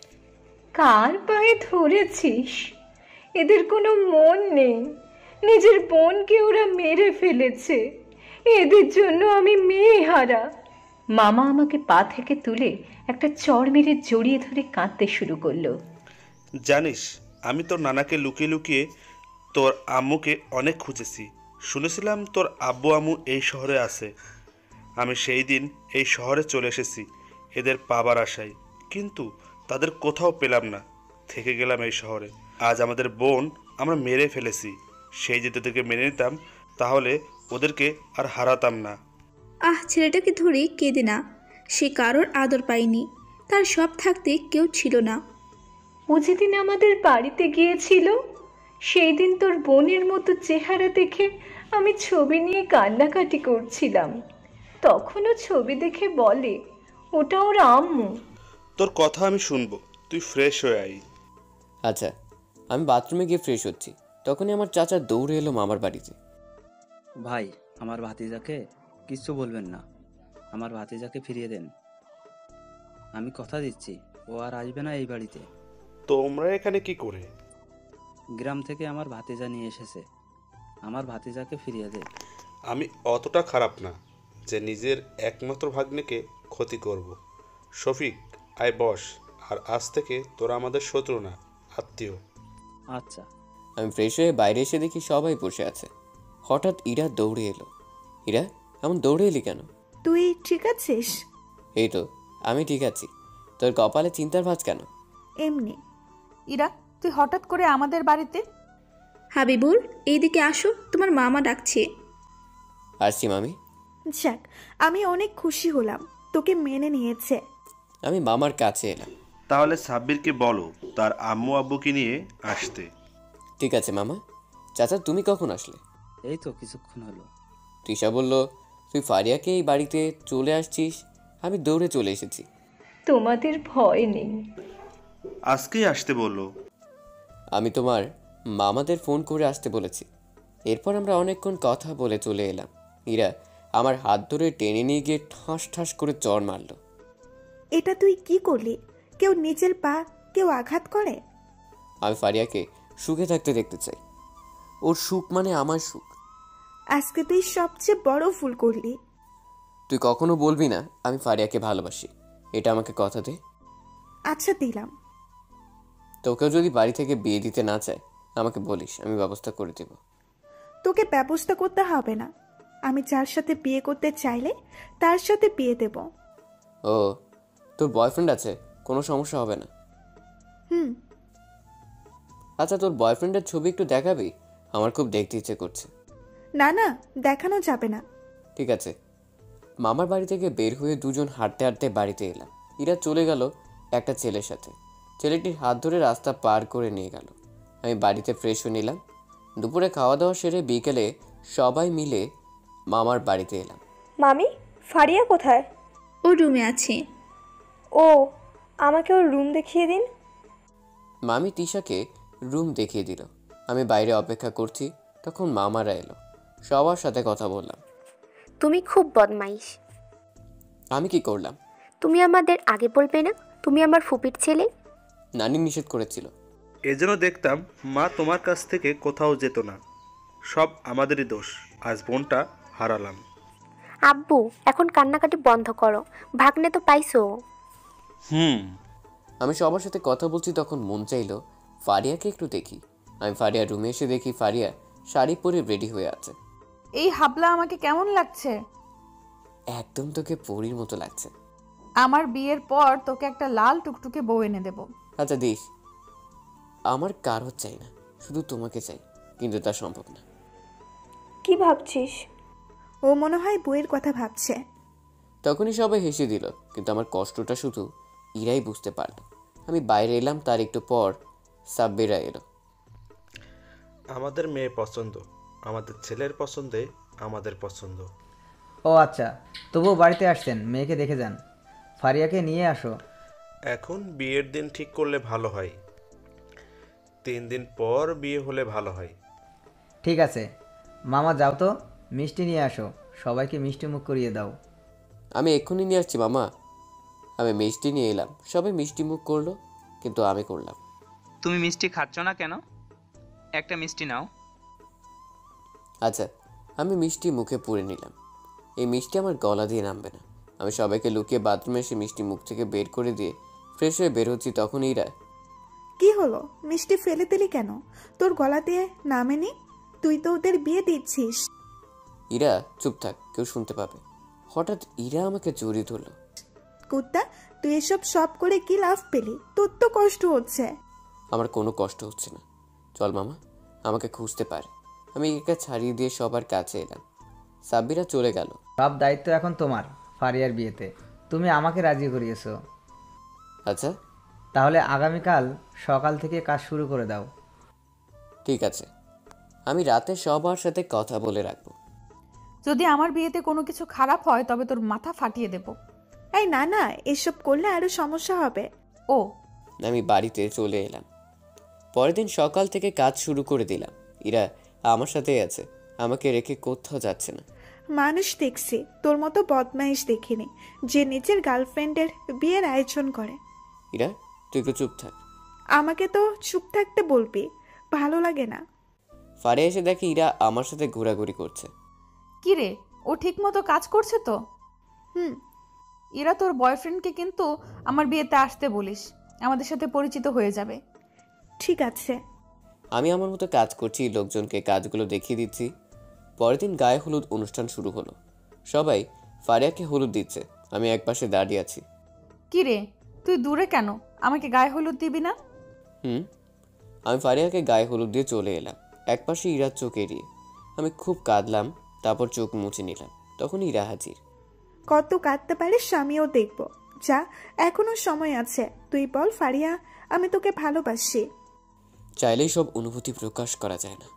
কার পায়ে ধরেছিস? এদের কোনো মন নেই। নিজের বোনকে ওরা মেরে ফেলেছে। এদের জন্য আমি মেয়ে হারা। মামা আমাকে পা থেকে তুলে একটা চড় মেরে জড়িয়ে ধরে কাঁদতে শুরু করলো। জানিস, আমি তোর নানাকে লুকিয়ে লুকিয়ে তোর আম্মুকে অনেক খুঁজেছি। শুনেছিলাম তোর আব্বু আম্মু এই শহরে আছে। আমি সেই দিন এই শহরে চলে এসেছি এদের পাবার আশায়, কিন্তু তাদের কোথাও পেলাম না। থেকে গেলাম এই শহরে। আজ আমাদের বোন আমরা মেরে ফেলেছি। সেই যদি তোদেরকে মেনে নিতাম তাহলে ওদেরকে আর হারাতাম না। ছেলেটাকে ধরে কেঁদে না। সে কারোর আদর পায়নি, তার সব থাকতে কেউ ছিল না। ও যেদিন আমাদের বাড়িতে গিয়েছিল সেই দিন তোর বোনের মতো চেহারা দেখে আমি ছবি নিয়ে কান্নাকাটি করছিলাম। তখনও ছবি দেখে বলে ওটা ওর আম্মু। তোর কথা আমি শুনবো, তুই ফ্রেশ হয়ে আই। আচ্ছা। আমি বাথরুমে গিয়ে ফ্রেশ হচ্ছি, তখনই আমার চাচা দৌড়ে এলো মামার বাড়িতে। ভাই, আমার ভাতিজাকে কিচ্ছু বলবেন না। আমার ভাতিজাকে ফিরিয়ে দেন। আমি কথা দিচ্ছি ও আর আসবে না এই বাড়িতে। তোমরা এখানে কি করে? গ্রাম থেকে আমার ভাতিজা নিয়ে এসেছে। আমার ভাতিজাকে ফিরিয়ে দে। আমি অতটা খারাপ না যে নিজের একমাত্র ভাগ্নেকে ক্ষতি করব। শফিক, আয় বস। আর আজ থেকে তোরা আমাদের শত্রু না, আত্মীয়। আচ্ছা। আমি ফ্রেশ হয়ে বাইরে এসে দেখি সবাই বসে আছে। হঠাৎ ইরা দৌড়ে এলো। ইরা, এমন দৌড়ে এলি কেন? তুই ঠিক আছিস? এই তো, আমি ঠিক আছি। তোর কপালে চিন্তার ভাঁজ কেন? এমনি। ইরা, তুই হঠাৎ করে আমাদের বাড়িতে? হাবিবুল, এইদিকে আসো, তোমার মামা ডাকছে। আসছি মামি। যাক, আমি অনেক খুশি হলাম তোকে মেনে নিয়েছে। আমি মামার কাছে এলাম। তাহলে সাব্বিরকে বলো তার আম্মু আব্বুকে নিয়ে আসতে। ঠিক আছে মামা। চাচা, তুমি কখন আসলে? এই তো কিছুক্ষণ হলো। তৃষা বলল, তুই ফারিয়াকে এই বাড়িতে চলে আসছিস। আমি দৌড়ে চলে এসেছি। তোমাদের ভয় নেই। আজকেই আসতে বললো। আমি তোমার মামাদের ফোন করে আসতে বলেছি। এরপর আমরা অনেকক্ষণ কথা বলে চলে এলাম। ইরা আমার হাত ধরে টেনে নিয়ে গিয়ে ঠাস ঠাস করে চড় মারল। এটা তুই কি করলি? কেউ নিজের পা কেউ আঘাত করে? আমি ফারিয়াকে সুখে থাকতে দেখতে চাই। ওর সুখ মানে আমার সুখ। আজকে তুই সবচেয়ে বড় ভুল করলি। তুই কখনো বলবি না আমি ফারিয়াকে ভালোবাসি। এটা আমাকে কথা দে। আচ্ছা দিলাম। তোকেও যদি বাড়ি থেকে বিয়ে দিতে না চায় আমাকে বলিস, আমি ব্যবস্থা করে দেব। তোকে ব্যবস্থা করতে হবে না। আমি যার সাথে বিয়ে করতে চাইলে তার সাথে বিয়ে দেব। ও, তোর বয়ফ্রেন্ড আছে? কোনো সমস্যা হবে না। আচ্ছা, তোর বয়ফ্রেন্ডের ছবি একটু দেখাবি? আমার খুব দেখতে ইচ্ছে করছে। না না, দেখানো যাবে না। ঠিক আছে। মামার বাড়ি থেকে বের হয়ে দুজন হাঁটতে হাঁটতে বাড়িতে এলাম। ইরা চলে গেল একটা ছেলের সাথে। ছেলেটির হাত ধরে রাস্তা পার করে নিয়ে গেল। আমি বাড়িতে ফ্রেশ হয়ে নিলাম। দুপুরে খাওয়া দাওয়া সেরে বিকেলে সবাই মিলে মামার বাড়িতে এলাম। মামি, ফারিয়া কোথায়? ও রুমে আছে। ও, আমাকে ওর রুম দেখিয়ে দিন। মামি তিশাকে রুম দেখিয়ে দিল। আমি বাইরে অপেক্ষা করছি, তখন মামারা এলো। সবার সাথে কথা বললাম। তুমি খুব বদমাইশ। আমি কি করলাম? তুমি আমাদের আগে বলবে না তুমি আমার ফুপির ছেলে? নানি নিষেধ করেছিল। এজন্য দেখতাম মা তোমার কাছ থেকে কোথাও যেত না। সব আমাদেরই দোষ। আজ বোনটা হারালাম। আব্বু, এখন কান্নাকাটি বন্ধ করো। ভাগ্নে তো পাইছো। আমি সবার সাথে কথা বলছি, তখন মন চাইলো ফারিয়াকে একটু দেখি। আমি ফারিয়ার রুমে এসে দেখি ফারিয়া শাড়ি পরে রেডি হয়ে আছে। এই হাবলা আমাকে কেমন লাগছে? একদম তোকে পরীর মতো লাগছে। আমার বিয়ের পর তোকে একটা লাল টুকটুকে বউ এনে দেব। আচ্ছা দিস। আমার কারো চাই না, শুধু তোমাকে চাই, কিন্তু তা সম্ভব না। কি ভাবছিস? ও মনে হয় বইয়ের কথা ভাবছে। তখনই সবাই হেসে দিল, কিন্তু আমার কষ্টটা শুধু ইরাই বুঝতে পারল। আমি বাইরে এলাম, তার একটু পর সাব্বিরা এলো। আমাদের মেয়ে পছন্দ, আমাদের ছেলের পছন্দে আমাদের পছন্দ। ও আচ্ছা, তবুও বাড়িতে আসছেন, মেয়েকে দেখে যান। ফারিয়াকে নিয়ে আসো। এখন বিয়ের দিন ঠিক করলে ভালো হয়। 3 দিন পর বিয়ে হলে ভালো হয়। ঠিক আছে মামা, যাও তো, মিষ্টি নিয়ে আসো। সবাইকে মিষ্টি মুখ করিয়ে দাও। আমি এক্ষুনি নিয়ে আসছি মামা। আমি মিষ্টি নিয়ে এলাম, সবাই মিষ্টি মুখ করলো, কিন্তু আমি করলাম। তুমি মিষ্টি খাচ্ছ না কেন? একটা মিষ্টি নাও। আচ্ছা, আমি মিষ্টি মুখে পুরে নিলাম। এই মিষ্টি আমার গলা দিয়ে নামবে না। আমি সবাইকে লুকিয়ে বাথরুমে এসে মিষ্টি মুখ থেকে বের করে দিয়ে ফ্রেশ হয়ে বের হচ্ছি, তখন ইরা। কি হলো? মিষ্টি ফেলে দিলি কেন? তোর গলা দিয়ে নামেনি? তুই তো ওদের বিয়ে দিচ্ছিস। ইরা চুপ থাক, কেউ শুনতে পাবে। হঠাৎ ইরা আমাকে জড়িয়ে ধরলো। কুত্তা, তুই এসব সব করে কি লাভ পেলি? তোর তো কষ্ট হচ্ছে। আমার কোনো কষ্ট হচ্ছে না। চল মামা, আমাকে খুঁজতে পারে। আমি একে ছাড়িয়ে দিয়ে সবার কাছে এলাম। সাব্বিরা চলে গেল। সব দায়িত্ব এখন তোমার ফারিয়ার বিয়েতে। তুমি আমাকে রাজি করিয়েছো। আচ্ছা, তাহলে আগামীকাল সকাল থেকে কাজ শুরু করে দাও। ঠিক আছে, আমি রাতে সবার সাথে কথা বলে রাখবো। যদি আমার বিয়েতে কোনো কিছু খারাপ হয় তবে তোর মাথা ফাটিয়ে দেব। এই না না, এসব করলে আরো সমস্যা হবে। ও, আমি বাড়িতে চলে এলাম। পরের দিন সকাল থেকে কাজ শুরু করে দিলাম। ইরা আমার সাথেই আছে, আমাকে রেখে কোথাও যাচ্ছে না। মানুষ দেখছি, তোর মতো বদমাইশ দেখিনি যে নিজের গার্লফ্রেন্ডের বিয়ের আয়োজন করে। ইরা, তুই একটু চুপ থাক। আমাকে তো চুপ থাকতে বলবি, ভালো লাগে না। ফারে এসে দেখি ইরা আমার সাথে ঘোরাঘুরি করছে। কি রে, ও ঠিক মতো কাজ করছে তো? ইরা, তোর বয়ফ্রেন্ডকে কিন্তু আমার বিয়েতে আসতে বলিস, আমাদের সাথে পরিচিত হয়ে যাবে। ঠিক আছে। আমি আমার মতো কাজ করছি, লোকজনকে কাজগুলো দেখিয়ে দিচ্ছি। পরের দিন গায়ে হলুদ অনুষ্ঠান শুরু হলো। সবাই ফারিয়াকে হলুদ দিচ্ছে, আমি একপাশে দাঁড়িয়ে আছি। কি রে, তুই দূরে কেন? আমাকে গায়ে হলুদ দিবি না? আমি ফারিয়াকে গায়ে হলুদ দিয়ে চলে এলাম, একপাশে ইরার চোখ এড়িয়ে। আমি খুব কাঁদলাম, তারপর চোখ মুছে নিলাম। তখন ইরা হাজির। কত কাঁদতে পারিস আমিও দেখবো। যা, এখনো সময় আছে। তুই বল ফারিয়া, আমি তোকে ভালোবাসি। চাইলেই সব অনুভূতি প্রকাশ করা যায় না।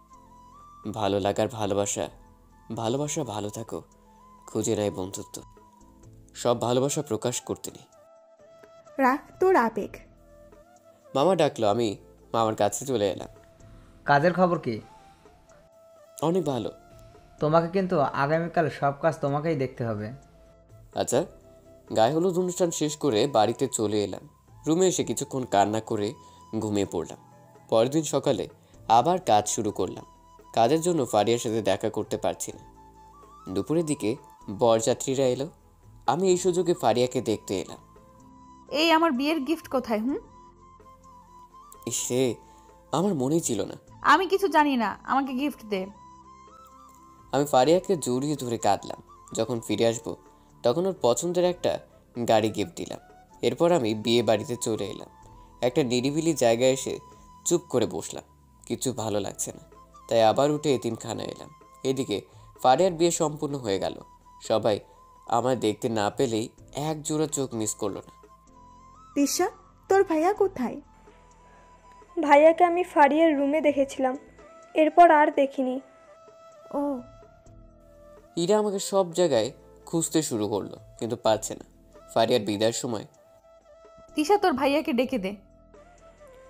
ভালো লাগার ভালোবাসা ভালোবাসা ভালো থাকো, খুঁজে নেয় বন্ধুত্ব। সব ভালোবাসা প্রকাশ করতে নেই। রাখ তোর আবেগ। মামা ডাকলো, আমি মামার কাছে চলে এলাম। কাজের খবর কি? অনেক ভালো। তোমাকে কিন্তু আগামীকাল সব কাজ তোমাকেই দেখতে হবে। আচ্ছা, গায়ে হলুদ অনুষ্ঠান শেষ করে বাড়িতে চলে এলাম। রুমে এসে কিছুক্ষণ কান্না করে ঘুমিয়ে পড়লাম। পরের দিন সকালে আবার কাজ শুরু করলাম। কাজের জন্য ফারিয়ার সাথে দেখা করতে পারছি না। দুপুরের দিকে বরযাত্রীরা এলো। আমি এই সুযোগে ফারিয়াকে দেখতে এলাম। এই আমার বিয়ের গিফট কোথায়? সে আমার মনেই ছিল না। আমি কিছু জানি না, আমাকে গিফট দে। আমি ফারিয়াকে জড়িয়ে ধরে কাঁদলাম। যখন ফিরে আসবো তখন ওর পছন্দের একটা গাড়ি গিফট দিলাম। এরপর আমি বিয়ে বাড়িতে চলে এলাম। একটা নিরিবিলি জায়গায় এসে চুপ করে বসলাম। কিছু ভালো লাগছে না, তাই আবার উঠে এতিমখানা এলাম। এদিকে ফারিয়ার বিয়ে সম্পূর্ণ হয়ে গেল। সবাই আমায় দেখতে না পেলেই এক জোড়া চোখ মিস করলো না। তিশা, তোর ভাইয়া কোথায়? ভাইয়াকে আমি ফারিয়ার রুমে দেখেছিলাম, এরপর আর দেখিনি। ও। ইরা আমাকে সব জায়গায় খুঁজতে শুরু করলো, কিন্তু পাচ্ছে না। ফারিয়ার বিদায়ের সময়, তিশা তোর ভাইয়াকে ডেকে দে।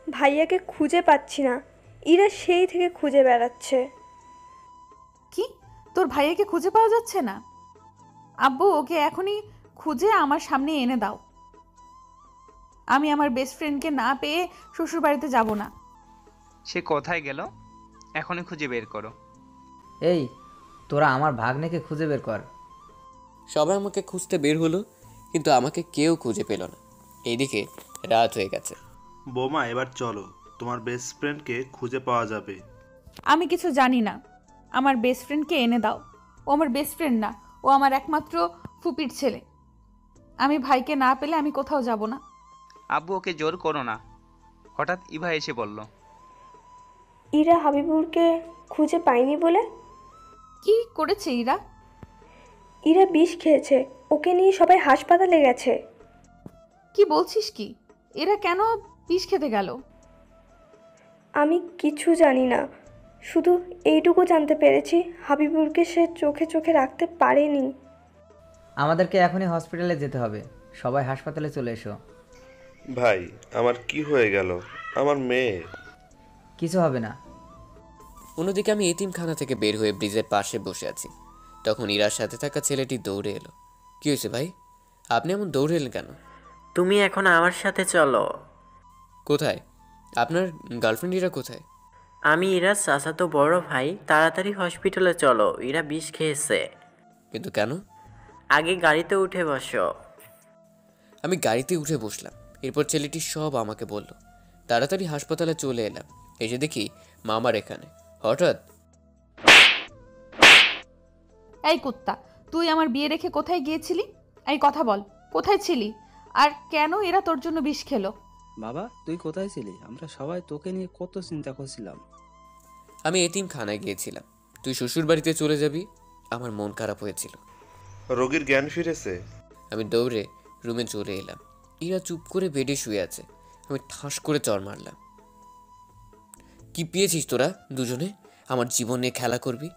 ভাইয়াকে খুঁজে পাচ্ছি না, ইরা সেই থেকে খুঁজে বেড়াচ্ছে। কি, তোর ভাইয়াকে খুঁজে পাওয়া যাচ্ছে না? আব্বু, ওকে এখনই খুঁজে আমার সামনে এনে দাও। আমি আমার বেস্ট ফ্রেন্ডকে না পেয়ে শ্বশুর বাড়িতে যাব না। সে কোথায় গেল? এখনই খুঁজে বের করো। এই, তোরা আমার ভাগ্নেকে খুঁজে বের কর। সবাই আমাকে খুঁজতে বের হলো, কিন্তু আমাকে কেউ খুঁজে পেল না। এইদিকে রাত হয়ে গেছে। বৌমা, এবার চলো, তোমার বেস্ট ফ্রেন্ডকে খুঁজে পাওয়া যাবে। আমি কিছু জানি না, আমার বেস্ট ফ্রেন্ডকে এনে দাও। ও আমার বেস্ট ফ্রেন্ড না, ও আমার একমাত্র ফুপির ছেলে। আমি ভাইকে না পেলে আমি কোথাও যাব না। আব্বু, ওকে জোর করো না। হঠাৎ ইভা এসে বলল, ইরা হাবিবুরকে খুঁজে পায়নি বলে। কি করেছে ইরা? ইরা বিষ খেয়েছে, ওকে নিয়ে সবাই হাসপাতালে গেছে। কি বলছিস কি? এরা কেন বিষ খেতে গেল? আমি কিছু জানি না, শুধু এইটুকু জানতে পেরেছি হাবিবুরকে সে চোখে চোখে রাখতে পারেনি। আমাদেরকে এখনই হসপিটালে যেতে হবে। সবাই হাসপাতালে চলে এসো। ভাই, আমার কি হয়ে গেল? আমার মেয়ে। কিছু হবে না। অন্যদিকে আমি এতিমখানা থেকে বের হয়ে ব্রিজের পাশে বসে আছি। তখন ইরার সাথে থাকা ছেলেটি দৌড়ে এলো। কি হয়েছে ভাই, আপনি এমন দৌড়ে এলেন কেন? তুমি এখন আমার সাথে চলো। কোথায়? আপনার গার্লফ্রেন্ড ইরা কোথায়? আমি ইরা চাচাতো বড় ভাই। তাড়াতাড়ি হসপিটালে চলো, ইরা বিষ খেয়েছে। কিন্তু কেন? আগে গাড়িতে উঠে বসো। আমি গাড়িতে উঠে বসলাম। এরপর ছেলেটি সব আমাকে বলল। তাড়াতাড়ি হাসপাতালে চলে এলাম। এসে দেখি মামার এখানে। হঠাৎ, এই কুত্তা, তুই আমার বিয়ে রেখে কোথায় গিয়েছিলি? এই কথা বল, কোথায় ছিলি? আর কেন এরা তোর জন্য বিষ খেলো? বাবা, তুই কোথায় ছিলি? আমরা সবাই তোকে নিয়ে কত চিন্তা করছিলাম। আমি এতিমখানায় গিয়েছিলাম। তুই শ্বশুর বাড়িতে চলে যাবি, আমার মন খারাপ হয়েছিল। রোগীর জ্ঞান ফিরেছে। আমি দৌড়ে রুমে চলে এলাম। ইরা চুপ করে বেডে শুয়ে আছে। আমি ঠাস করে চড় মারলাম। কি পেয়েছিস তোরা দুজনে? আমার জীবন নিয়ে খেলা করবি?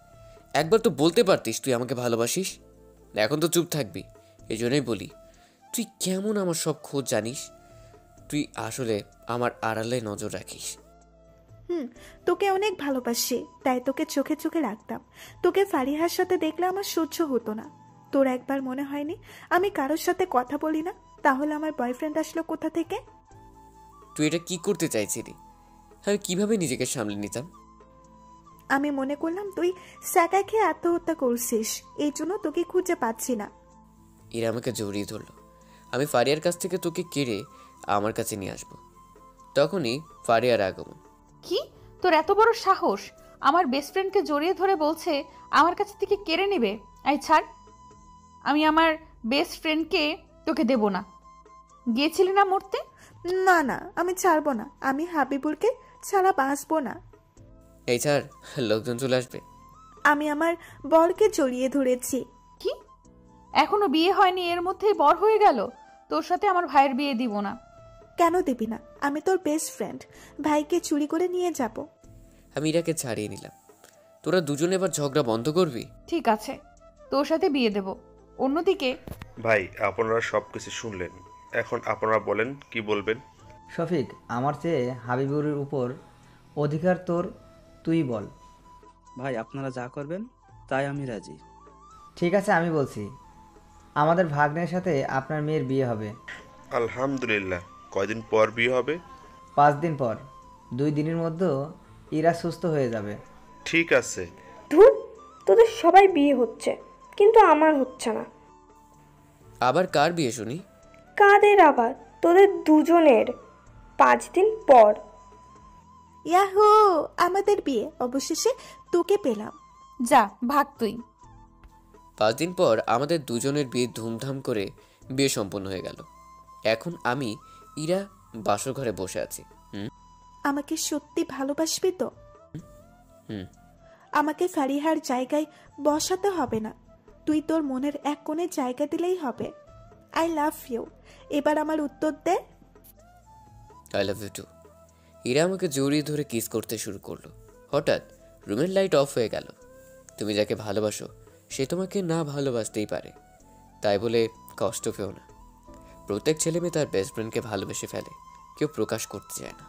একবার তো বলতে পারতিস তুই আমাকে ভালোবাসিস। এখন তো চুপ থাকবি। এই জন্যই বলি, তুই কেমন আমার সব খোঁজ জানিস। তুই আসলে আমার আড়ালে নজর রাখিস। তোকে অনেক ভালোবাসি, তাই তোকে চোখে চোখে রাখতাম। তোকে ফারিহার সাথে দেখলে আমার সহ্য হতো না। তোর একবার মনে হয়নি আমি কারোর সাথে কথা বলি না? তাহলে আমার বয়ফ্রেন্ড আসলো কোথা থেকে? তুই এটা কি করতে চাইছিলি? আমি কিভাবে নিজেকে সামলে নিতাম? আমি মনে করলাম তুই স্যাকা খেয়ে আত্মহত্যা করছিস, এই জন্য তোকে খুঁজে পাচ্ছি না। এরা আমাকে জড়িয়ে ধরলো। আমি ফারিয়ার কাছ থেকে তোকে কেড়ে আমার কাছে নিয়ে আসবো। তখনই ফারিয়ার আগমন। কি, তোর এত বড় সাহস? আমার বেস্ট ফ্রেন্ডকে জড়িয়ে ধরে বলছে আমার কাছ থেকে কেড়ে নেবে? আই ছাড়, আমি আমার বেস্ট ফ্রেন্ডকে তোকে দেব না। গিয়েছিলি না মরতে? না না, আমি ছাড়বো না। আমি হাবিবুরকে ছাড়া বাঁচবো না। এই ছাড়, লোকজন চলে আসবে। আমি আমার বরকে জড়িয়ে ধরেছি। কি, এখনো বিয়ে হয়নি, এর মধ্যেই বর হয়ে গেল? তোর সাথে আমার ভাইয়ের বিয়ে দিব না। কেন দিবি না? আমি তোর বেস্ট ফ্রেন্ড, ভাইকে চুরি করে নিয়ে যাব। আমি ইরাকে ছাড়িয়ে নিলাম। তোরা দুজনে এবার ঝগড়া বন্ধ করবি? ঠিক আছে, তোর সাথে বিয়ে দেব। অন্যদিকে ভাই আপনারা সব কিছু শুনলেন, এখন আপনারা বলেন কি বলবেন। শফিক, আমার চেয়ে হাবিবুরের উপর অধিকার তোর, তুই বল। ভাই আপনারা যা করবেন তাই আমি রাজি। ঠিক আছে, আমি বলছি, আমাদের ভাগ্নের সাথে আপনার মেয়ের বিয়ে হবে। আলহামদুলিল্লাহ। কয়দিন পর বিয়ে হবে? 5 দিন পর। 2 দিনের মধ্যে ইরা সুস্থ হয়ে যাবে। ঠিক আছে। ধুর, তোদের সবাই বিয়ে হচ্ছে কিন্তু আমার হচ্ছে না। আবার কার বিয়ে শুনি? কাদের আবার? তোদের দুজনের 5 দিন পর। ইয়াহু, আমাদের বিয়ে অবশেষে তোকে পেলাম। যা ভাগ তুই। 5 দিন পর আমাদের দুজনের বিয়ে ধুমধাম করে বিয়ে সম্পন্ন হয়ে গেল। এখন আমি ইরা বাসর ঘরে বসে আছি। আমাকে সত্যি ভালোবাসবি তো? হুম। আমাকে ফারিহার জায়গায় বসাতে হবে না, তুই তোর মনের এক কোণে জায়গা দিলেই হবে। I love you. এবার আমার উত্তর দে। I love you too. Ira আমাকে জড়িয়ে ধরে কিস করতে শুরু করলো। হঠাৎ রুমের লাইট অফ হয়ে গেল। তুমি যাকে ভালোবাসো সে তোমাকে না ভালোবাসতেই পারে, তাই বলে কষ্ট পেও না। প্রত্যেক ছেলে মেয়ে তার বেস্ট ফ্রেন্ডকে ভালোবেসে ফেলে, কেউ প্রকাশ করতে চায় না।